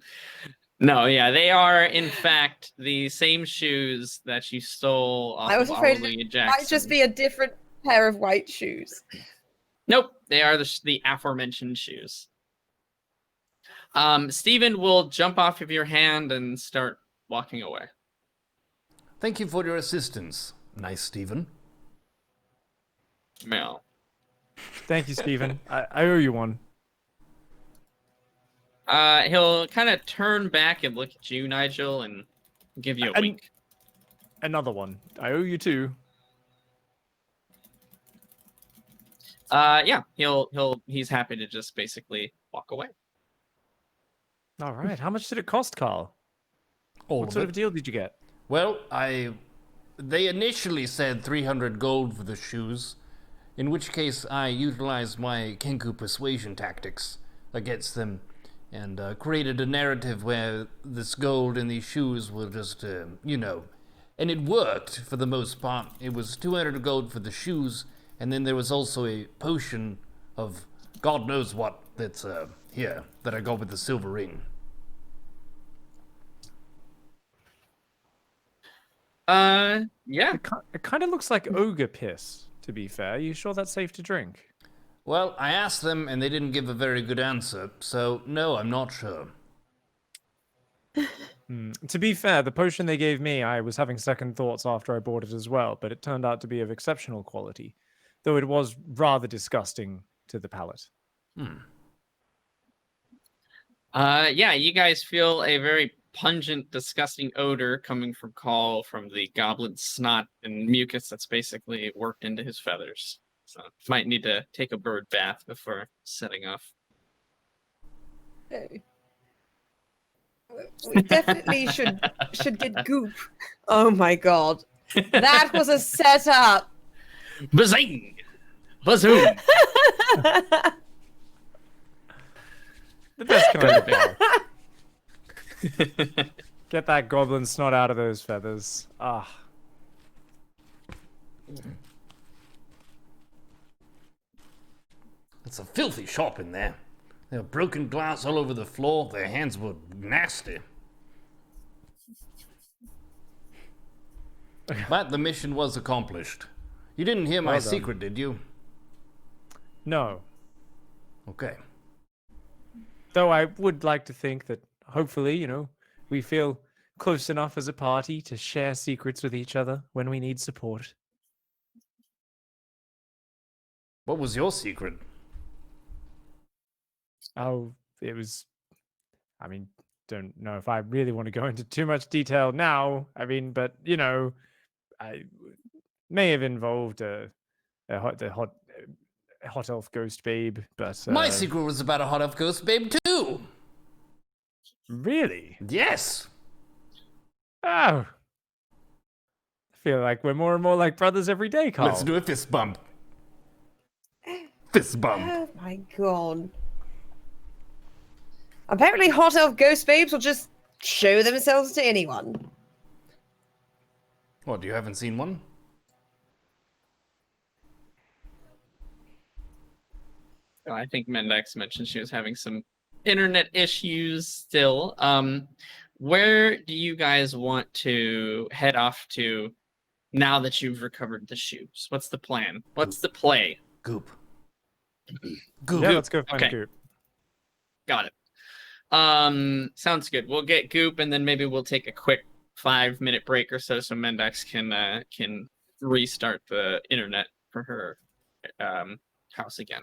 No, yeah, they are in fact the same shoes that you stole off I was of afraid Aurelia it Jackson. might just be a different pair of white shoes. Nope, they are the aforementioned shoes. Steven will jump off of your hand and start walking away. Thank you for your assistance. Nice, Stephen. Mel. Thank you, Stephen. I owe you one. He'll kind of turn back and look at you, Nigel, and give you a wink. Another one. I owe you two. Yeah, he's happy to just basically walk away. All right. How much did it cost, Carl? All What of sort it. of deal did you get? Well, they initially said 300 gold for the shoes, in which case I utilized my Kenku persuasion tactics against them and created a narrative where this gold and these shoes were just, and it worked for the most part. It was 200 gold for the shoes, and then there was also a potion of God knows what that's here that I got with the silver ring. Yeah. It kind of looks like ogre piss, to be fair. You sure that's safe to drink? Well, I asked them and they didn't give a very good answer, so no, I'm not sure. To be fair, the potion they gave me, I was having second thoughts after I bought it as well, but it turned out to be of exceptional quality, though it was rather disgusting to the palate. Yeah, you guys feel a very pungent, disgusting odor coming from Call from the goblin snot and mucus that's basically worked into his feathers. So might need to take a bird bath before setting off. We definitely should get Goop. Oh my god. That was a setup. Bazing! Bazoom! The best kind of dog. Get that goblin snot out of those feathers. Ah. It's a filthy shop in there. There were broken glass all over the floor. Their hands were nasty. But the mission was accomplished. You didn't hear my Well done. secret, did you? No. Okay. Though I would like to think that hopefully, we feel close enough as a party to share secrets with each other when we need support. What was your secret? Oh, it was. Don't know if I really want to go into too much detail now. But I may have involved a hot elf ghost babe. But My secret was about a hot elf ghost babe too. Really? Yes. Oh. I feel like we're more and more like brothers every day, Carl. Let's do a fist bump. Fist bump. Oh my god. Apparently hot elf ghost babes will just show themselves to anyone. What, you haven't seen one? I think Mendax mentioned she was having some internet issues still. Where do you guys want to head off to now that you've recovered the shoes? What's the plan? What's the play? Goop. Goop. Yeah, let's go find Okay. Goop. Got it. Sounds good. We'll get Goop, and then maybe we'll take a quick 5-minute break or so Mendax can restart the internet for her house again.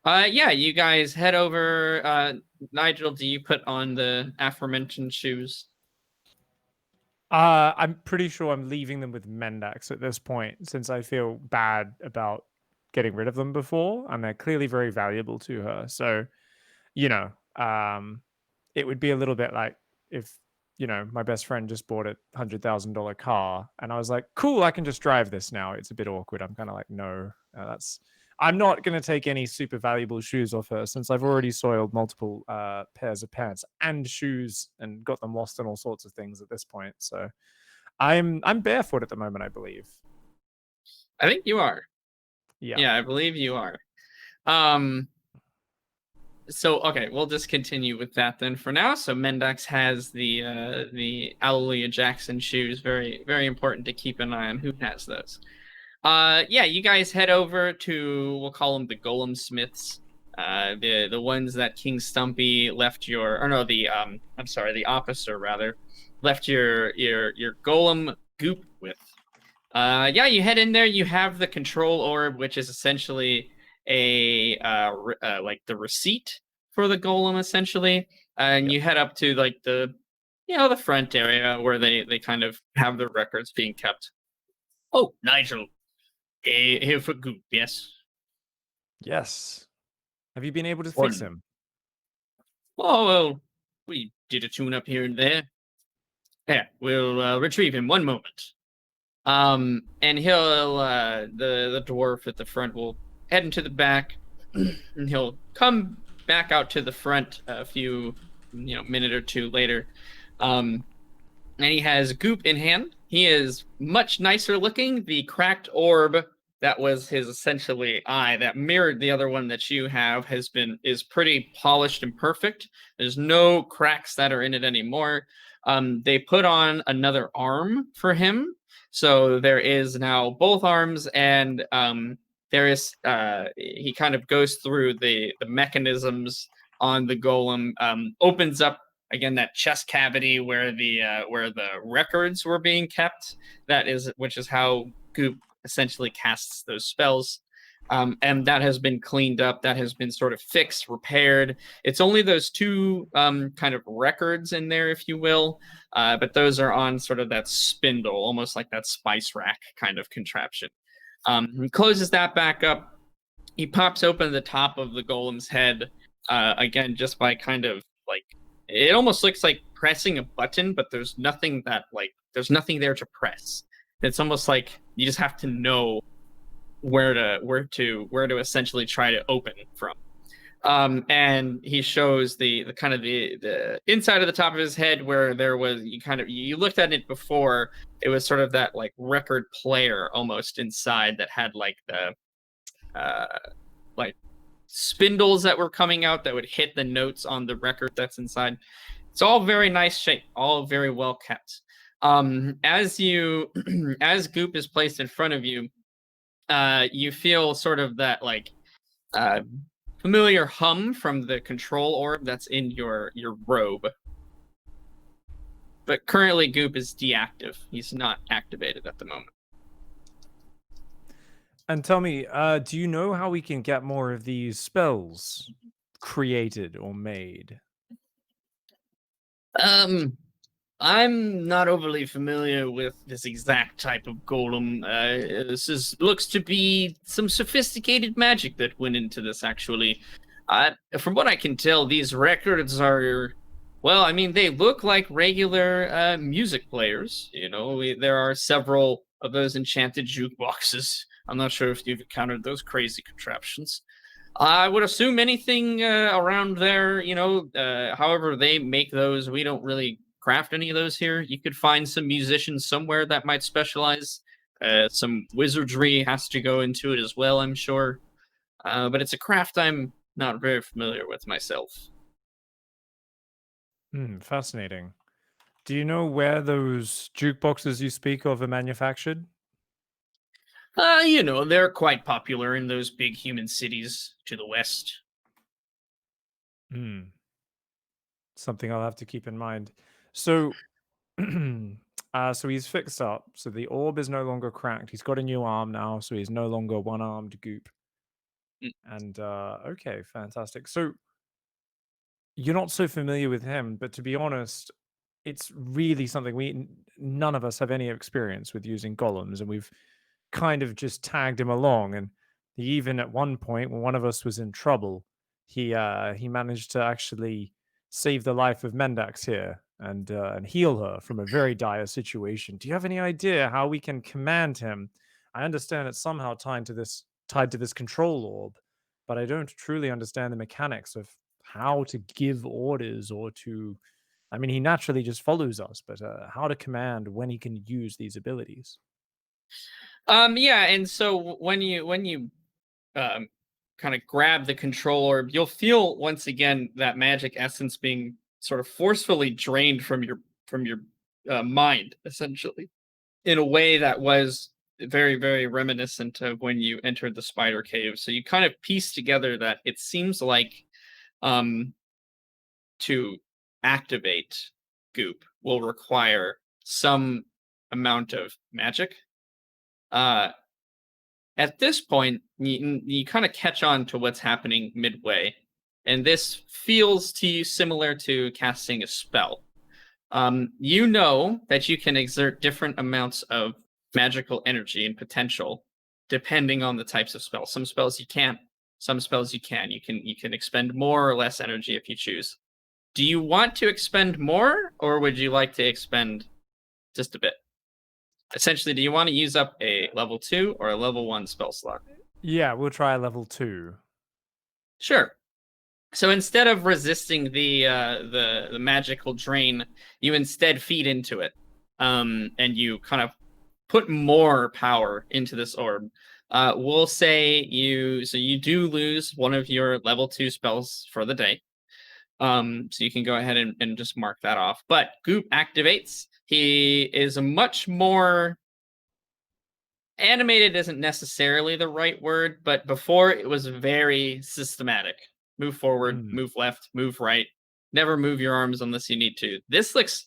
Yeah, you guys head over. Nigel, do you put on the aforementioned shoes? I'm pretty sure I'm leaving them with Mendax at this point, since I feel bad about getting rid of them before, and they're clearly very valuable to her. So, it would be a little bit like if, my best friend just bought a $100,000 car, and I was like, cool, I can just drive this now. It's a bit awkward. I'm kind of like, no, I'm not going to take any super valuable shoes off her, since I've already soiled multiple pairs of pants and shoes and got them lost in all sorts of things at this point. So I'm barefoot at the moment, I believe. I think you are. Yeah. Yeah, I believe you are. So okay, we'll just continue with that then for now. So Mendax has the Alleluia Jackson shoes. Very, very important to keep an eye on who has those. Yeah, you guys head over to, we'll call them the Golem Smiths. The ones that King Stumpy left the officer rather left your Golem Goop with. Yeah, you head in there. You have the control orb, which is essentially like the receipt for the golem, essentially. And you head up to like the front area where they kind of have their records being kept. Oh, Nigel, here for Goop, yes. Yes. Have you been able to fix One. him? Oh, well, we did a tune-up here and there. Yeah, we'll retrieve him. One moment. And he'll the dwarf at the front will head into the back, and he'll come back out to the front a few minute or two later. And he has Goop in hand. He is much nicer looking. The cracked orb that was his essentially eye that mirrored the other one that you have is pretty polished and perfect. There's no cracks that are in it anymore. They put on another arm for him. So there is now both arms, and there is he kind of goes through the mechanisms on the golem, opens up again, that chest cavity where the records were being kept. Which is how Goop essentially casts those spells. And that has been cleaned up. That has been sort of fixed, repaired. It's only those two kind of records in there, if you will. But those are on sort of that spindle, almost like that spice rack kind of contraption. He closes that back up. He pops open the top of the golem's head, again, just by kind of like, it almost looks like pressing a button, but there's nothing there to press. It's almost like you just have to know where to essentially try to open from. And he shows the kind of the inside of the top of his head where there was, you looked at it before, it was sort of that like record player almost inside that had like the like spindles that were coming out that would hit the notes on the record that's inside. It's all very nice shape, all very well kept. As Goop is placed in front of you, you feel sort of that like familiar hum from the control orb that's in your robe. But currently Goop is deactive. He's not activated at the moment. And tell me, do you know how we can get more of these spells created or made? I'm not overly familiar with this exact type of golem. Looks to be some sophisticated magic that went into this, actually. From what I can tell, these records are, well, I mean, they look like regular music players. You know, there are several of those enchanted jukeboxes. I'm not sure if you've encountered those crazy contraptions. I would assume anything around there, you know, however they make those, we don't really craft any of those here. You could find some musicians somewhere that might specialize. Some wizardry has to go into it as well, I'm sure. But it's a craft I'm not very familiar with myself. Fascinating. Do you know where those jukeboxes you speak of are manufactured? You know, they're quite popular in those big human cities to the west. Something I'll have to keep in mind. So, so he's fixed up. So the orb is no longer cracked. He's got a new arm now, so he's no longer one-armed Goop. And okay, fantastic. So you're not so familiar with him, but to be honest, it's really something none of us have any experience with using golems, and we've kind of just tagged him along. And he even at one point, when one of us was in trouble, he managed to actually save the life of Mendax here and heal her from a very dire situation. Do you have any idea how we can command him? I understand it's somehow tied to this control orb, but I don't truly understand the mechanics of how to give orders or to. I mean, he naturally just follows us, but how to command when he can use these abilities. Yeah, and so when you kind of grab the control orb, you'll feel once again that magic essence being sort of forcefully drained from your mind, essentially, in a way that was very, very reminiscent of when you entered the spider cave. So you kind of piece together that it seems like to activate Goop will require some amount of magic. At this point, you kind of catch on to what's happening midway, and this feels to you similar to casting a spell. You know that you can exert different amounts of magical energy and potential depending on the types of spells. Some spells you can't, some spells you can. You can expend more or less energy if you choose. Do you want to expend more, or would you like to expend just a bit? Essentially, do you want to use up a level 2 or a level 1 spell slot? Yeah, we'll try level 2. Sure. So instead of resisting the magical drain, you instead feed into it, and you kind of put more power into this orb. We'll say you do lose one of your level 2 spells for the day. So you can go ahead and just mark that off. But Goop activates. He is a much more animated isn't necessarily the right word, but before it was very systematic. Move forward, move left, move right. never move your arms unless you need to. This looks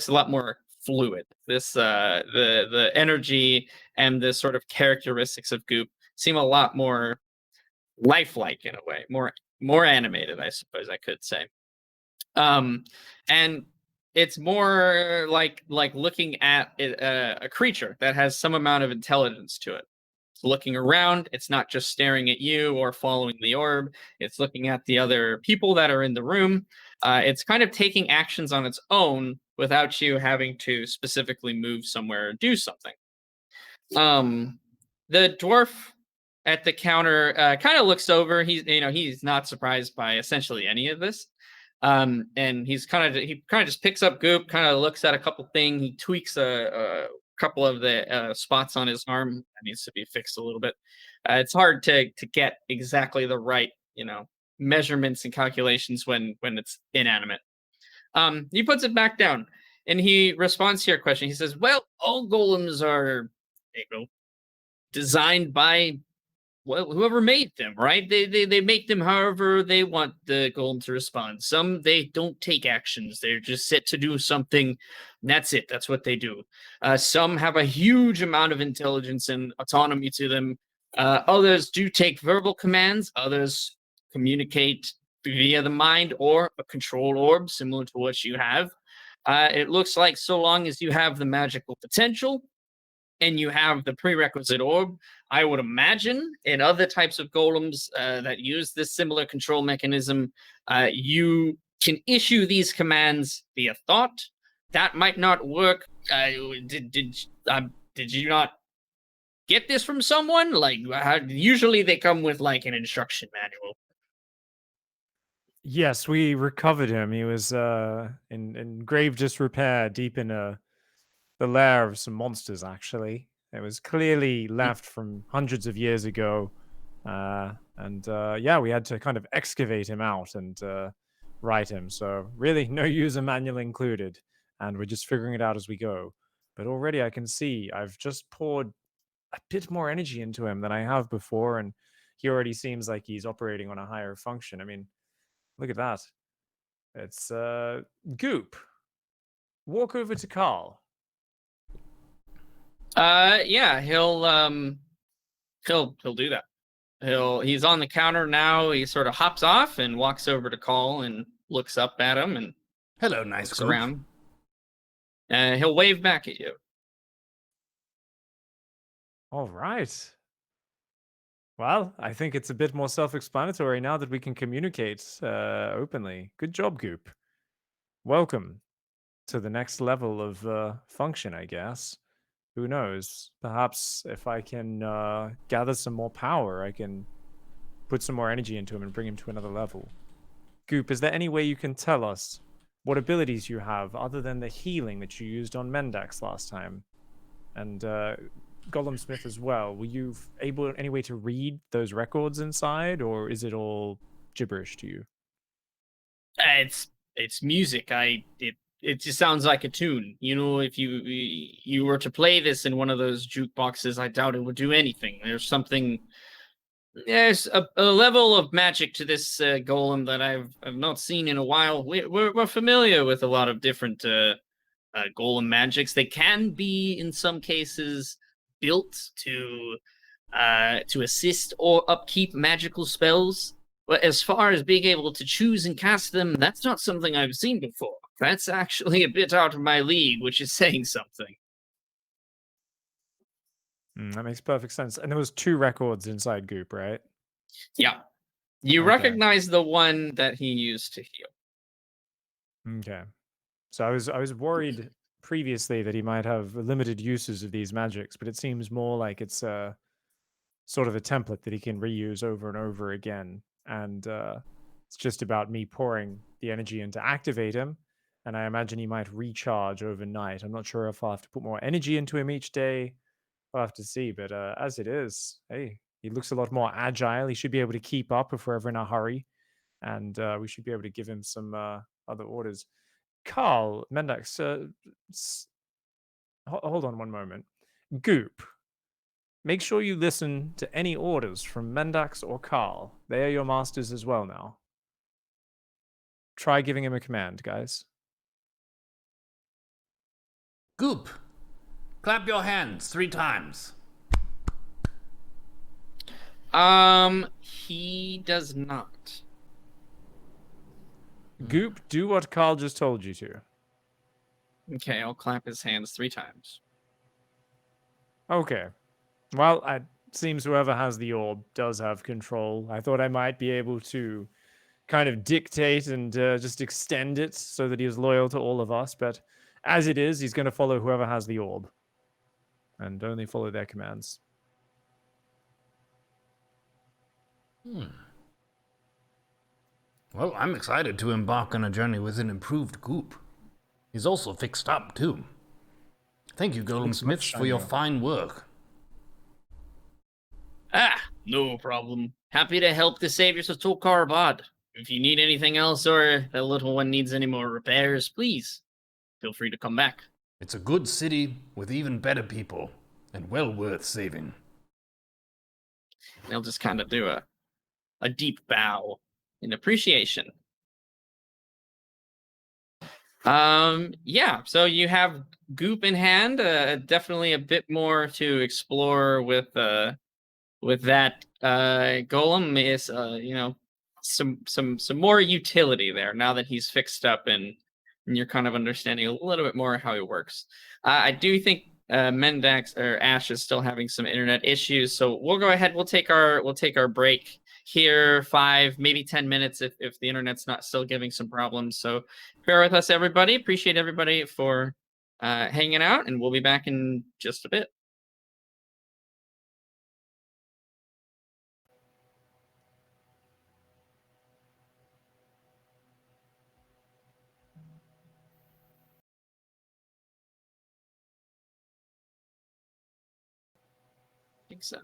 a lot more fluid. This the energy and the sort of characteristics of goop seem a lot more lifelike in a way, more animated, I suppose I could say. And it's more like looking at a creature that has some amount of intelligence to it. It's looking around. It's not just staring at you or following the orb. It's looking at the other people that are in the room. It's kind of taking actions on its own without you having to specifically move somewhere or do something. The dwarf at the counter kind of looks over. He's not surprised by essentially any of this. And he kind of just picks up goop, kind of looks at a couple things. He tweaks a couple of the spots on his arm that needs to be fixed a little bit. It's hard to get exactly the right, measurements and calculations when it's inanimate. He puts it back down and he responds to your question. He says, well, all golems are designed by whoever made them, right? They make them however they want the golem to respond. Some, they don't take actions. They're just set to do something. And that's it. That's what they do. Some have a huge amount of intelligence and autonomy to them. Others do take verbal commands. Others communicate via the mind or a control orb, similar to what you have. It looks like so long as you have the magical potential and you have the prerequisite orb, I would imagine in other types of golems that use this similar control mechanism, you can issue these commands via thought. That might not work. Did you not get this from someone? Usually they come with an instruction manual. Yes, we recovered him. He was in grave disrepair, deep in the lair of some monsters, actually. It was clearly left from hundreds of years ago. We had to kind of excavate him out and right him. So really no user manual included. And we're just figuring it out as we go. But already I can see I've just poured a bit more energy into him than I have before. And he already seems like he's operating on a higher function. I mean, look at that. It's Goop. Walk over to Carl. Yeah, he'll do that. He's on the counter now. He sort of hops off and walks over to Carl and looks up at him and hello, nice looks around. He'll wave back at you. All right. Well, I think it's a bit more self-explanatory now that we can communicate openly. Good job, Goop. Welcome to the next level of function, I guess. Who knows? Perhaps if I can gather some more power, I can put some more energy into him and bring him to another level. Goop, is there any way you can tell us what abilities you have other than the healing that you used on Mendax last time? And Golem Smith as well. Were you able any way to read those records inside, or is it all gibberish to you? It's music. It just sounds like a tune. If you were to play this in one of those jukeboxes, I doubt it would do anything. There's a level of magic to this golem that I've not seen in a while. We're familiar with a lot of different golem magics. They can be, in some cases, built to assist or upkeep magical spells. But as far as being able to choose and cast them, that's not something I've seen before. That's actually a bit out of my league, which is saying something. That makes perfect sense. And there was 2 records inside Goop, right? Yeah. You recognize the one that he used to heal. Okay. So I was worried previously that he might have limited uses of these magics, but it seems more like it's a sort of a template that he can reuse over and over again. And it's just about me pouring the energy in to activate him. And I imagine he might recharge overnight. I'm not sure if I'll have to put more energy into him each day. We'll have to see. But as it is, hey, he looks a lot more agile. He should be able to keep up if we're ever in a hurry. And we should be able to give him some other orders. Carl, Mendax, hold on one moment. Goop, make sure you listen to any orders from Mendax or Carl. They are your masters as well now. try giving him a command, guys. Goop, clap your hands 3 times. He does not. Goop, do what Carl just told you to. Okay, I'll clap his hands 3 times. Okay. Well, it seems whoever has the orb does have control. I thought I might be able to kind of dictate and just extend it so that he is loyal to all of us, but as it is, he's going to follow whoever has the orb and only follow their commands. Well, I'm excited to embark on a journey with an improved Goop. He's also fixed up, too. Thank you, Golem Smiths, for your fine work. No problem. Happy to help the saviors of Tolkar Abad. If you need anything else or the little one needs any more repairs, please feel free to come back. It's a good city with even better people, and well worth saving. They'll just kind of do a deep bow in appreciation. Yeah, so you have Goop in hand. Definitely a bit more to explore with that golem. Is some more utility there now that he's fixed up and you're kind of understanding a little bit more how he works. I do think Mendax or Ash is still having some internet issues, so we'll go ahead. We'll take our break here, 5, maybe 10 minutes if the internet's not still giving some problems. So bear with us, everybody. Appreciate everybody for hanging out, and we'll be back in just a bit. I think so.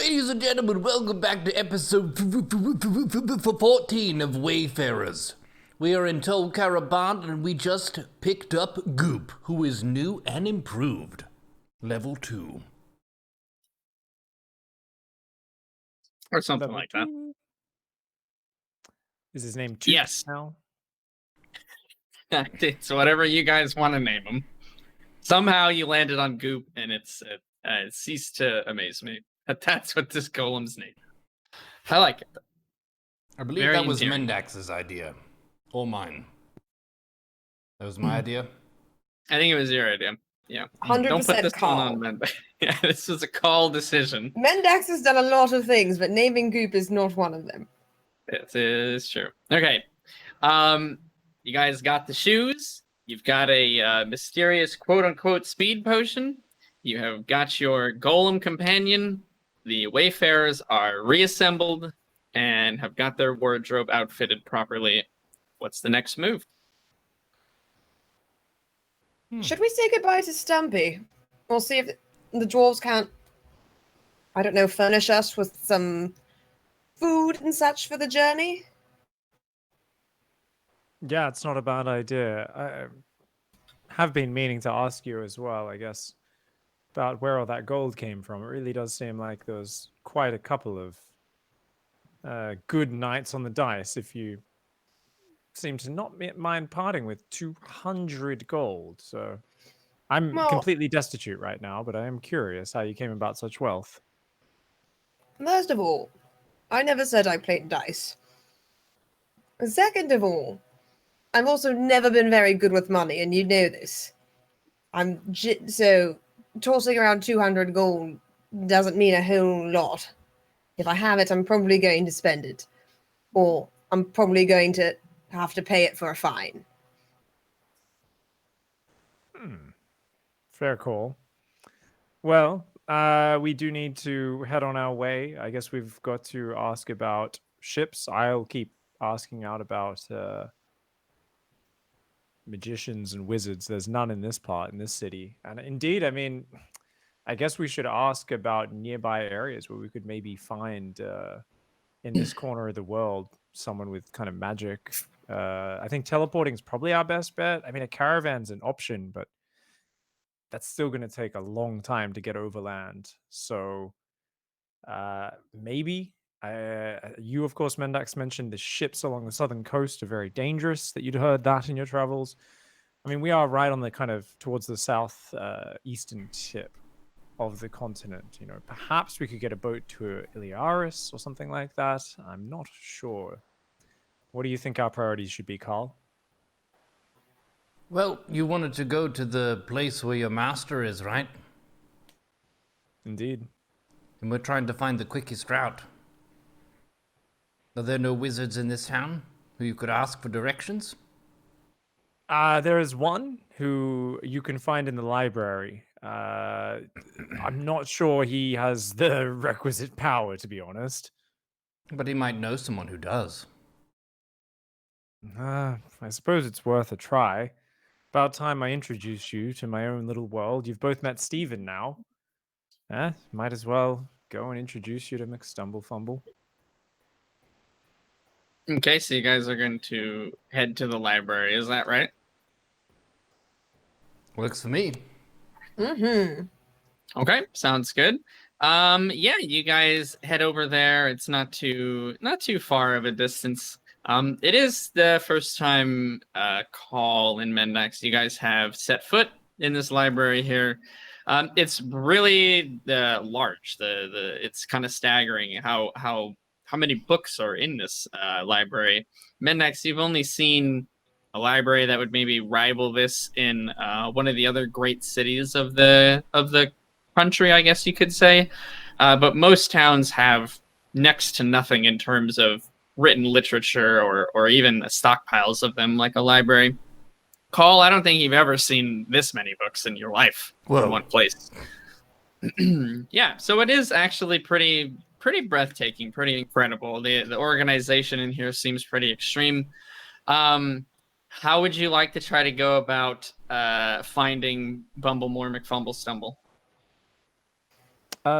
Ladies and gentlemen, welcome back to episode 14 of Wayfarers. We are in Tol Karaband and we just picked up Goop, who is new and improved. Level 2. Or something Level like that. 2. Is his name Toot Yes. now? It's whatever you guys want to name him. Somehow you landed on Goop, and it ceased to amaze me. That's what this golem's name. I like it. I believe Very that was endearing. Mendax's idea. Or mine. That was my idea. I think it was your idea. Yeah. 100% Don't put this call. one on Mendax. Yeah, this was a call decision. Mendax has done a lot of things, but naming Goop is not one of them. It is true. Okay. You guys got the shoes. You've got a mysterious quote-unquote speed potion. You have got your golem companion. The Wayfarers are reassembled and have got their wardrobe outfitted properly. What's the next move? Should we say goodbye to Stumpy? We'll see if the dwarves can't, I don't know, furnish us with some food and such for the journey. Yeah, it's not a bad idea. I have been meaning to ask you as well, I guess, about where all that gold came from. It really does seem like there was quite a couple of good nights on the dice if you seem to not mind parting with 200 gold. So I'm Well- completely destitute right now, but I am curious how you came about such wealth. First of all, I never said I played dice. Second of all, I've also never been very good with money, and you know this. So tossing around 200 gold doesn't mean a whole lot. If I have it, I'm probably going to spend it. Or I'm probably going to have to pay it for a fine. Fair call. Well, we do need to head on our way. I guess we've got to ask about ships. I'll keep asking out about magicians and wizards. There's none in this part, in this city. And indeed, I mean, I guess we should ask about nearby areas where we could maybe find in this corner of the world someone with kind of magic. I think teleporting is probably our best bet. I mean, a caravan's an option, but that's still going to take a long time to get overland. So maybe you, of course, Mendax mentioned the ships along the southern coast are very dangerous, that you'd heard that in your travels. I mean, we are right on the kind of towards the south eastern tip of the continent. You know, perhaps we could get a boat to Iliaris or something like that. I'm not sure. What do you think our priorities should be, Carl? Well, you wanted to go to the place where your master is, right? Indeed. And we're trying to find the quickest route. Are there no wizards in this town who you could ask for directions? There is one who you can find in the library. I'm not sure he has the requisite power, to be honest. But he might know someone who does. I suppose it's worth a try. About time I introduce you to my own little world. You've both met Steven now. Might as well go and introduce you to McStumblefumble. Okay, so you guys are going to head to the library. Is that right? Works for me. Mm-hmm. Okay, sounds good. Yeah, you guys head over there. It's not too far of a distance. It is the first time Call in Mendax you guys have set foot in this library here. It's really large. It's kind of staggering how many books are in this library. Mendax, you've only seen a library that would maybe rival this in one of the other great cities of the country, I guess you could say. But most towns have next to nothing in terms of written literature or even stockpiles of them like a library. Call, I don't think you've ever seen this many books in your life in one place. Yeah, so it is actually pretty breathtaking, pretty incredible. The organization in here seems pretty extreme. How would you like to try to go about finding Bumblemore McFumble Stumble?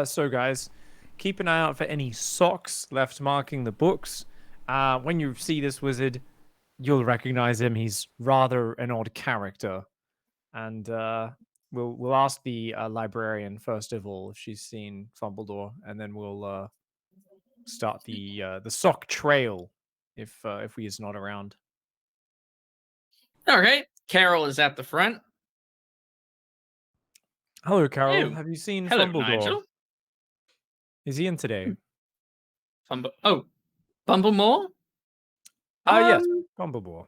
So guys, keep an eye out for any socks left marking the books. When you see this wizard, you'll recognize him. He's rather an odd character. And we'll ask the librarian first of all if she's seen Fumbledore, and then we'll start the sock trail if he is not around. All right. Carol is at the front. Hello, Carol. Oh, Have you seen hello, Fumbledore? Nigel. Is he in today? Bumblemore? Yes, Fumbledore.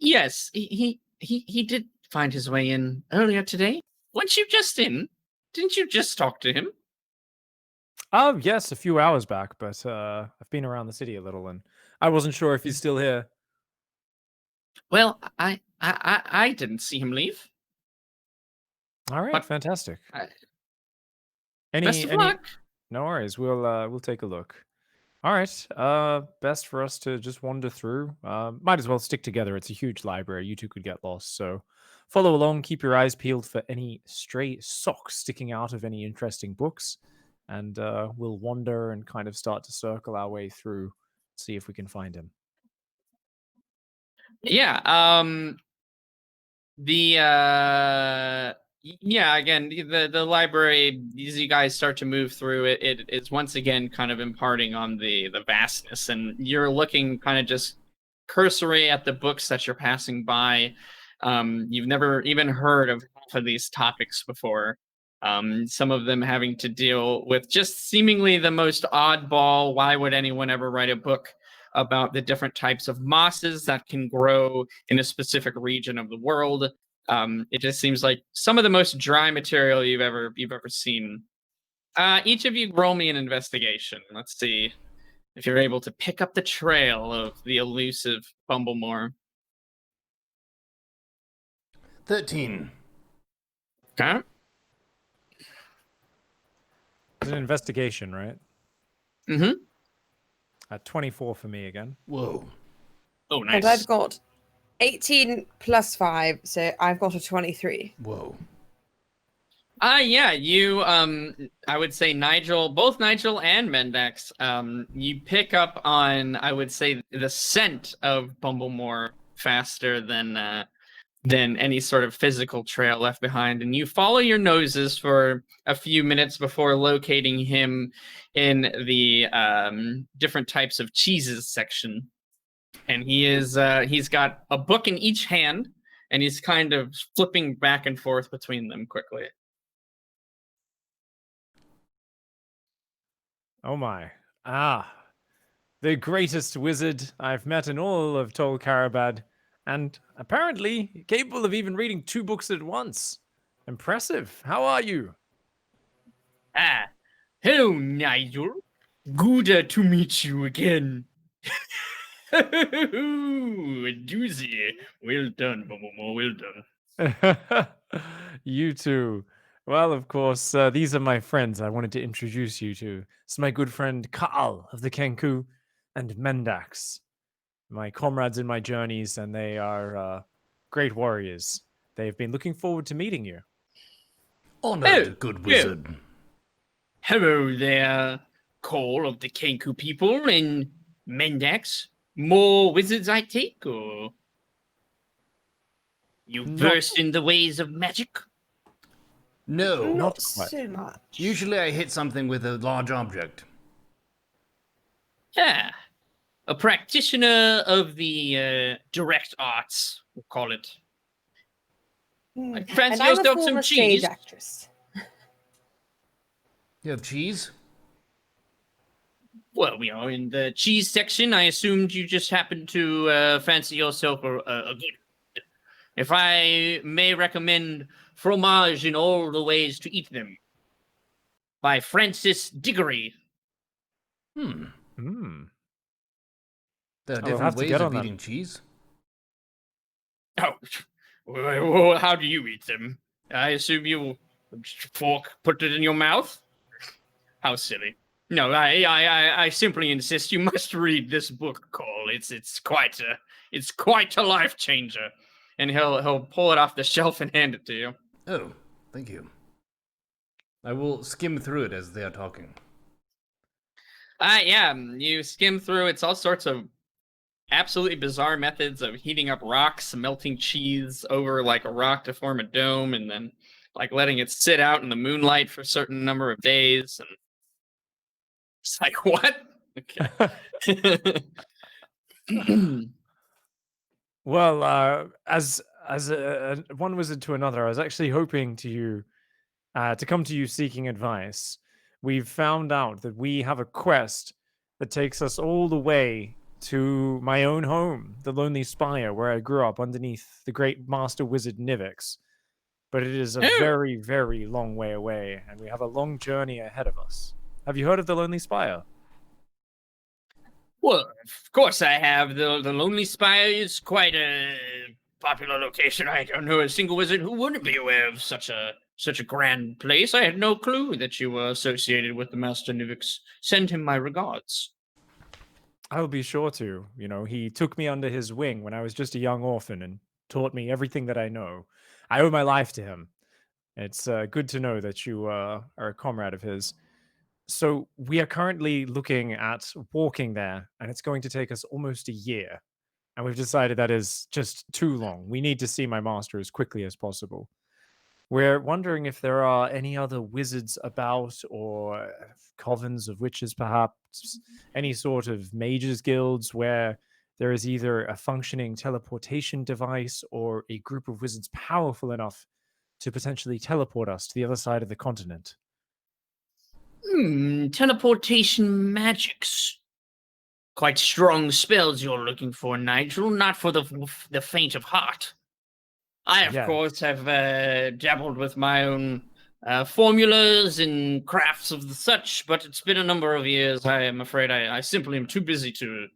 Yes, he did find his way in earlier today. Weren't you just in? Didn't you just talk to him? Oh, yes, a few hours back, but I've been around the city a little, and I wasn't sure if he's still here. Well, I didn't see him leave. All right, But- fantastic. Best of luck. No worries. We'll take a look. All right. Best for us to just wander through. Might as well stick together. It's a huge library. You two could get lost. So follow along. Keep your eyes peeled for any stray socks sticking out of any interesting books, and we'll wander and kind of start to circle our way through, see if we can find him. Yeah. Again, the library, as you guys start to move through it's once again kind of imparting on the vastness, and you're looking kind of just cursory at the books that you're passing by. You've never even heard of half of these topics before. Some of them having to deal with just seemingly the most oddball, why would anyone ever write a book about the different types of mosses that can grow in a specific region of the world. It just seems like some of the most dry material you've ever seen. Each of you roll me an investigation. Let's see if you're able to pick up the trail of the elusive Bumblemore. 13. Okay. It's an investigation, right? Mm-hmm. 24 for me again. Whoa. Oh, nice. And I've got 18 plus 5, so I've got a 23. Whoa. Yeah, you, I would say both Nigel and Mendax, you pick up on, I would say, the scent of Bumblemore faster than any sort of physical trail left behind. And you follow your noses for a few minutes before locating him in the different types of cheeses section. And he's got a book in each hand, and he's kind of flipping back and forth between them quickly. Oh my. The greatest wizard I've met in all of Tol Karabad, and apparently capable of even reading 2 books at once. Impressive. How are you? Hello, Nigel. Good to meet you again. A doozy. Well done, Bumblemore, well done. You too. Well, of course, these are my friends I wanted to introduce you to. It's my good friend Kaal of the Kenku and Mendax, my comrades in my journeys, and they are great warriors. They've been looking forward to meeting you. Honored, good wizard. Hello there, Call of the Kenku people, and Mendax. More wizards I take, or you versed in the ways of magic? No. Not quite. so much. Usually I hit something with a large object. Yeah. A practitioner of the direct arts, we'll call it. Fancy And I'm a yourself some former cheese? stage actress. You have cheese? Well, you know, in the cheese section, I assumed you just happened to fancy yourself a good. If I may recommend fromage in all the ways to eat them, by Francis Diggory. Hmm. Hmm. There are I will different have to ways get of on that. eating cheese. Oh, well, how do you eat them? I assume you fork, put it in your mouth. How silly! No, I simply insist you must read this book, Cole. It's quite a life changer, and he'll pull it off the shelf and hand it to you. Oh, thank you. I will skim through it as they are talking. Yeah, you skim through. It's all sorts of absolutely bizarre methods of heating up rocks, melting cheese over like a rock to form a dome, and then like letting it sit out in the moonlight for a certain number of days. And it's like, what? Okay. Well, as one wizard to another, I was actually hoping to come to you seeking advice. We've found out that we have a quest that takes us all the way to my own home, the Lonely Spire, where I grew up underneath the great master wizard Nivix. But it is a Oh. very, very long way away, and we have a long journey ahead of us. Have you heard of the Lonely Spire? Well, of course I have. The Lonely Spire is quite a popular location. I don't know a single wizard who wouldn't be aware of such a grand place. I had no clue that you were associated with the Master Nivix. Send him my regards. I'll be sure to. You know, he took me under his wing when I was just a young orphan and taught me everything that I know. I owe my life to him. It's good to know that you are a comrade of his. So we are currently looking at walking there, and it's going to take us almost a year. And we've decided that is just too long. We need to see my master as quickly as possible. We're wondering if there are any other wizards about, or covens of witches, perhaps, any sort of mages guilds where there is either a functioning teleportation device or a group of wizards powerful enough to potentially teleport us to the other side of the continent. Teleportation magics. Quite strong spells you're looking for, Nigel, not for the faint of heart. I, of Yeah. course, have dabbled with my own formulas and crafts of the such, but it's been a number of years. I am afraid I simply am too busy to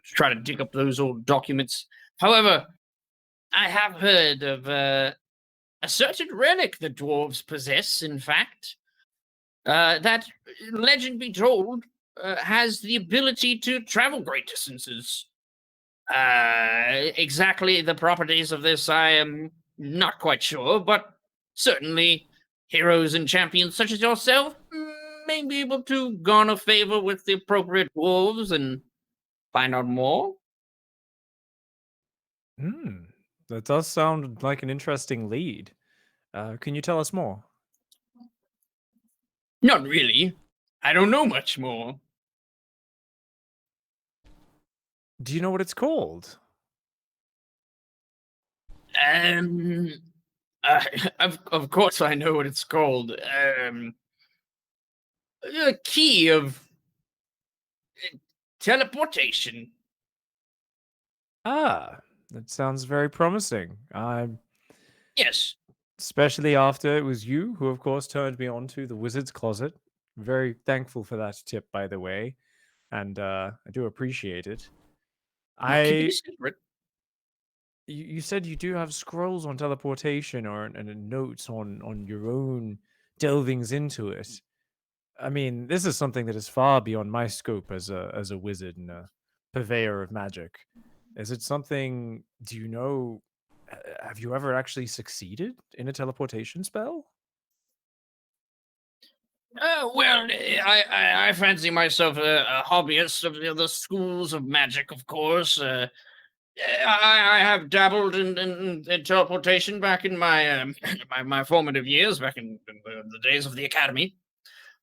try to dig up those old documents. However, I have heard of a certain relic the dwarves possess, in fact, that, legend be told, has the ability to travel great distances. Exactly the properties of this I am not quite sure, but certainly heroes and champions such as yourself may be able to garner favor with the appropriate dwarves and find out more. That does sound like an interesting lead. Can you tell us more? Not really. I don't know much more. Do you know what it's called? Um, of course I know what it's called. A key of teleportation. Ah, that sounds very promising. Yes. Especially after it was you who, of course, turned me on to the wizard's closet. Very thankful for that tip, by the way, and I do appreciate it. Keep it I a secret. you said you do have scrolls on teleportation or and notes on your own delvings into it. I mean, this is something that is far beyond my scope as a wizard and a purveyor of magic. Is it something? Do you know? Have you ever actually succeeded in a teleportation spell? Well, I fancy myself a hobbyist of the schools of magic, of course. I have dabbled in teleportation back in my my formative years, back in the days of the academy.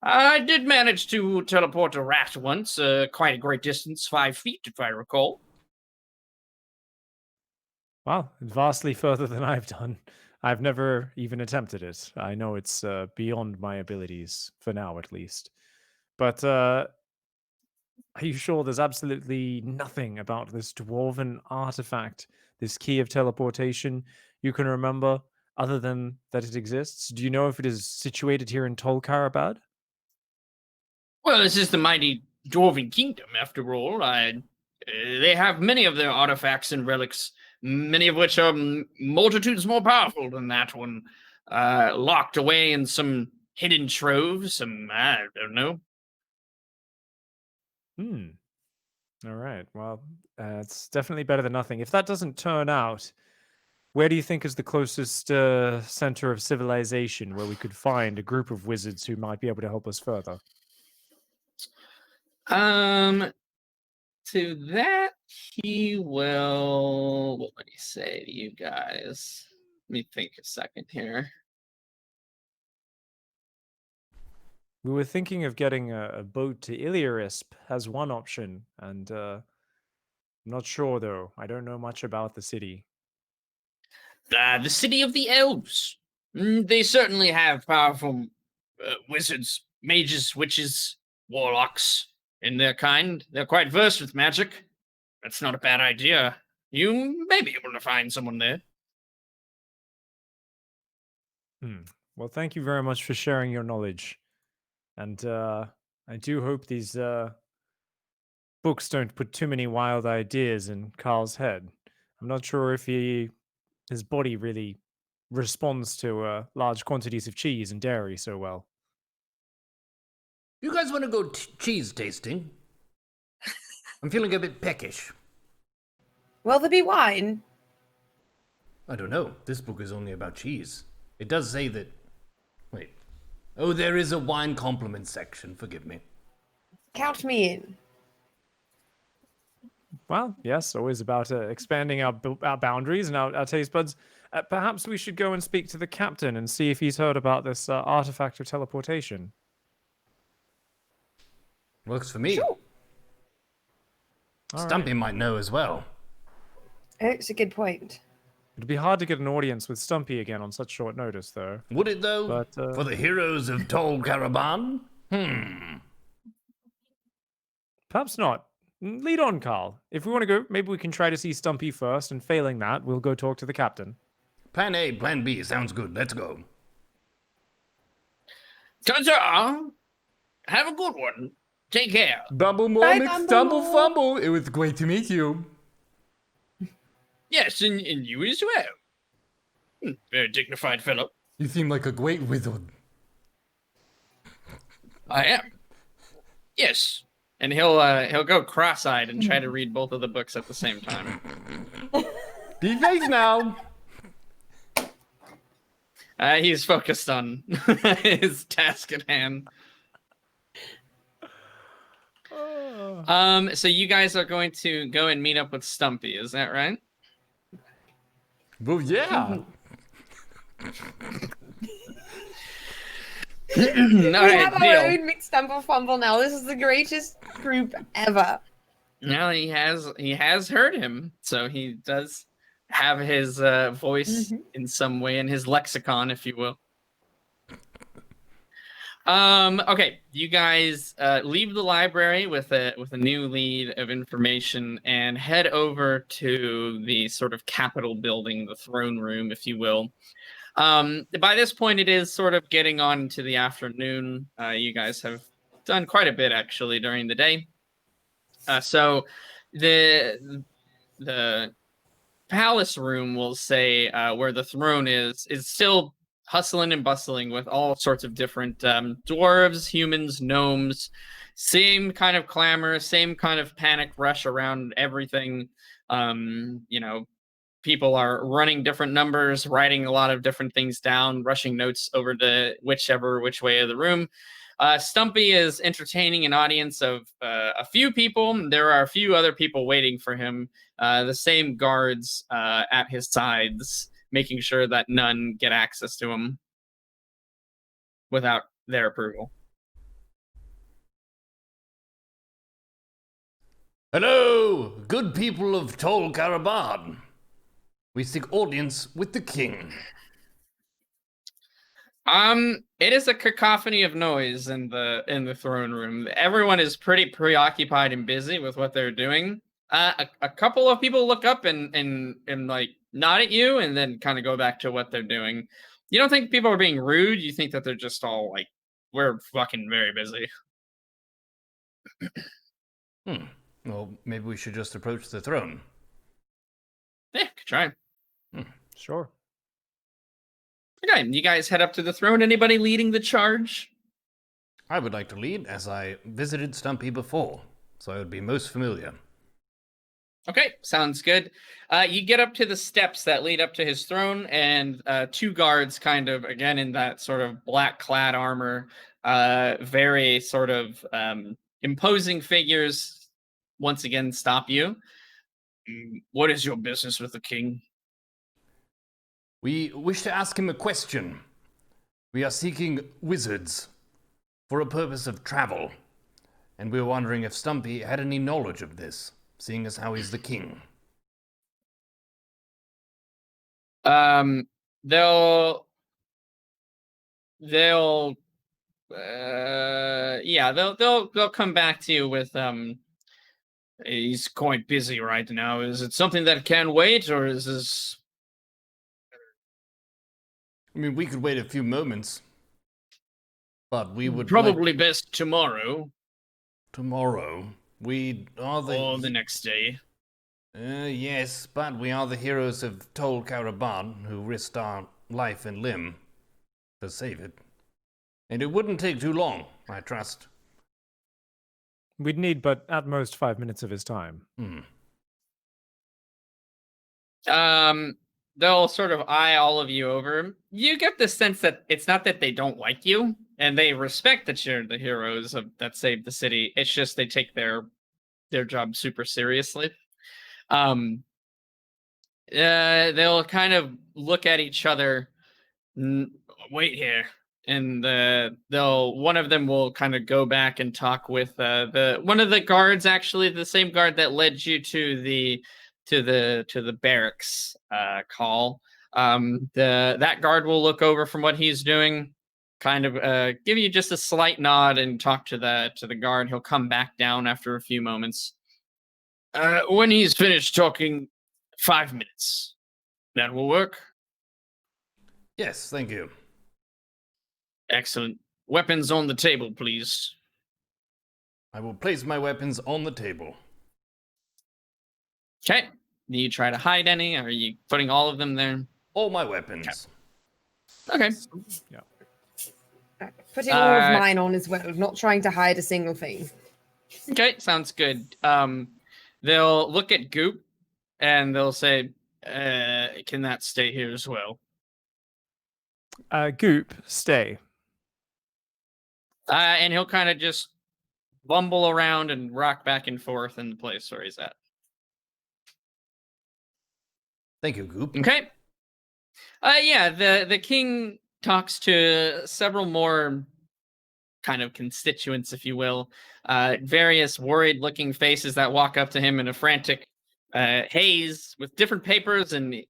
I did manage to teleport a rat once, quite a great distance, 5 feet, if I recall. Well, vastly further than I've done. I've never even attempted it. I know it's beyond my abilities for now, at least. But are you sure there's absolutely nothing about this dwarven artifact, this key of teleportation, you can remember other than that it exists? Do you know if it is situated here in Tolkarabad? Well, this is the mighty Dwarven Kingdom, after all. They have many of their artifacts and relics, many of which are multitudes more powerful than that one, locked away in some hidden trove, I don't know. Hmm. All right. Well, it's definitely better than nothing. If that doesn't turn out, where do you think is the closest center of civilization where we could find a group of wizards who might be able to help us further? To that, he will. What would he say to you guys? Let me think a second here. We were thinking of getting a boat to Illyrisp as one option, and I'm not sure though. I don't know much about the city. The city of the elves. They certainly have powerful wizards, mages, witches, warlocks in their kind. They're quite versed with magic. That's not a bad idea. You may be able to find someone there. Well, thank you very much for sharing your knowledge. And I do hope these books don't put too many wild ideas in Carl's head. I'm not sure if his body really responds to large quantities of cheese and dairy so well. You guys want to go cheese tasting? I'm feeling a bit peckish. Will there be wine? I don't know. This book is only about cheese. It does say that... Wait. Oh, there is a wine compliment section. Forgive me. Count me in. Well, yes, always about expanding our boundaries and our taste buds. Perhaps we should go and speak to the captain and see if he's heard about this artifact of teleportation. Works for me. Sure. All Stumpy right. might know as well. It's a good point. It'd be hard to get an audience with Stumpy again on such short notice, though. Would it, though? But, For the heroes of Tol Caravan? Perhaps not. Lead on, Carl. If we want to go, maybe we can try to see Stumpy first, and failing that, we'll go talk to the captain. Plan A, Plan B. Sounds good. Let's go. Ta-ta! Have a good one. Take care. Bumble Bye, Mormix, Bumble. Stumble Fumble. It was great to meet you. Yes, and you as well. Very dignified fellow. You seem like a great wizard. I am. Yes. And he'll go cross-eyed and try to read both of the books at the same time. Be nice now. He's focused on his task at hand. So you guys are going to go and meet up with Stumpy, is that right? Well, yeah. All We right, have our deal. own mixed stumble fumble now. This is the greatest group ever. Now he has heard him, so he does have his voice in some way in his lexicon, if you will. Okay, you guys leave the library with a new lead of information and head over to the sort of Capitol building, the throne room, if you will. By this point, it is sort of getting on to the afternoon. You guys have done quite a bit actually during the day. So the palace room, we'll say, where the throne is still hustling and bustling with all sorts of different dwarves, humans, gnomes, same kind of clamor, same kind of panic rush around everything. People are running different numbers, writing a lot of different things down, rushing notes over to which way of the room. Stumpy is entertaining an audience of a few people. There are a few other people waiting for him, the same guards at his sides, making sure that none get access to him without their approval. Hello, good people of Tol Caravan. We seek audience with the king. It is a cacophony of noise in the throne room. Everyone is pretty preoccupied and busy with what they're doing. A couple of people look up and like nod at you and then kind of go back to what they're doing. You don't think people are being rude. You think that they're just all like, we're fucking very busy. Well, maybe we should just approach the throne. Yeah, could try. Sure. Okay, you guys head up to the throne. Anybody leading the charge? I would like to lead, as I visited Stumpy before, so I would be most familiar. Okay, sounds good. You get up to the steps that lead up to his throne, and two guards kind of, again, in that sort of black-clad armor, very sort of, imposing figures once again stop you. What is your business with the king? We wish to ask him a question. We are seeking wizards for a purpose of travel, and we were wondering if Stumpy had any knowledge of this, seeing as how he's the king. They'll come back to you with he's quite busy right now. Is it something that can wait, or is this? I mean, we could wait a few moments, but we would Probably best tomorrow tomorrow. We are or the next day. Yes, but we are the heroes of Tol Karaban, who risked our life and limb to save it. And it wouldn't take too long, I trust. We'd need but at most 5 minutes of his time. They'll sort of eye all of you over. You get the sense that it's not that they don't like you, and they respect that you're the heroes that saved the city. It's just they take their job super seriously. They'll kind of look at each other. Wait here, and one of them will kind of go back and talk with one of the guards, actually the same guard that led you to the barracks call. That guard will look over from what he's doing, kind of give you just a slight nod and talk to the guard. He'll come back down after a few moments. When he's finished talking, 5 minutes. That will work? Yes, thank you. Excellent. Weapons on the table, please. I will place my weapons on the table. Okay. Do you try to hide any? Or are you putting all of them there? All my weapons. Okay. Yeah. Putting all of mine on as well, not trying to hide a single thing. Okay, sounds good. They'll look at Goop and they'll say, can that stay here as well? Goop, stay. And he'll kind of just bumble around and rock back and forth in the place where he's at. Thank you, Goop. Okay. Yeah, the king talks to several more kind of constituents, if you will. Various worried-looking faces that walk up to him in a frantic haze with different papers and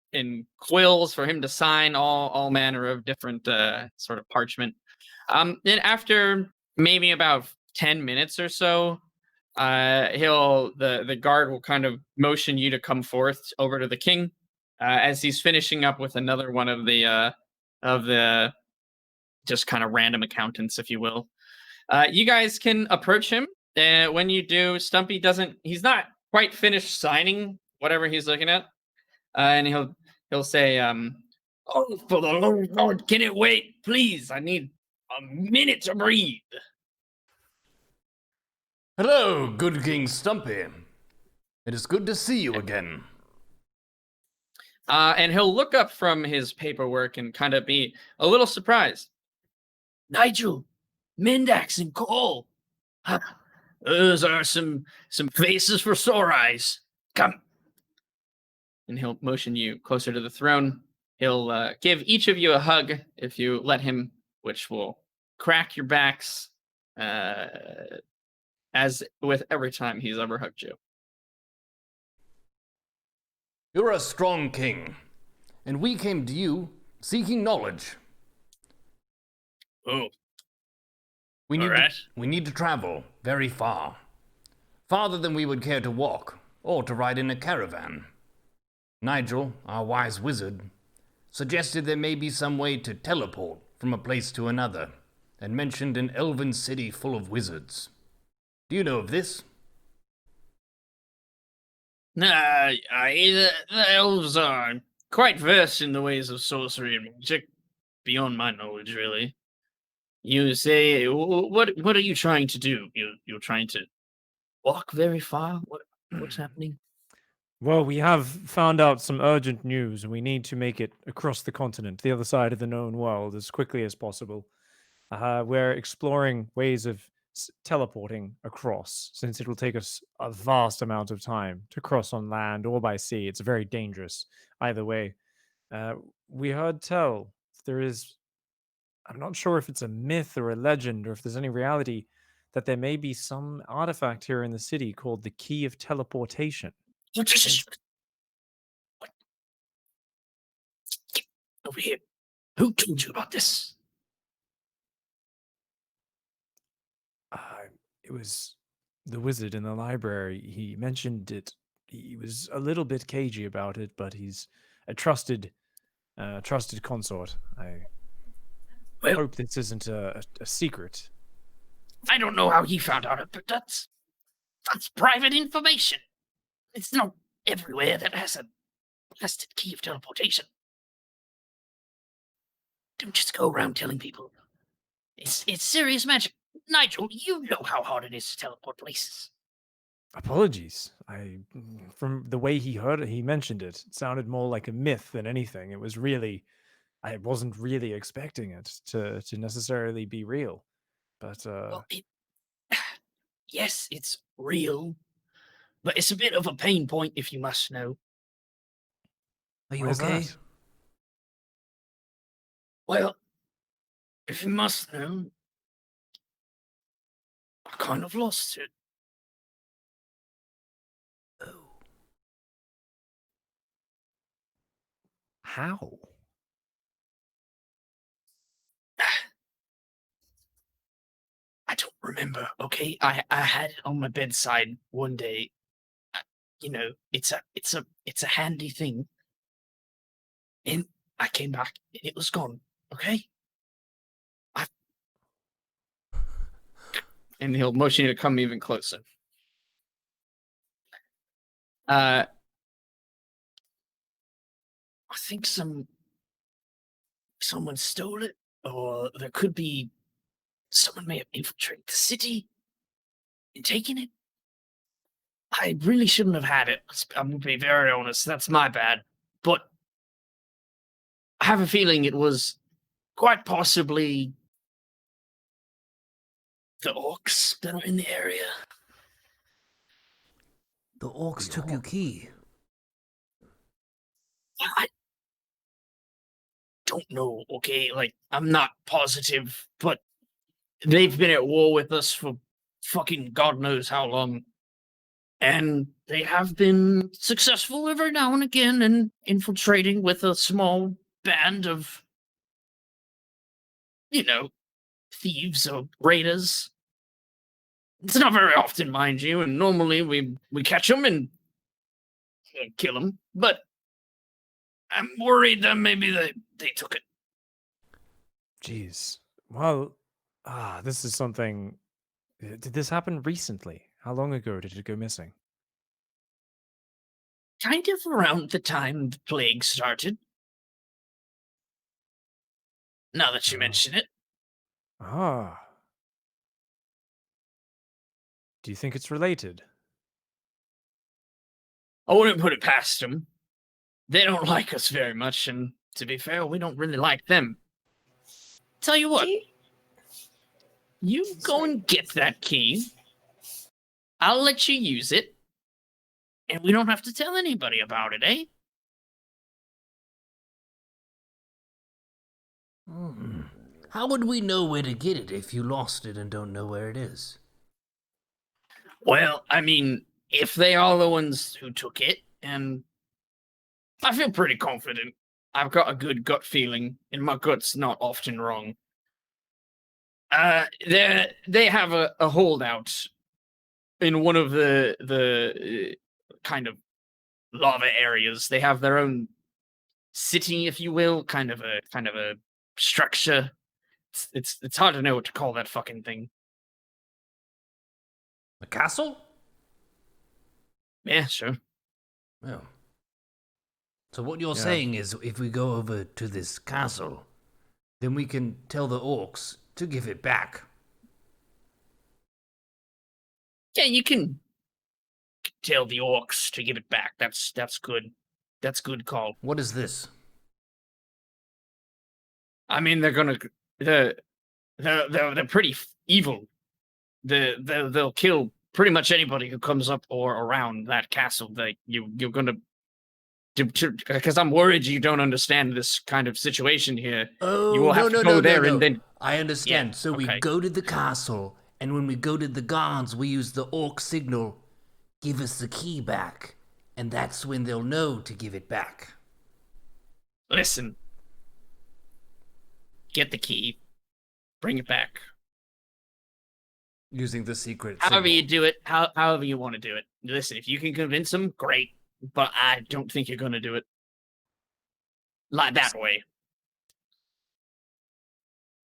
quills for him to sign all manner of different sort of parchment. Then after maybe about 10 minutes or so, the guard will kind of motion you to come forth over to the king as he's finishing up with another one of the just kind of random accountants, if you will. You guys can approach him. When you do, Stumpy he's not quite finished signing whatever he's looking at. And he'll say, oh, for the Lord, can it wait? Please, I need a minute to breathe. Hello, good King Stumpy. It is good to see you again. And he'll look up from his paperwork and kind of be a little surprised. Nigel, Mendax, and Cole. Those are some faces for sore eyes. Come. And he'll motion you closer to the throne. He'll give each of you a hug if you let him, which will crack your backs as with every time he's ever hugged you. You're a strong king, and we came to you seeking knowledge. Oh. We need to travel very far. Farther than we would care to walk, or to ride in a caravan. Nigel, our wise wizard, suggested there may be some way to teleport from a place to another, and mentioned an elven city full of wizards. Do you know of this? The elves are quite versed in the ways of sorcery and magic, beyond my knowledge, really. You say, what are you trying to do? You're trying to walk very far? What's happening? Well, we have found out some urgent news, and we need to make it across the continent, the other side of the known world, as quickly as possible. We're exploring ways of teleporting across, since it will take us a vast amount of time to cross on land or by sea. It's very dangerous either way. We heard tell there is, I'm not sure if it's a myth or a legend or if there's any reality, that there may be some artifact here in the city called the Key of Teleportation. What? Get over here. Who told you about this? It was the wizard in the library. He mentioned it. He was a little bit cagey about it, but he's a trusted consort. I Well, hope this isn't a secret. I don't know how he found out, but that's private information. It's not everywhere that has a blasted key of teleportation. Don't just go around telling people. It's serious magic. Nigel, you know how hard it is to teleport places. Apologies. From the way he mentioned it, it sounded more like a myth than anything. It was really, I wasn't really expecting it to necessarily be real. But Well, yes, it's real, but it's a bit of a pain point if you must know. Are you why is okay? that? Well, if you must know, I kind of lost it. Oh. How? I don't remember. Okay, I had it on my bedside one day. You know, it's a handy thing. And I came back and it was gone. Okay. And he'll motion you to come even closer. Uh, I think someone stole it, or there could be someone may have infiltrated the city and taken it. I really shouldn't have had it. I'm gonna be very honest. That's my bad. But I have a feeling it was quite possibly the orcs that are in the area. The orcs took your key. I don't know, okay? Like, I'm not positive, but they've been at war with us for fucking God knows how long. And they have been successful every now and again in infiltrating with a small band of, thieves or raiders. It's not very often, mind you, and normally we catch them and kill them. But I'm worried that maybe they took it. Jeez. Well, this is something. Did this happen recently? How long ago did it go missing? Kind of around the time the plague started. Now that you mention it. Ah. Do you think it's related? I wouldn't put it past them. They don't like us very much, and to be fair, we don't really like them. Tell you what, you go and get that key. I'll let you use it, and we don't have to tell anybody about it, eh? How would we know where to get it if you lost it and don't know where it is? Well, I mean, if they are the ones who took it, and I feel pretty confident. I've got a good gut feeling, and my gut's not often wrong. They have a holdout in one of the kind of lava areas. They have their own city, if you will, kind of a structure. It's hard to know what to call that fucking thing. A castle? Yeah, sure. Well. So what you're saying is if we go over to this castle, then we can tell the orcs to give it back. Yeah, you can tell the orcs to give it back. That's good. That's good call. What is this? I mean, they're pretty evil. they'll kill pretty much anybody who comes up or around that castle. That you're gonna, because I'm worried you don't understand this kind of situation here. Oh, You will have no, to no, go no, there no, and no. then. I understand. Yeah, So we okay. go to the castle, and when we go to the guards, we use the orc signal, give us the key back, and that's when they'll know to give it back. Listen. Get the key. Bring it back. Using the secret However signal. you do it, however you want to do it. Listen, if you can convince them, great. But I don't think you're going to do it like that way.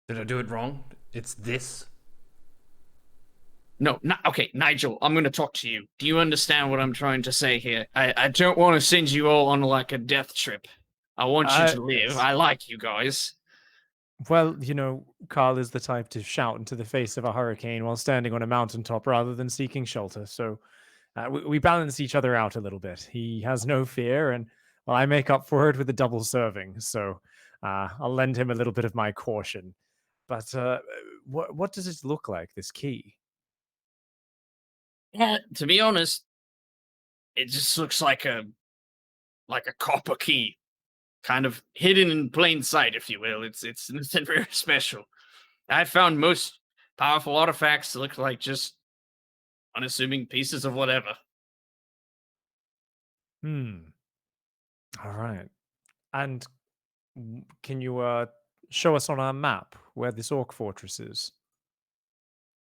Did I do it wrong? It's this? No, okay, Nigel, I'm going to talk to you. Do you understand what I'm trying to say here? I don't want to send you all on like a death trip. I want you to live. Yes. I like you guys. Well, Carl is the type to shout into the face of a hurricane while standing on a mountaintop rather than seeking shelter. So we balance each other out a little bit. He has no fear, and well, I make up for it with a double serving. So I'll lend him a little bit of my caution. But what does it look like, this key? Yeah, to be honest, it just looks like a copper key. Kind of hidden in plain sight, if you will. It's nothing very special. I found most powerful artifacts to look like just unassuming pieces of whatever. All right. And can you show us on our map where this orc fortress is?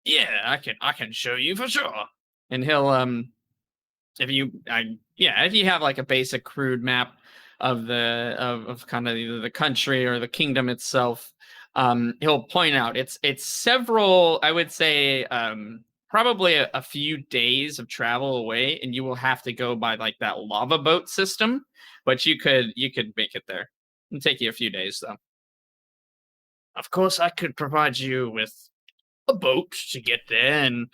Yeah, I can show you for sure. And he'll if you have like a basic crude map of the of kind of either the country or the kingdom itself, he'll point out it's several, I would say, probably a few days of travel away, and you will have to go by like that lava boat system, but you could make it there. It'll take you a few days though. Of course, I could provide you with a boat to get there, and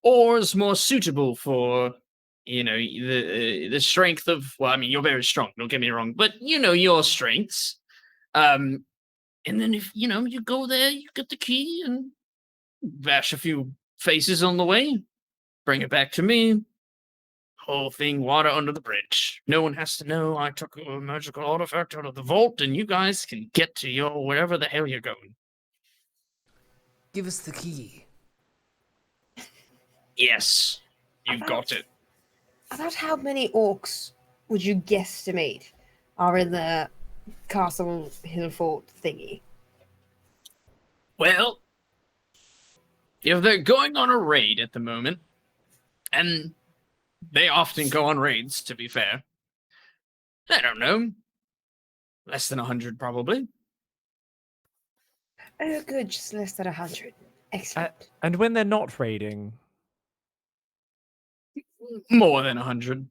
oars more suitable for the strength of, well, I mean, you're very strong, don't get me wrong, but your strengths. And then if you go there, you get the key and bash a few faces on the way, bring it back to me. Whole thing water under the bridge. No one has to know I took a magical artifact out of the vault, and you guys can get to your wherever the hell you're going. Give us the key. Yes, you've got it. About how many orcs would you guesstimate are in the Castle Hill Fort thingy? Well, if they're going on a raid at the moment, and they often go on raids, to be fair, I don't know, less than 100 probably. Oh, good, just less than 100. Excellent. And when they're not raiding, More than 100.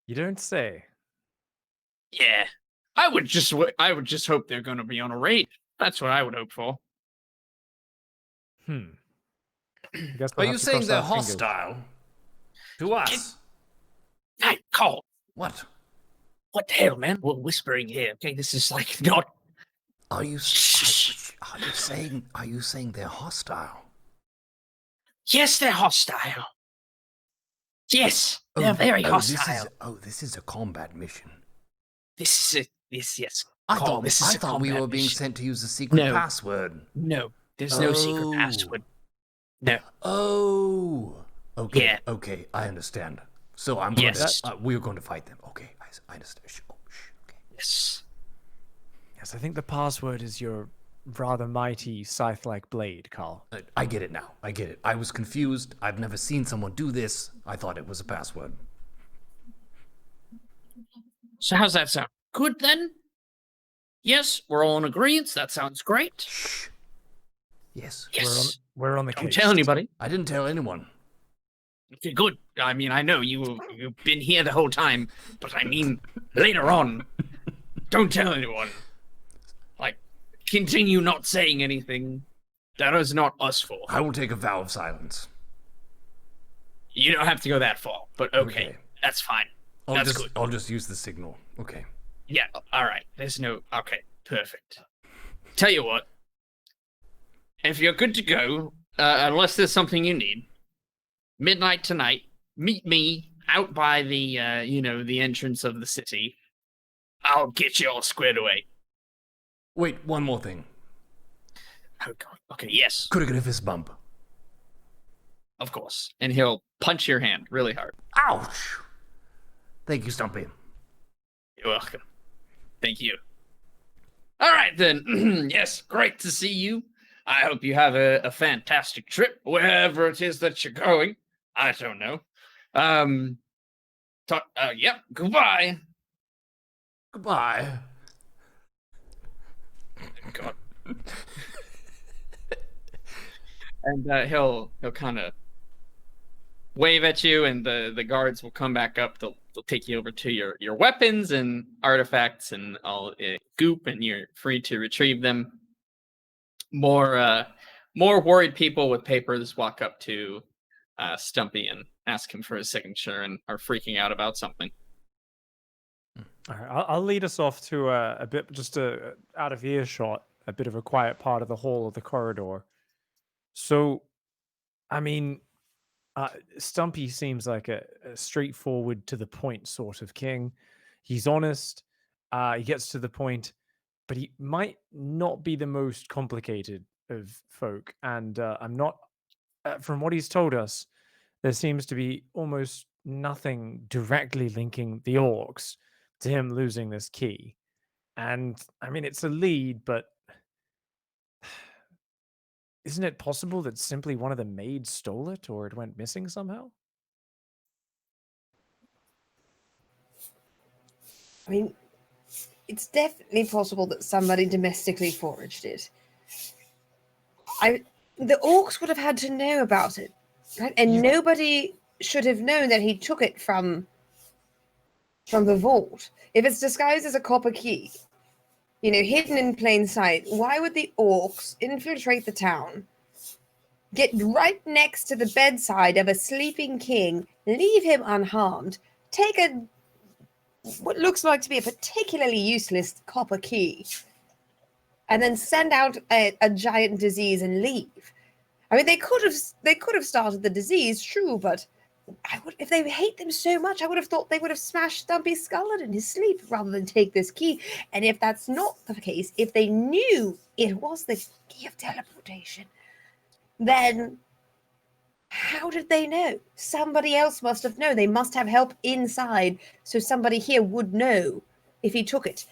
you don't say. Yeah, I would just hope they're going to be on a raid. That's what I would hope for. I guess Are we'll you have to saying cross they're our fingers. hostile? To us? Hey, Cole, What? what the hell, man? We're whispering here. Okay, this is like not. Are you saying they're hostile? Yes, they're hostile. Yes, they're very hostile. This is a combat mission. This is yes. I Cole, thought this is a we were combat being mission. sent to use a secret No. password. No, there's no secret Oh. password. No. Oh. Okay. Yeah. Okay, I understand. So Yes. we're going to fight them. Okay, I understand. Okay. Yes. Yes, I think the password is your rather mighty scythe-like blade, Carl. I get it now. I get it. I was confused. I've never seen someone do this. I thought it was a password. So how's that sound? Good then? Yes, we're all in agreement. That sounds great. Shh. Yes. Yes. We're on the Don't case. tell anybody. I didn't tell anyone. Okay, good. I mean, I know you've been here the whole time, but I mean, later on, don't tell anyone. Like, continue not saying anything. That is not us for. I will take a vow of silence. You don't have to go that far, but okay. That's fine. That's good. I'll just use the signal. Okay. Yeah, all right. There's no... Okay, perfect. Tell you what, if you're good to go, unless there's something you need, midnight tonight, meet me out by the, the entrance of the city. I'll get you all squared away. Wait, one more thing. Oh, God. Okay, yes, Could I get a fist bump? Of course. And he'll punch your hand really hard. Ouch! Thank you, Stumpy. You're welcome. Thank you. All right, then. Yes, great to see you. I hope you have a fantastic trip, wherever it is that you're going. I don't know. Yep, goodbye. Goodbye. God. And he'll kind of wave at you, and the guards will come back up. They'll take you over to your weapons and artifacts and all goop, and you're free to retrieve them. More worried people with papers walk up to Stumpy and ask him for his signature and are freaking out about something. All right, I'll lead us off to a bit, just out of earshot, a bit of a quiet part of the hall or the corridor. So, I mean, Stumpy seems like a straightforward, to the point sort of king. He's honest. He gets to the point, but he might not be the most complicated of folk. And I'm not, from what he's told us, there seems to be almost nothing directly linking the orcs to him losing this key. And I mean, it's a lead, but isn't it possible that simply one of the maids stole it, or it went missing somehow? I mean, it's definitely possible that somebody domestically foraged it. The orcs would have had to know about it, right? And nobody should have known that he took it from the vault. If it's disguised as a copper key, hidden in plain sight, why would the orcs infiltrate the town, get right next to the bedside of a sleeping king, leave him unharmed, take what looks like to be a particularly useless copper key, and then send out a giant disease and leave? I mean, they could have started the disease, true, but if they hate them so much, I would have thought they would have smashed Stumpy's skull in his sleep rather than take this key. And if that's not the case, if they knew it was the key of teleportation, then how did they know? Somebody else must have known. They must have help inside, so somebody here would know if he took it.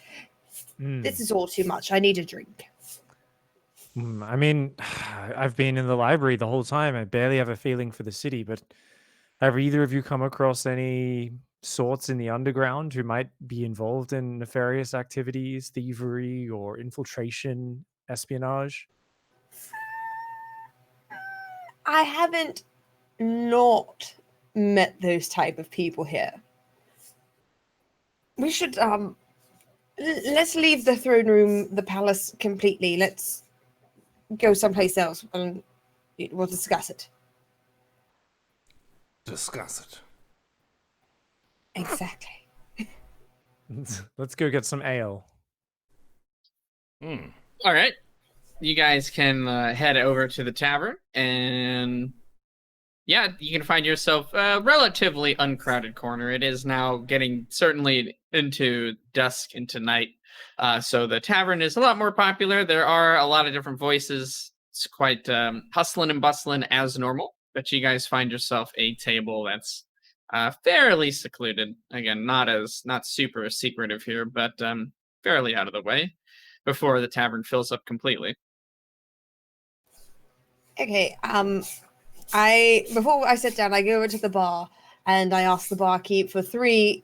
This is all too much. I need a drink. I mean, I've been in the library the whole time. I barely have a feeling for the city, but have either of you come across any sorts in the underground who might be involved in nefarious activities, thievery, or infiltration, espionage? I haven't not met those type of people here. We should let's leave the throne room, the palace completely. Let's go someplace else and we'll discuss it. Discuss it. Exactly. Let's go get some ale. All right. You guys can head over to the tavern, and yeah, you can find yourself a relatively uncrowded corner. It is now getting certainly into dusk, into night, so the tavern is a lot more popular. There are a lot of different voices. It's quite hustling and bustling as normal, but you guys find yourself a table that's fairly secluded. Again, not super secretive here, but fairly out of the way before the tavern fills up completely. Okay, before I sit down, I go over to the bar and I ask the barkeep for 3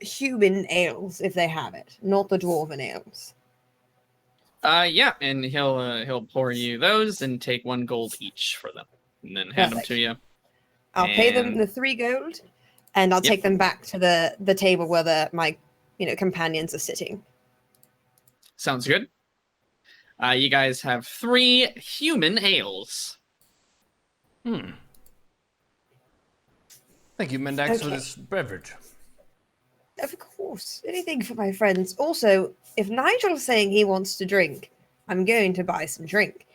human ales if they have it, not the dwarven ales. Yeah, and he'll pour you those and take 1 gold each for them, and then hand them to you. I'll pay them the 3 gold, and I'll take them back to the table where my companions are sitting. Sounds good. You guys have 3 human ales. Thank you, Mendax, for Okay. this beverage. Of course, anything for my friends. Also, if Nigel's saying he wants to drink, I'm going to buy some drink.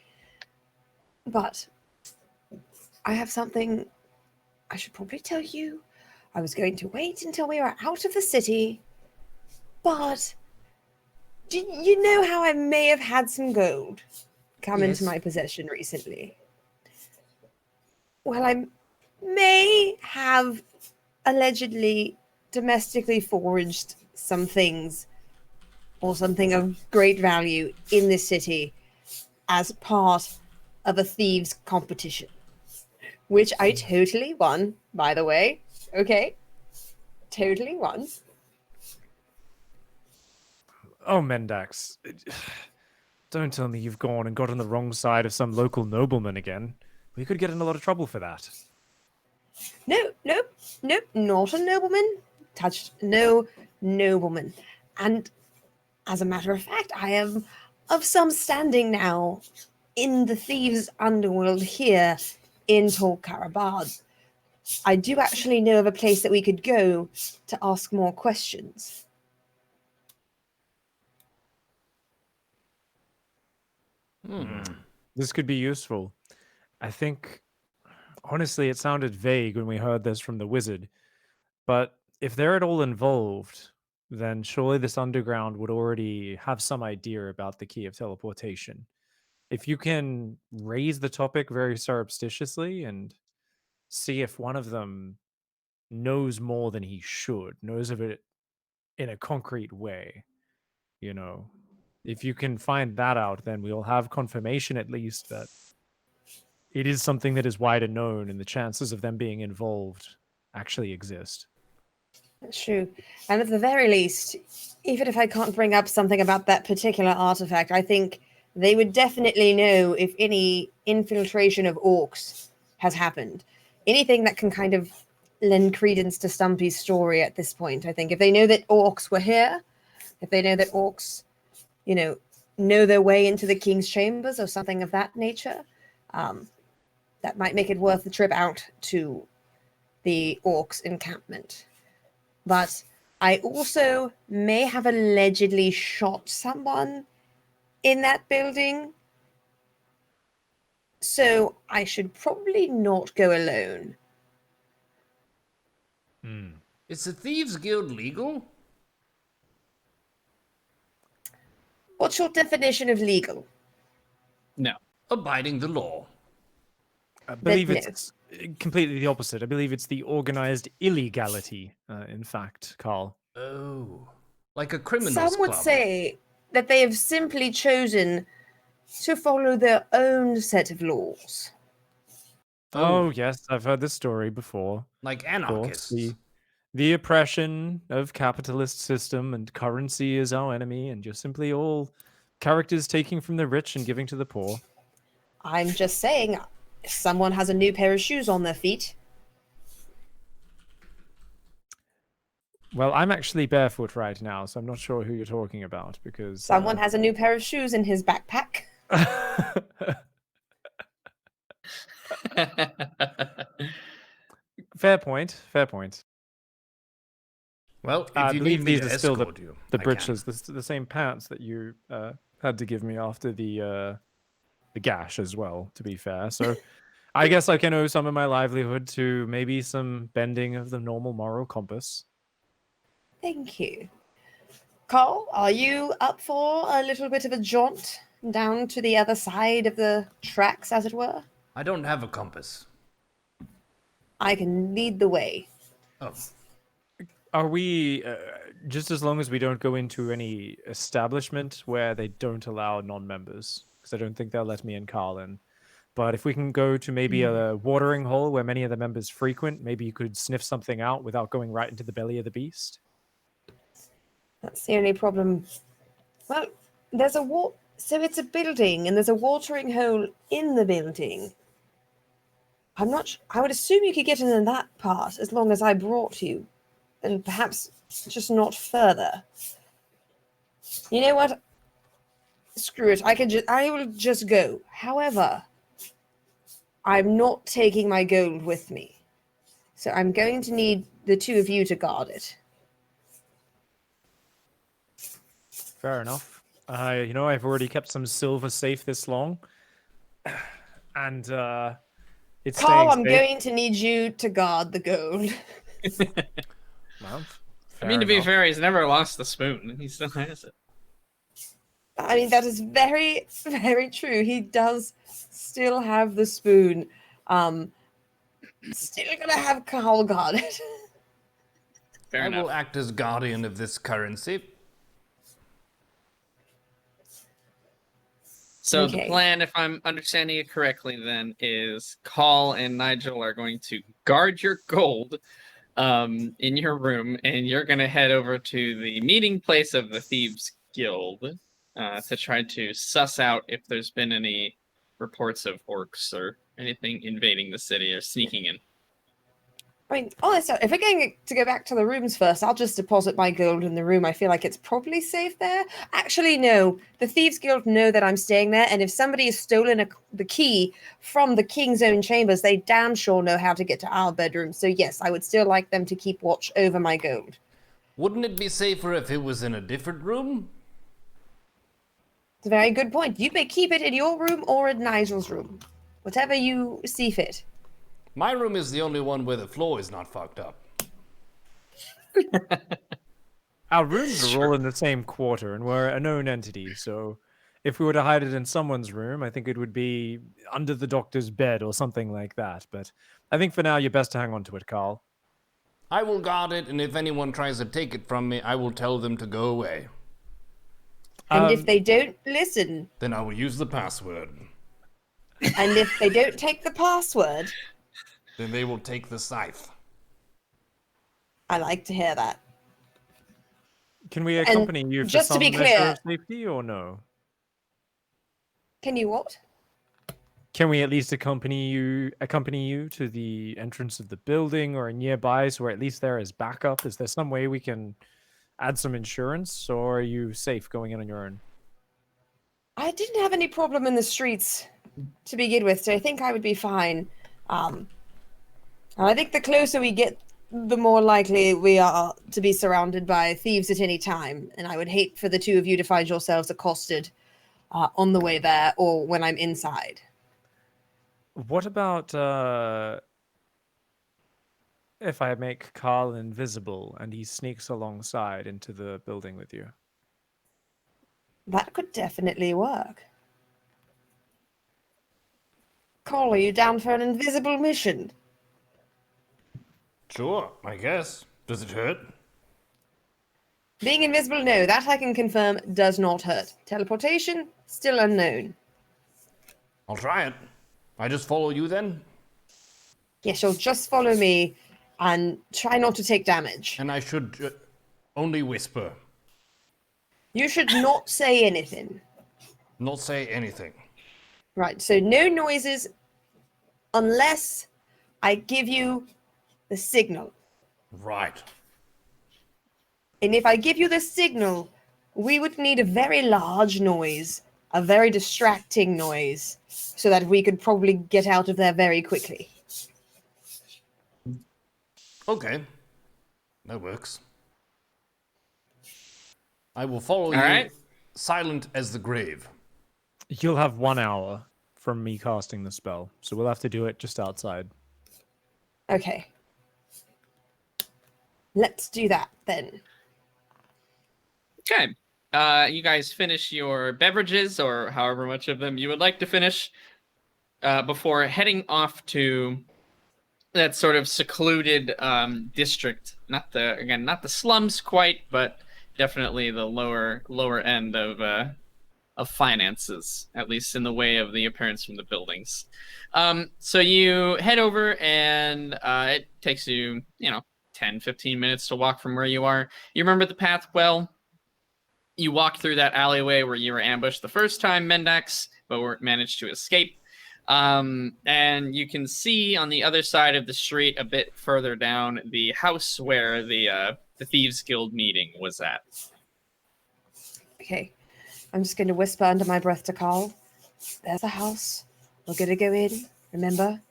But I have something I should probably tell you. I was going to wait until we were out of the city, but do you know how I may have had some gold come into Yes. my possession recently? Well, I may have allegedly domestically forged some things or something of great value in this city as part of a thieves' competition, which I totally won, by the way. Okay? Totally won. Oh, Mendax. Don't tell me you've gone and got on the wrong side of some local nobleman again. We could get in a lot of trouble for that. No, not a nobleman. Touched no nobleman. And as a matter of fact, I am of some standing now in the thieves' underworld here in Tol Karabad. I do actually know of a place that we could go to ask more questions. This could be useful. I think, honestly, it sounded vague when we heard this from the wizard. But if they're at all involved, then surely this underground would already have some idea about the key of teleportation. If you can raise the topic very surreptitiously and see if one of them knows more than he should, knows of it in a concrete way, you know, if you can find that out, then we'll have confirmation at least that it is something that is wider known and the chances of them being involved actually exist. That's true. And at the very least, even if I can't bring up something about that particular artifact, I think they would definitely know if any infiltration of orcs has happened. Anything that can kind of lend credence to Stumpy's story at this point, I think. If they know that orcs were here, if they know that orcs, know their way into the king's chambers or something of that nature, that might make it worth the trip out to the orcs' encampment. But I also may have allegedly shot someone in that building. So I should probably not go alone. Is the Thieves Guild legal? What's your definition of legal? No. Abiding the law. I believe no. it's completely the opposite. I believe it's the organized illegality, in fact, Carl. Oh. Like a criminal's Some would club. say that they have simply chosen to follow their own set of laws. Oh, yes, I've heard this story before. Like Of course, anarchists. the oppression of capitalist system and currency is our enemy, and you're simply all characters taking from the rich and giving to the poor. I'm just saying, if someone has a new pair of shoes on their feet. Well, I'm actually barefoot right now, so I'm not sure who you're talking about because Someone has a new pair of shoes in his backpack. Fair point. Fair point. Well, if I you believe need me these to are still escort you, the I breeches, the same pants that you had to give me after the gash as well. To be fair, so I guess I can owe some of my livelihood to maybe some bending of the normal moral compass. Thank you. Carl, are you up for a little bit of a jaunt down to the other side of the tracks, as it were? I don't have a compass. I can lead the way. Oh. Are we just as long as we don't go into any establishment where they don't allow non-members? Because I don't think they'll let me and Carl in. But if we can go to maybe a watering hole where many of the members frequent, maybe you could sniff something out without going right into the belly of the beast. That's the only problem. Well, there's a so it's a building, and there's a watering hole in the building. I would assume you could get in that part as long as I brought you, and perhaps just not further. You know what? Screw it. I will just go. However, I'm not taking my gold with me, so I'm going to need the two of you to guard it. Fair enough. I've already kept some silver safe this long, and it's Carl, staying I'm safe. going to need you to guard the gold. Well, I mean, to fair be enough. fair, he's never lost the spoon. He still has it. I mean, that is very, very true. He does still have the spoon. Still gonna have Carl guard it. Fair I enough. will act as guardian of this currency. So the Okay. plan, if I'm understanding it correctly, then is Call and Nigel are going to guard your gold in your room, and you're going to head over to the meeting place of the Thieves Guild to try to suss out if there's been any reports of orcs or anything invading the city or sneaking in. I mean, honestly, if we're going to go back to the rooms first, I'll just deposit my gold in the room. I feel like it's probably safe there. Actually, no. The Thieves Guild know that I'm staying there, and if somebody has stolen the key from the king's own chambers, they damn sure know how to get to our bedroom. So yes, I would still like them to keep watch over my gold. Wouldn't it be safer if it was in a different room? It's a very good point. You may keep it in your room or in Nigel's room. Whatever you see fit. My room is the only one where the floor is not fucked up. Our rooms are all in the same quarter, and we're a known entity, so if we were to hide it in someone's room, I think it would be under the doctor's bed or something like that. But I think for now, you're best to hang on to it, Carl. I will guard it, and if anyone tries to take it from me, I will tell them to go away. And if they don't listen, Then I will use the password. and if they don't take the password, Then they will take the scythe. I like to hear that. Can we accompany you for just to some be measure clear- of safety, or no? Can you what? Can we at least accompany you to the entrance of the building or nearby, so we're at least there as backup? Is there some way we can add some insurance, or are you safe going in on your own? I didn't have any problem in the streets to begin with, so I think I would be fine. And I think the closer we get, the more likely we are to be surrounded by thieves at any time. And I would hate for the two of you to find yourselves accosted on the way there or when I'm inside. What about if I make Carl invisible and he sneaks alongside into the building with you? That could definitely work. Cole, are you down for an invisible mission? Sure, I guess. Does it hurt? Being invisible, no. That I can confirm does not hurt. Teleportation, still unknown. I'll try it. I just follow you then? Yes, you'll just follow me and try not to take damage. And I should only whisper, You should not say anything. not say anything. Right, so no noises unless I give you the signal. Right. And if I give you the signal, we would need a very large noise, a very distracting noise, so that we could probably get out of there very quickly. Okay. That works. I will follow you, right. silent as the grave. You'll have 1 hour from me casting the spell, so we'll have to do it just outside. Okay. Let's do that then. Okay. You guys finish your beverages or however much of them you would like to finish before heading off to that sort of secluded district. Not the slums quite, but definitely the lower end of finances, at least in the way of the appearance from the buildings. So you head over and it takes you, 10, 15 minutes to walk from where you are. You remember the path well. You walk through that alleyway where you were ambushed the first time, Mendax, but managed to escape. And you can see on the other side of the street, a bit further down, the house where the Thieves Guild meeting was at. Okay. I'm just going to whisper under my breath to Carl. There's a house. We're going to go in. Remember?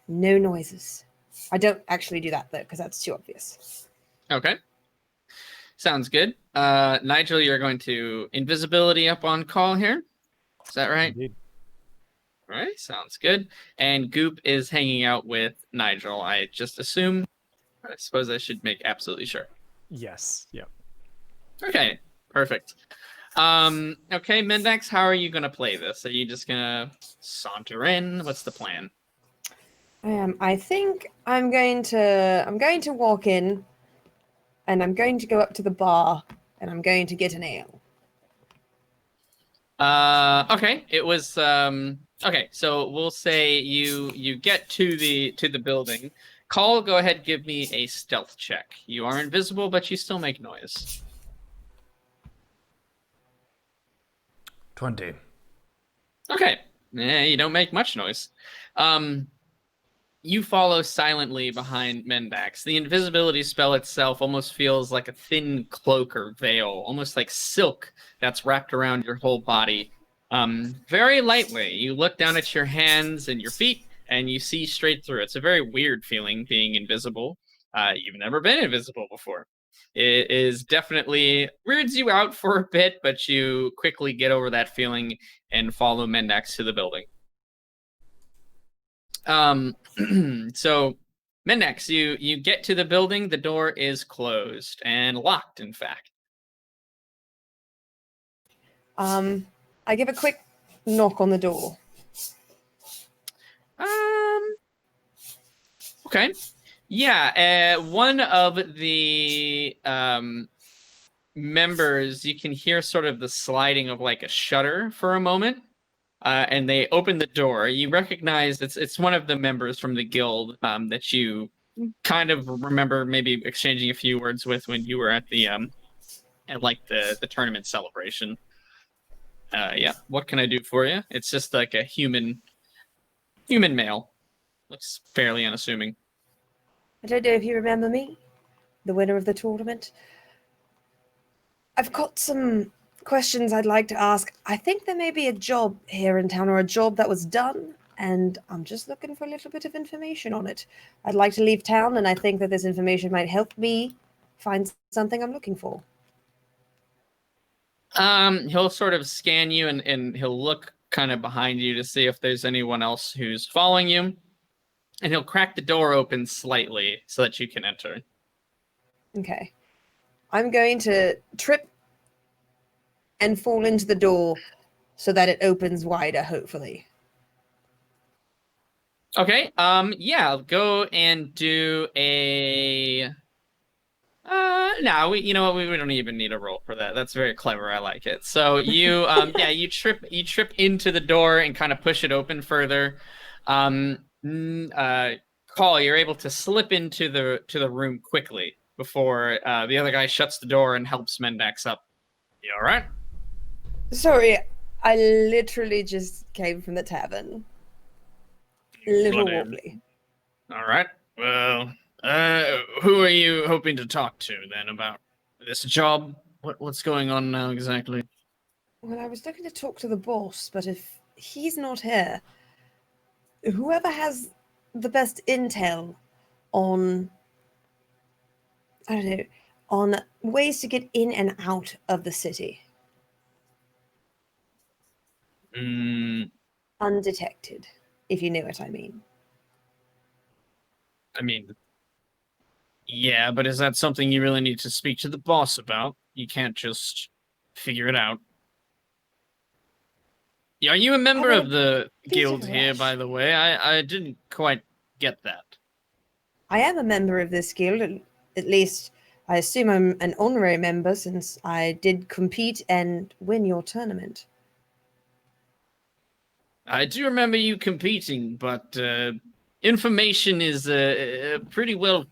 No noises. I don't actually do that, though, because that's too obvious. Okay. sounds good. Nigel, you're going to invisibility up on call here. Is that right? Indeed. All right, sounds good. And Goop is hanging out with Nigel. I just assume. I suppose I should make absolutely sure. Yes. Yep. Okay, perfect. Okay, Mendax, how are you gonna play this? Are you just gonna saunter in? What's the plan? I think I'm going to walk in, and I'm going to go up to the bar, and I'm going to get an ale. Okay. It was okay, so we'll say you get to the building. Call, go ahead, give me a stealth check. You are invisible, but you still make noise. 20. Okay. You don't make much noise. You follow silently behind Mendax. The invisibility spell itself almost feels like a thin cloak or veil, almost like silk that's wrapped around your whole body. Very lightly. You look down at your hands and your feet, and you see straight through. It's a very weird feeling being invisible. You've never been invisible before. It is definitely weirds you out for a bit, but you quickly get over that feeling and follow Mendax to the building. So Mendax, you get to the building, the door is closed and locked, in fact. I give a quick knock on the door. Okay. Yeah, one of the members, you can hear sort of the sliding of like a shutter for a moment. And they open the door. You recognize it's one of the members from the guild that you kind of remember maybe exchanging a few words with when you were at the tournament celebration. Yeah, what can I do for you? It's just like a human male. Looks fairly unassuming. I don't know if you remember me, the winner of the tournament. I've got some questions I'd like to ask. I think there may be a job here in town, or a job that was done, and I'm just looking for a little bit of information on it. I'd like to leave town, and I think that this information might help me find something I'm looking for. He'll sort of scan you and he'll look kind of behind you to see if there's anyone else who's following you. And he'll crack the door open slightly so that you can enter. Okay. I'm going to trip and fall into the door so that it opens wider, hopefully. Okay, yeah, go and do a... no, you know what, we don't even need a roll for that. That's very clever, I like it. So you, yeah, you trip into the door and kind of push it open further. Call, you're able to slip into the room quickly before the other guy shuts the door and helps Mendax up. You all right? Sorry, I literally just came from the tavern. A little wobbly. All right. Well, who are you hoping to talk to then about this job? What's going on now exactly? Well, I was looking to talk to the boss, but if he's not here, whoever has the best intel on, I don't know, on ways to get in and out of the city. Undetected, if you know what I mean. I mean, yeah, but is that something you really need to speak to the boss about? You can't just figure it out. Are you a member of the guild here, by the way? I didn't quite get that. I am a member of this guild, at least I assume I'm an honorary member since I did compete and win your tournament. I do remember you competing, but information is pretty well,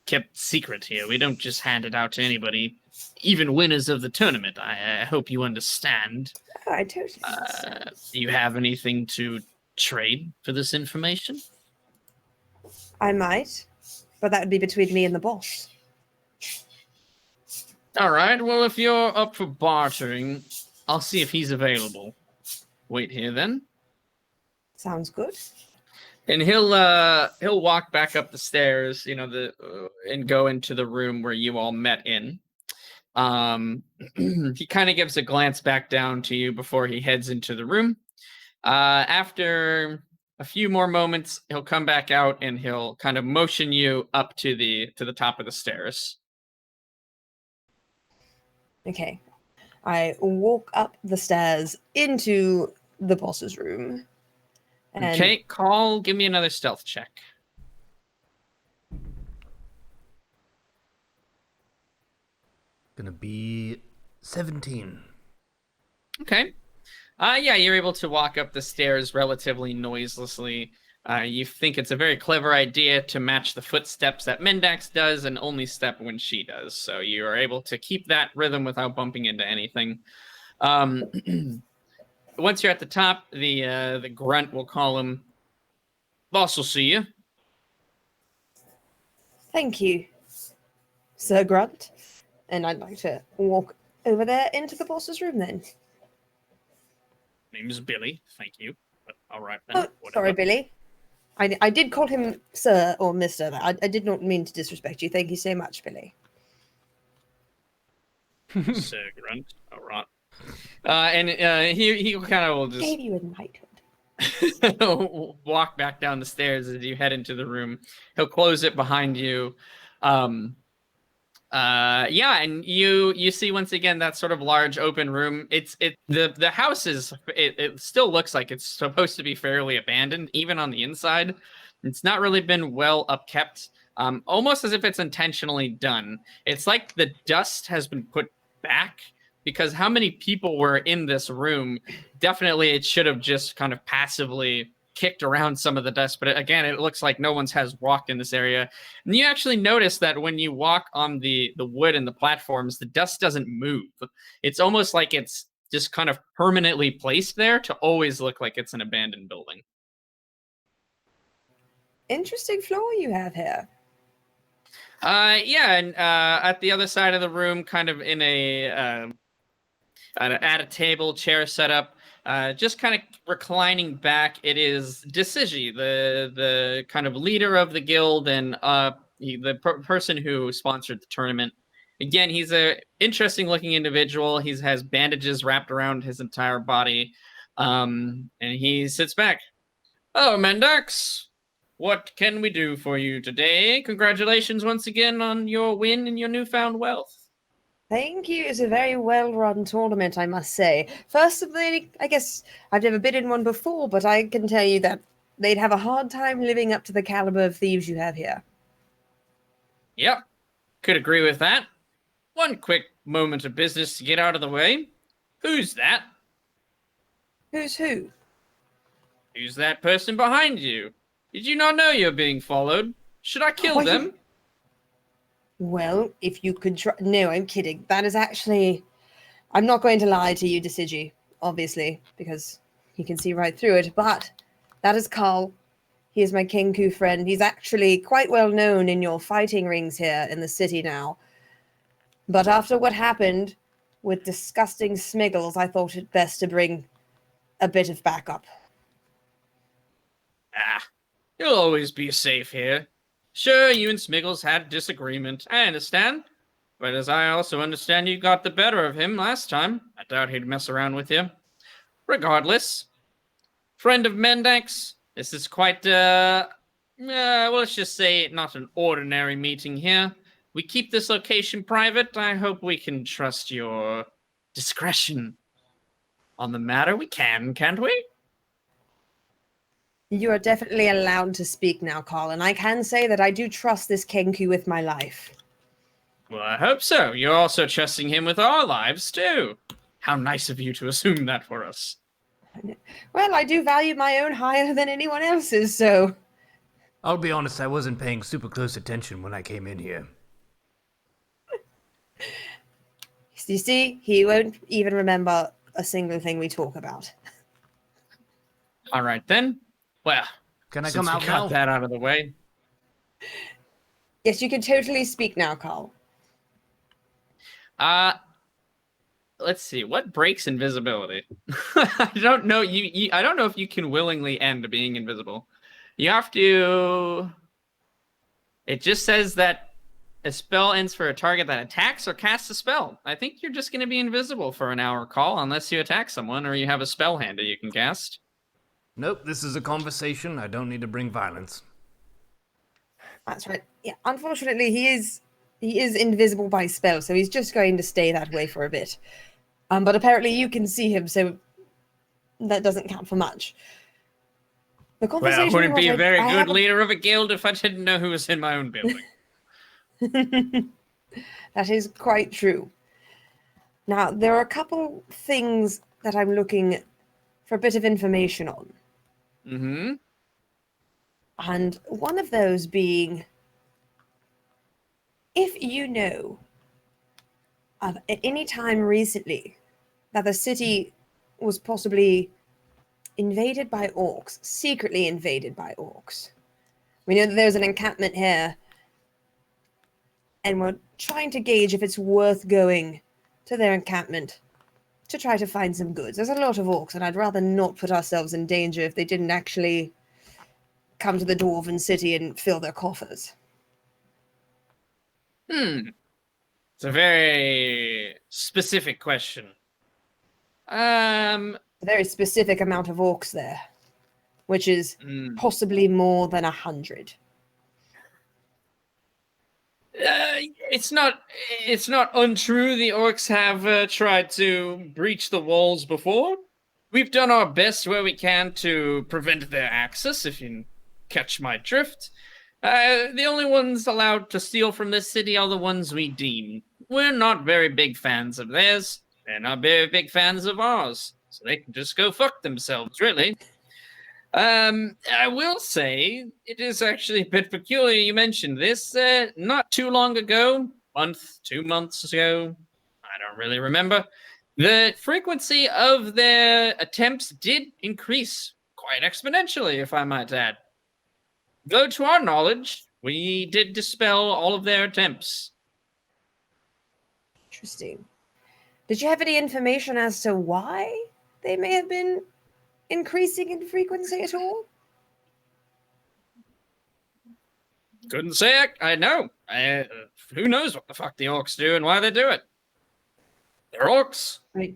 kept secret here. We don't just hand it out to anybody, even winners of the tournament. I hope you understand. Oh, I totally understand. Do you have anything to trade for this information? I might, but that would be between me and the boss. All right, well, if you're up for bartering, I'll see if he's available. Wait here, then. Sounds good. And he'll walk back up the stairs, and go into the room where you all met in. He kind of gives a glance back down to you before he heads into the room. After a few more moments, he'll come back out and he'll kind of motion you up to the top of the stairs. Okay. I walk up the stairs into the boss's room. And Okay, give me another stealth check. Gonna be 17. Okay. Yeah, you're able to walk up the stairs relatively noiselessly. You think it's a very clever idea to match the footsteps that Mendax does and only step when she does. So you are able to keep that rhythm without bumping into anything. Once you're at the top, the grunt will call him. Boss will see you. thank you, Sir Grunt. And I'd like to walk over there into the boss's room then. Name's Billy. Thank you. But all right then. Oh, sorry, Billy. I did call him Sir or Mister. I did not mean to disrespect you. Thank you so much, Billy. Sir Grunt. All right. And he kind of will just Gave you a knighthood. walk back down the stairs as you head into the room. He'll close it behind you. Yeah, and you see once again that sort of large open room. The house it still looks like it's supposed to be fairly abandoned, even on the inside. It's not really been well upkept, almost as if it's intentionally done. It's like the dust has been put back, because how many people were in this room? Definitely it should have just kind of passively kicked around some of the dust, but again, it looks like no one has walked in this area. And you actually notice that when you walk on the wood and the platforms, the dust doesn't move. It's almost like it's just kind of permanently placed there to always look like it's an abandoned building. Interesting floor you have here. Yeah, and at the other side of the room, kind of in at a table, chair set up, just kind of reclining back, it is Decigi, the kind of leader of the guild and the person who sponsored the tournament. Again, he's a interesting looking individual. He has bandages wrapped around his entire body, and he sits back. Oh, Mendax, what can we do for you today? Congratulations once again on your win and your newfound wealth. Thank you. It's a very well-run tournament, I must say. First of many, I guess I've never been in one before, but I can tell you that they'd have a hard time living up to the caliber of thieves you have here. Yep, could agree with that. One quick moment of business to get out of the way. Who's that? Who's who? Who's that person behind you? Did you not know you're being followed? Should I kill Why, them? Well, if you could try... No, I'm kidding. That is actually... I'm not going to lie to you, Decigi, obviously, because you can see right through it, but that is Carl. He is my Kenku friend. He's actually quite well known in your fighting rings here in the city now. But after what happened with disgusting Smiggles, I thought it best to bring a bit of backup. You'll always be safe here. Sure, you and Smiggles had a disagreement. I understand. But as I also understand, you got the better of him last time. I doubt he'd mess around with you. Regardless, friend of Mendax, this is quite, well, let's just say not an ordinary meeting here. We keep this location private. I hope we can trust your discretion on the matter. We can, can't we? You are definitely allowed to speak now, Carl, and I can say that I do trust this Kenku with my life. Well, I hope so. You're also trusting him with our lives, too. How nice of you to assume that for us. Well, I do value my own higher than anyone else's, so... I'll be honest, I wasn't paying super close attention when I came in here. You see, he won't even remember a single thing we talk about. All right, then. Well, Can I since come out we got now? that out of the way. Yes, you can totally speak now, Carl. Let's see. What breaks invisibility? I don't know. I don't know if you can willingly end being invisible. You have to. It just says that A spell ends for a target that attacks or casts a spell. I think you're just going to be invisible for an hour call unless you attack someone or you have a spell hand that you can cast. Nope, this is a conversation. I don't need to bring violence. That's right. Yeah, unfortunately, he is invisible by spell, so he's just going to stay that way for a bit. But apparently you can see him, so that doesn't count for much. The Well, conversation I wouldn't be a was, very I good have leader of a guild if I didn't know who was in my own building. That is quite true. Now, there are a couple things that I'm looking for a bit of information on. Mm-hmm. And one of those being, if you know of at any time recently that the city was possibly invaded by orcs, secretly invaded by orcs. We know that there's an encampment here, and we're trying to gauge if it's worth going to their encampment to try to find some goods. There's a lot of orcs, and I'd rather not put ourselves in danger if they didn't actually come to the dwarven city and fill their coffers. It's a very specific question. A very specific amount of orcs there, which is possibly more than 100. It's not untrue. The orcs have tried to breach the walls before. We've done our best where we can to prevent their access, if you catch my drift. The only ones allowed to steal from this city are the ones we deem. We're not very big fans of theirs. They're not very big fans of ours. So they can just go fuck themselves, really. I will say, it is actually a bit peculiar you mentioned this. Not too long ago, 2 months ago, I don't really remember, the frequency of their attempts did increase quite exponentially, if I might add. Though to our knowledge, we did dispel all of their attempts. Interesting. Did you have any information as to why they may have been increasing in frequency at all? Couldn't say I know. Who knows what the fuck the orcs do and why they do it? They're orcs. Right.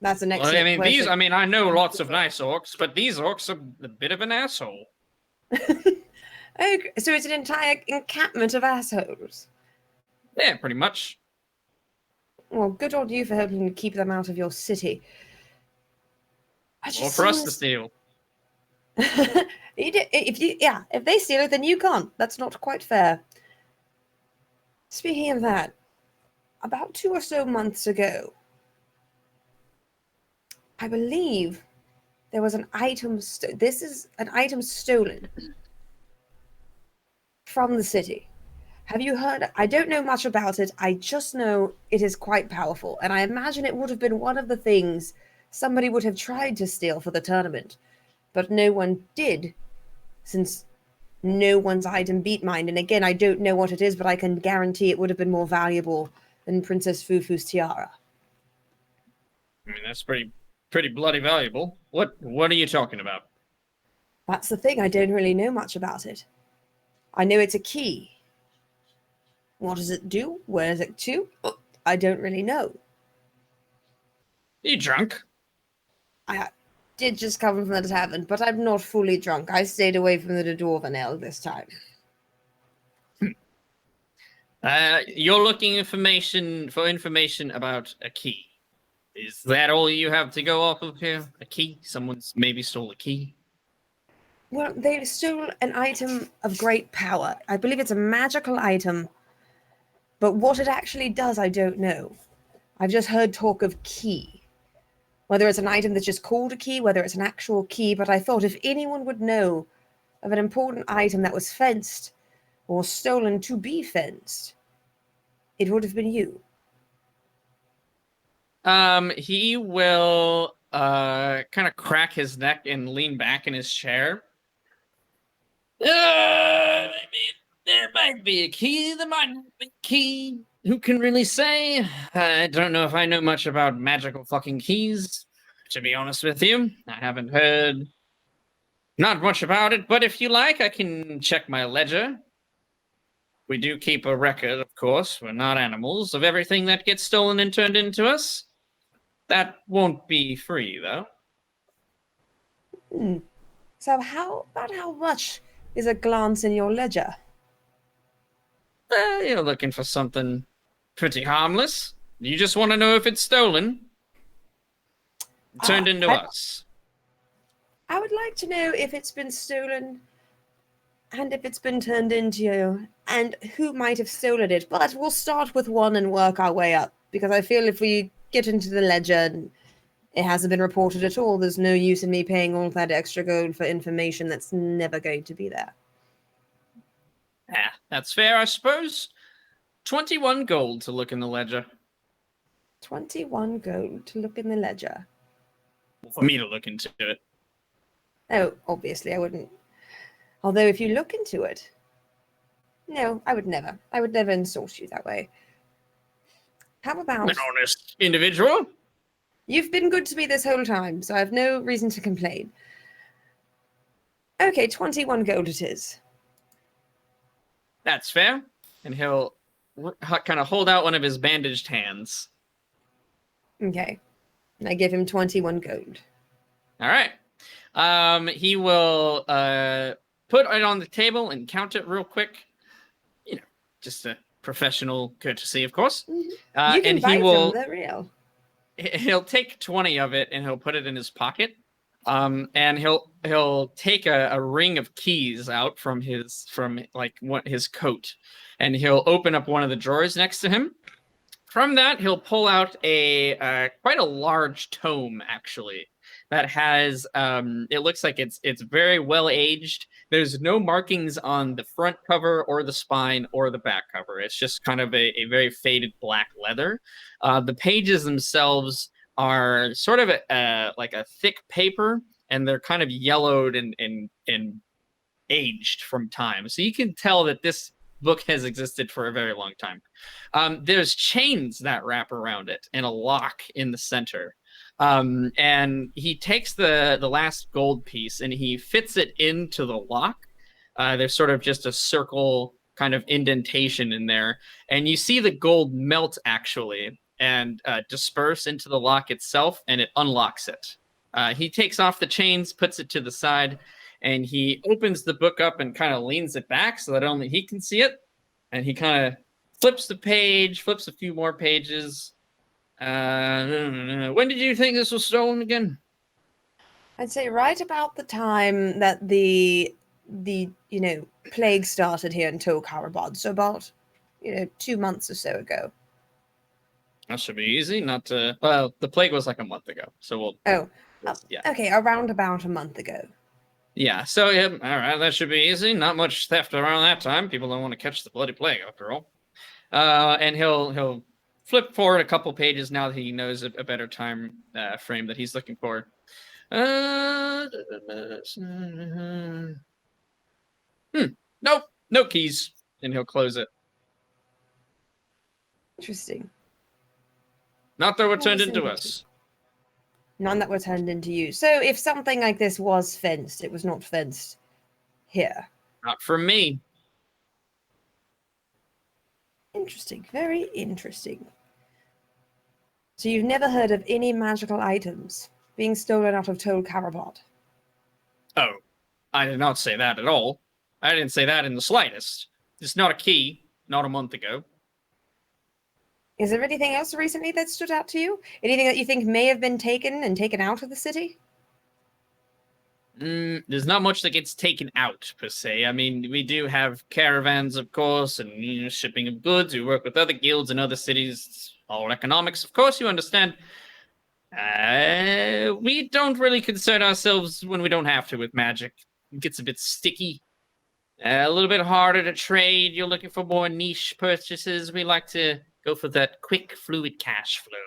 That's an Well, excellent question. I know lots of nice orcs, but these orcs are a bit of an asshole. Okay, so it's an entire encampment of assholes. Yeah, pretty much. Well, good on you for helping to keep them out of your city. Or for us to steal. If they steal it, then you can't. That's not quite fair. Speaking of that, about 2 or so months ago, I believe there was an item. This is an item stolen from the city. Have you heard? I don't know much about it. I just know it is quite powerful, and I imagine it would have been one of the things somebody would have tried to steal for the tournament, but no one did, since no one's item beat mine. And again, I don't know what it is, but I can guarantee it would have been more valuable than Princess Fufu's tiara. I mean, that's pretty bloody valuable. What are you talking about? That's the thing. I don't really know much about it. I know it's a key. What does it do? Where is it to? I don't really know. You drunk? I did just come from the tavern, but I'm not fully drunk. I stayed away from the dwarven ale this time. You're looking for information about a key. Is that all you have to go off of here? A key? Someone's maybe stole a key? Well, they stole an item of great power. I believe it's a magical item, but what it actually does, I don't know. I've just heard talk of key. Whether it's an item that's just called a key, whether it's an actual key, but I thought if anyone would know of an important item that was fenced or stolen to be fenced, it would have been you. He will kind of crack his neck and lean back in his chair. There might be a key. There might be a key. Who can really say? I don't know if I know much about magical fucking keys, to be honest with you. I haven't heard not much about it, but if you like, I can check my ledger. We do keep a record, of course, we're not animals, of everything that gets stolen and turned into us. That won't be free, though. So about how much is a glance in your ledger? You're looking for something pretty harmless. You just want to know if it's stolen. Turned into us. I would like to know if it's been stolen and if it's been turned into you and who might have stolen it. But we'll start with one and work our way up, because I feel if we get into the ledger and it hasn't been reported at all, there's no use in me paying all that extra gold for information that's never going to be there. Yeah, that's fair, I suppose. 21 gold to look in the ledger. 21 gold to look in the ledger. For me to look into it. Oh, obviously I wouldn't. Although if you look into it... No, I would never. I would never insult you that way. How about... An honest individual. You've been good to me this whole time, so I have no reason to complain. Okay, 21 gold it is. That's fair. And he'll kind of hold out one of his bandaged hands. Okay. And I give him 21 gold. All right. He will put it on the table and count it real quick. You know, just a professional courtesy, of course. You can And buy he will. them, they're real. He'll take 20 of it and he'll put it in his pocket. And he'll take a ring of keys out from his coat, and he'll open up one of the drawers next to him. From that, he'll pull out a quite a large tome, actually, that has it looks like it's very well aged. There's no markings on the front cover or the spine or the back cover. It's just kind of a very faded black leather. The pages themselves are sort of like a thick paper, and they're kind of yellowed and aged from time. So you can tell that this book has existed for a very long time. There's chains that wrap around it and a lock in the center. And he takes the last gold piece and he fits it into the lock. There's sort of just a circle kind of indentation in there. And you see the gold melt actually and disperse into the lock itself, and it unlocks it. He takes off the chains, puts it to the side, and he opens the book up and kind of leans it back so that only he can see it. And he kind of flips the page, flips a few more pages. When did you think this was stolen again? I'd say right about the time that the plague started here in Tolkarabad, so about 2 months or so ago. That should be easy. Well, the plague was like a month ago, so we'll. Yeah. Okay, around about a month ago. Yeah. So yeah, all right, that should be easy. Not much theft around that time. People don't want to catch the bloody plague after all. And he'll flip forward a couple pages now that he knows a better time frame that he's looking for. Nope, no keys, and he'll close it. Interesting. Not that were turned That's into interesting. us. None that were turned into you. So if something like this was fenced, it was not fenced here. Not from me. Interesting. Very interesting. So you've never heard of any magical items being stolen out of Tolkarabad? Oh, I did not say that at all. I didn't say that in the slightest. It's not a key, not a month ago. Is there anything else recently that stood out to you? Anything that you think may have been taken and taken out of the city? There's not much that gets taken out, per se. I mean, we do have caravans, of course, and shipping of goods. We work with other guilds in other cities. It's all economics, of course, you understand. We don't really concern ourselves when we don't have to with magic. It gets a bit sticky. A little bit harder to trade. You're looking for more niche purchases. We like to go for that quick, fluid cash flow.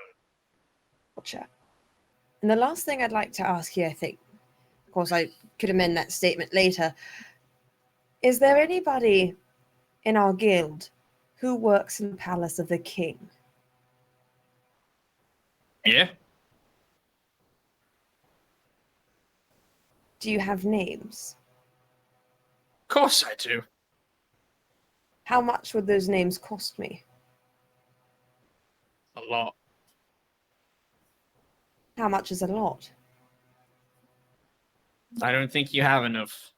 Gotcha. And the last thing I'd like to ask you, I think, of course, I could amend that statement later. Is there anybody in our guild who works in the palace of the king? Yeah. Do you have names? Of course I do. How much would those names cost me? A lot. How much is a lot? I don't think you have enough.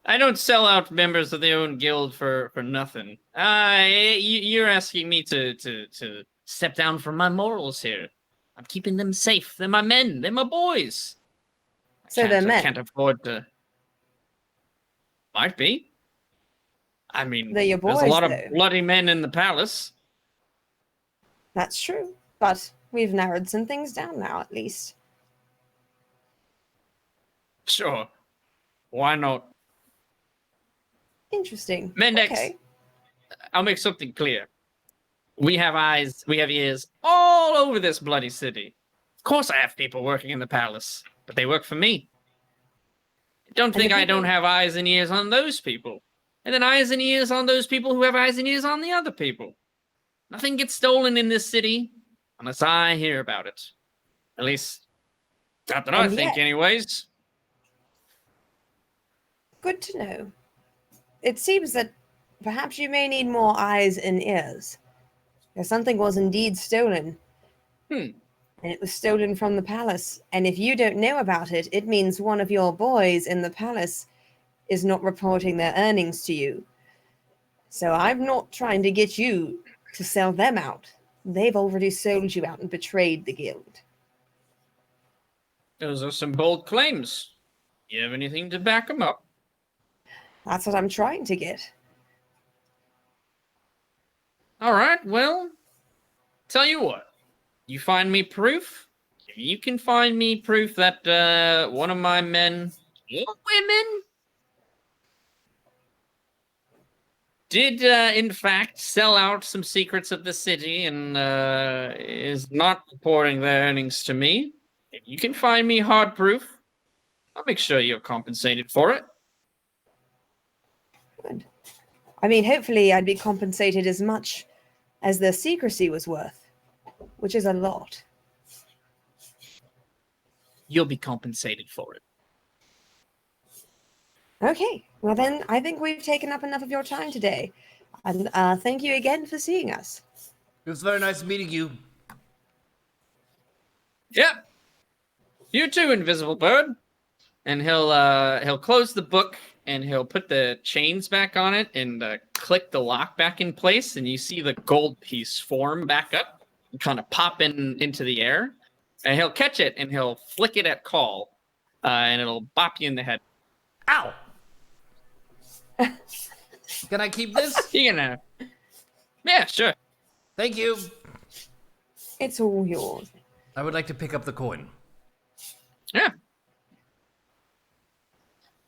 I don't sell out members of their own guild for nothing. You're asking me to step down from my morals here. I'm keeping them safe. They're my men. They're my boys. So they're I men. can't afford to. Might be. I mean, They're your there's a boys, lot of though. bloody men in the palace. That's true, but we've narrowed some things down now, at least. Sure. Why not? Interesting. Mendex, Okay. I'll make something clear. We have eyes, we have ears all over this bloody city. Of course I have people working in the palace, but they work for me. Don't the think I people- don't have eyes and ears on those people. And then eyes and ears on those people who have eyes and ears on the other people. Nothing gets stolen in this city unless I hear about it. At least, not that I And think yet- anyways. Good to know. It seems that perhaps you may need more eyes and ears. If something was indeed stolen, and it was stolen from the palace, and if you don't know about it, it means one of your boys in the palace is not reporting their earnings to you. So I'm not trying to get you to sell them out. They've already sold you out and betrayed the guild. Those are some bold claims. You have anything to back them up? That's what I'm trying to get. All right, well, tell you what. You find me proof? If you can find me proof that one of my men or women did, in fact, sell out some secrets of the city and is not reporting their earnings to me, if you can find me hard proof, I'll make sure you're compensated for it. Good. I mean, hopefully I'd be compensated as much as the secrecy was worth, which is a lot. You'll be compensated for it. Okay, well then, I think we've taken up enough of your time today. And thank you again for seeing us. It was very nice meeting you. Yep. You too, Invisible Bird. And he'll close the book and he'll put the chains back on it and click the lock back in place, and you see the gold piece form back up and kind of pop into the air. And he'll catch it and he'll flick it at call, and it'll bop you in the head. Ow! Can I keep this? You gonna? Yeah, sure. Thank you. It's all yours. I would like to pick up the coin. Yeah.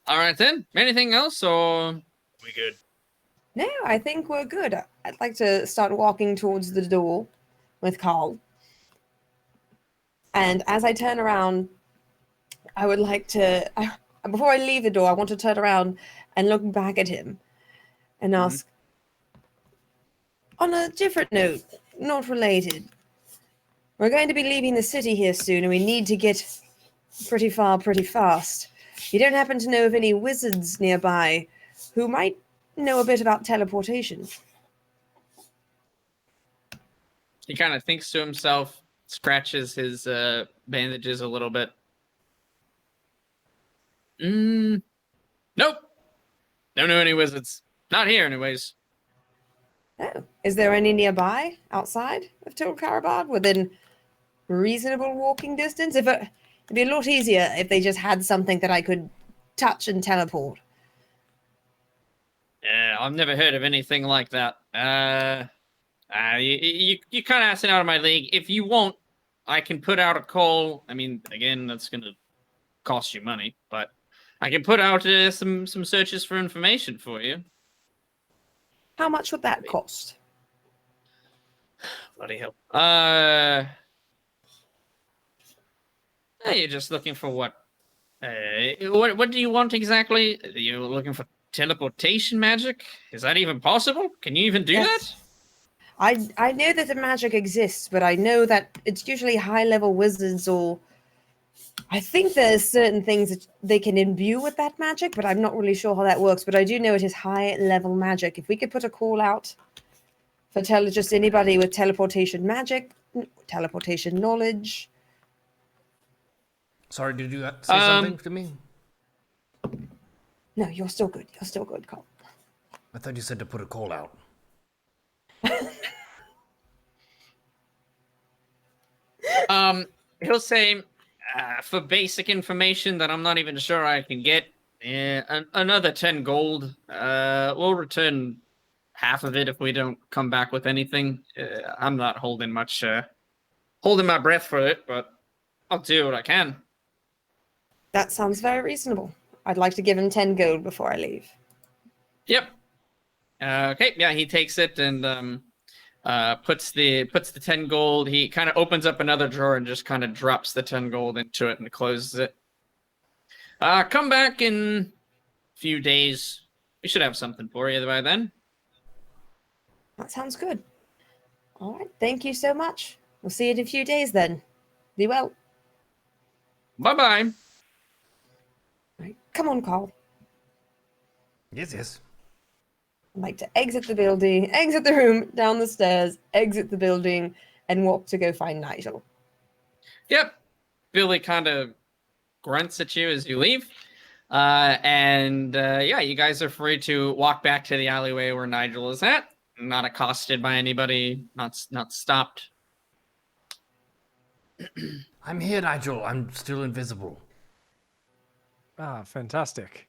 All right then. Anything else, or we good? No, I think we're good. I'd like to start walking towards the door with Carl. And as I turn around, I would like to, before I leave the door, I want to turn around and look back at him and ask, on a different note, not related, we're going to be leaving the city here soon and we need to get pretty far pretty fast. You don't happen to know of any wizards nearby who might know a bit about teleportation? He kind of thinks to himself, scratches his bandages a little bit. Nope. Don't know any wizards. Not here, anyways. Oh, is there any nearby, outside of Tol Karabad, within reasonable walking distance? It'd be a lot easier if they just had something that I could touch and teleport. Yeah, I've never heard of anything like that. You kind of asking out of my league. If you want, I can put out a call. I mean, again, that's going to cost you money, but I can put out some searches for information for you. How much would that cost? Bloody hell. You're just looking for what? What do you want exactly? You're looking for teleportation magic? Is that even possible? Can you even do Yes. that? I know that the magic exists, but I know that it's usually high-level wizards or I think there's certain things that they can imbue with that magic, but I'm not really sure how that works. But I do know it is high-level magic. If we could put a call out for just anybody with teleportation magic, teleportation knowledge. Sorry, did you say something to me? No, you're still good. You're still good, Cole. I thought you said to put a call out. He'll say, for basic information that I'm not even sure I can get, another 10 gold. We'll return half of it if we don't come back with anything. I'm not holding my breath for it, but I'll do what I can. That sounds very reasonable. I'd like to give him 10 gold before I leave. Yep. Okay, yeah, he takes it and puts the 10 gold. He kind of opens up another drawer and just kind of drops the 10 gold into it and closes it. Come back in a few days. We should have something for you by then. That sounds good. All right, thank you so much. We'll see you in a few days then. Be well. Bye-bye. All right, come on, Carl. Yes. I'd like to exit the building, exit the room, down the stairs, exit the building, and walk to go find Nigel. Yep. Billy kind of grunts at you as you leave. Yeah, you guys are free to walk back to the alleyway where Nigel is at. Not accosted by anybody, not stopped. I'm here, Nigel. I'm still invisible. Ah, fantastic.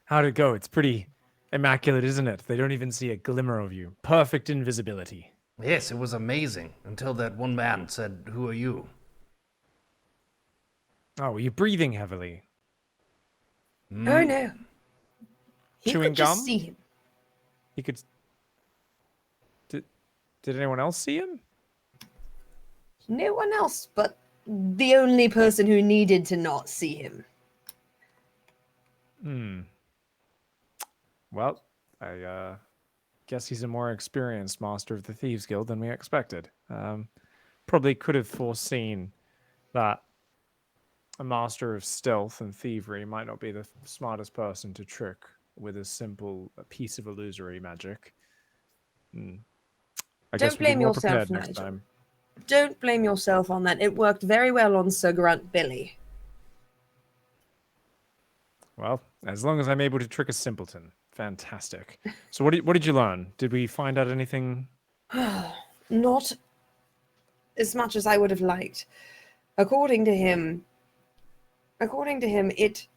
How'd it go? It's pretty immaculate, isn't it? They don't even see a glimmer of you. Perfect invisibility. Yes, it was amazing. Until that one man said, "Who are you?" Oh, were you breathing heavily? Oh, no. He Chewing could just gum? see him. He could... Did anyone else see him? No one else, but the only person who needed to not see him. Well, I guess he's a more experienced master of the Thieves Guild than we expected. Probably could have foreseen that a master of stealth and thievery might not be the smartest person to trick with a simple piece of illusory magic. I guess Don't we'll be blame more yourself, prepared next Nigel. time. Don't blame yourself on that. It worked very well on Sir Grunt Billy. Well, as long as I'm able to trick a simpleton. Fantastic. So what did you learn? Did we find out anything? Not as much as I would have liked. According to him, if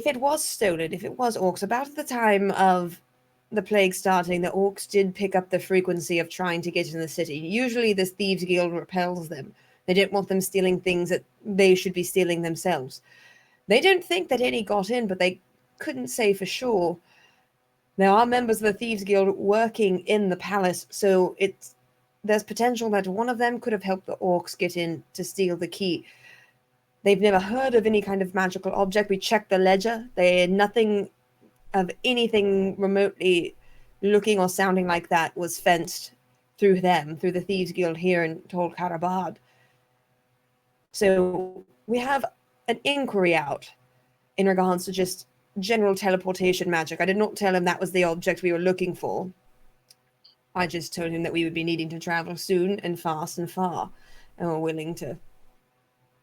it was stolen, if it was orcs, about the time of the plague starting, the orcs did pick up the frequency of trying to get in the city. Usually the Thieves Guild repels them. They don't want them stealing things that they should be stealing themselves. They don't think that any got in, but they couldn't say for sure. There are members of the Thieves Guild working in the palace, so there's potential that one of them could have helped the orcs get in to steal the key. They've never heard of any kind of magical object. We checked the ledger. They had nothing of anything remotely looking or sounding like that was fenced through the Thieves Guild here in Tol Karabad. So we have an inquiry out in regards to just general teleportation magic. I did not tell him that was the object we were looking for. I just told him that we would be needing to travel soon and fast and far, and we're willing to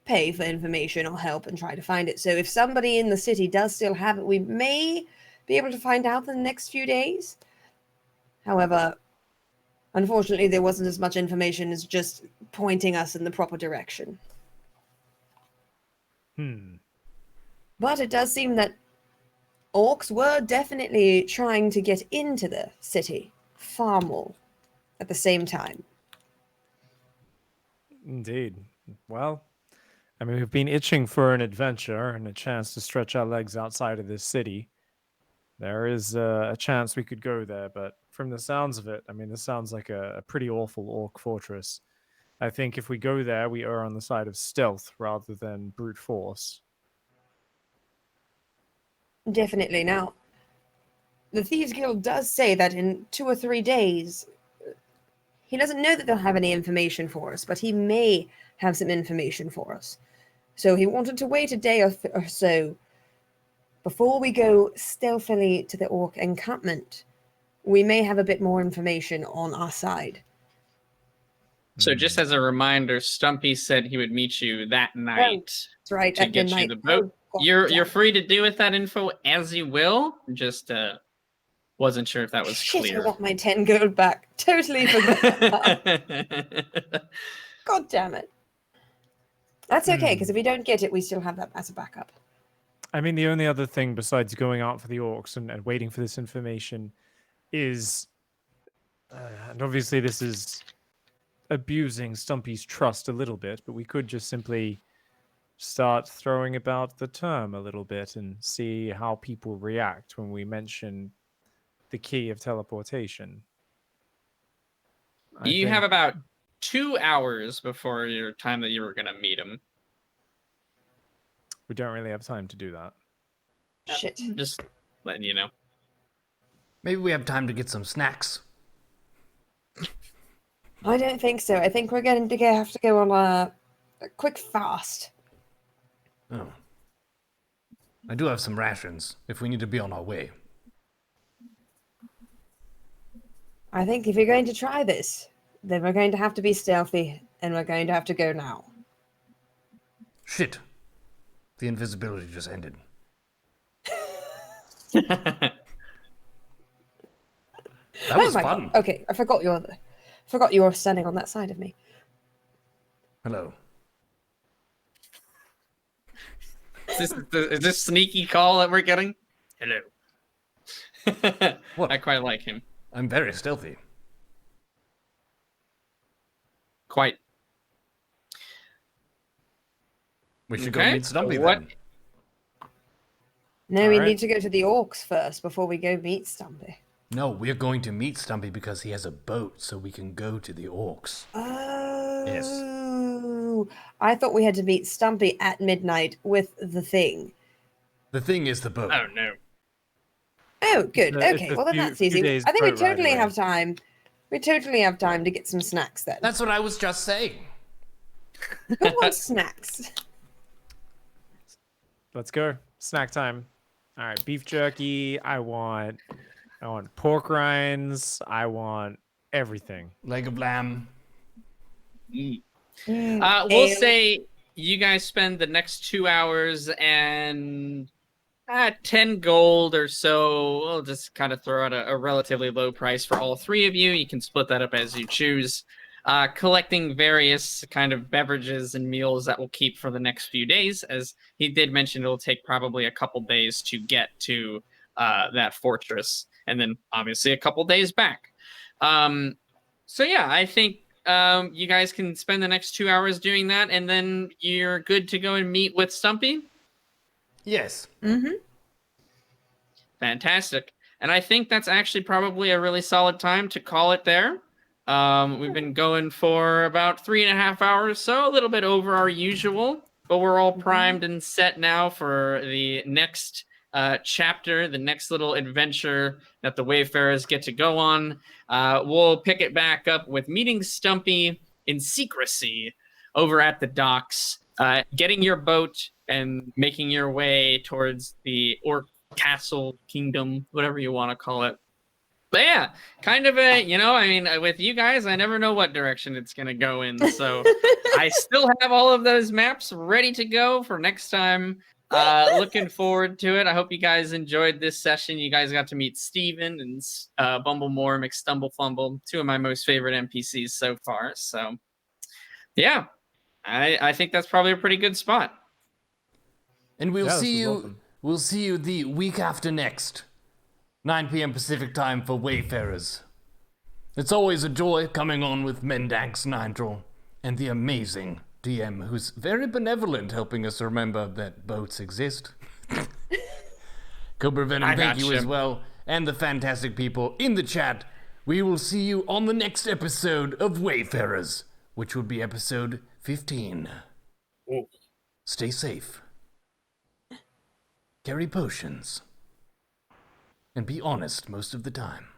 pay for information or help and try to find it. So if somebody in the city does still have it, we may be able to find out in the next few days. However, unfortunately, there wasn't as much information as just pointing us in the proper direction. But it does seem that orcs were definitely trying to get into the city far more at the same time. Indeed. Well, I mean, we've been itching for an adventure and a chance to stretch our legs outside of this city. There is a chance we could go there, but from the sounds of it, I mean, this sounds like a pretty awful orc fortress. I think if we go there, we err on the side of stealth rather than brute force. Definitely. Now, the Thieves Guild does say that in 2 or 3 days, he doesn't know that they'll have any information for us, but he may have some information for us. So he wanted to wait a day or so before we go stealthily to the orc encampment. We may have a bit more information on our side. So just as a reminder, Stumpy said he would meet you that night That's right, to at get midnight. you the boat. Oh, God You're damn. free to do with that info as you will. Just wasn't sure if that was Shit, clear. I want my 10 gold back. Totally forgot. God damn it. That's okay, because if we don't get it, we still have that as a backup. I mean, the only other thing besides going out for the orcs and waiting for this information is, and obviously this is abusing Stumpy's trust a little bit, but we could just simply start throwing about the term a little bit and see how people react when we mention the key of teleportation. You have about 2 hours before your time that you were going to meet him. We don't really have time to do that. Shit. Just letting you know. Maybe we have time to get some snacks. I don't think so. I think we're going to have to go on a quick fast. Oh. I do have some rations if we need to be on our way. I think if you're going to try this, then we're going to have to be stealthy, and we're going to have to go now. Shit. The invisibility just ended. That was fun. God. Okay, I forgot you were standing on that side of me. Hello. Is this sneaky call that we're getting? Hello. What? I quite like him. I'm very stealthy. Quite. We should go Okay, meet Stumpy what- then. No, we Alright. need to go to the orcs first before we go meet Stumpy. No, we're going to meet Stumpy because he has a boat, so we can go to the orcs. Oh, I thought we had to meet Stumpy at midnight with the thing. The thing is the boat. Oh, no. Oh, good. It's Okay, a well then few- that's few easy. days I think we boat ride totally away. have time. We totally have time to get some snacks then. That's what I was just saying. Who wants snacks? Let's go. Snack time. All right, beef jerky. I want pork rinds. I want everything. Leg of lamb. We'll Ale. say you guys spend the next 2 hours and 10 gold or so. We'll just kind of throw out a relatively low price for all three of you. You can split that up as you choose. Collecting various kind of beverages and meals that will keep for the next few days. As he did mention, it'll take probably a couple days to get to that fortress, and then obviously a couple days back. So yeah, I think you guys can spend the next 2 hours doing that, and then you're good to go and meet with Stumpy. Yes. Mm-hmm. Fantastic. And I think that's actually probably a really solid time to call it there. We've been going for about 3.5 hours, so a little bit over our usual, but we're all primed and set now for the next chapter, the next little adventure that the Wayfarers get to go on. We'll pick it back up with meeting Stumpy in secrecy over at the docks, getting your boat and making your way towards the Orc Castle Kingdom, whatever you want to call it. But yeah, kind of with you guys, I never know what direction it's going to go in. So I still have all of those maps ready to go for next time. Looking forward to it. I hope you guys enjoyed this session. You guys got to meet Steven and Bumblemore, McStumblefumble, two of my most favorite NPCs so far. So yeah, I think that's probably a pretty good spot. And we'll Yeah, this see was you. awesome. We'll see you the week after next, 9 p.m. Pacific time for Wayfarers. It's always a joy coming on with Mendax Nigel and the amazing DM, who's very benevolent, helping us remember that boats exist. Cobra Venom, I thank you gotcha. as well, and the fantastic people in the chat. We will see you on the next episode of Wayfarers, which will be episode 15. Stay safe. Carry potions. And be honest most of the time.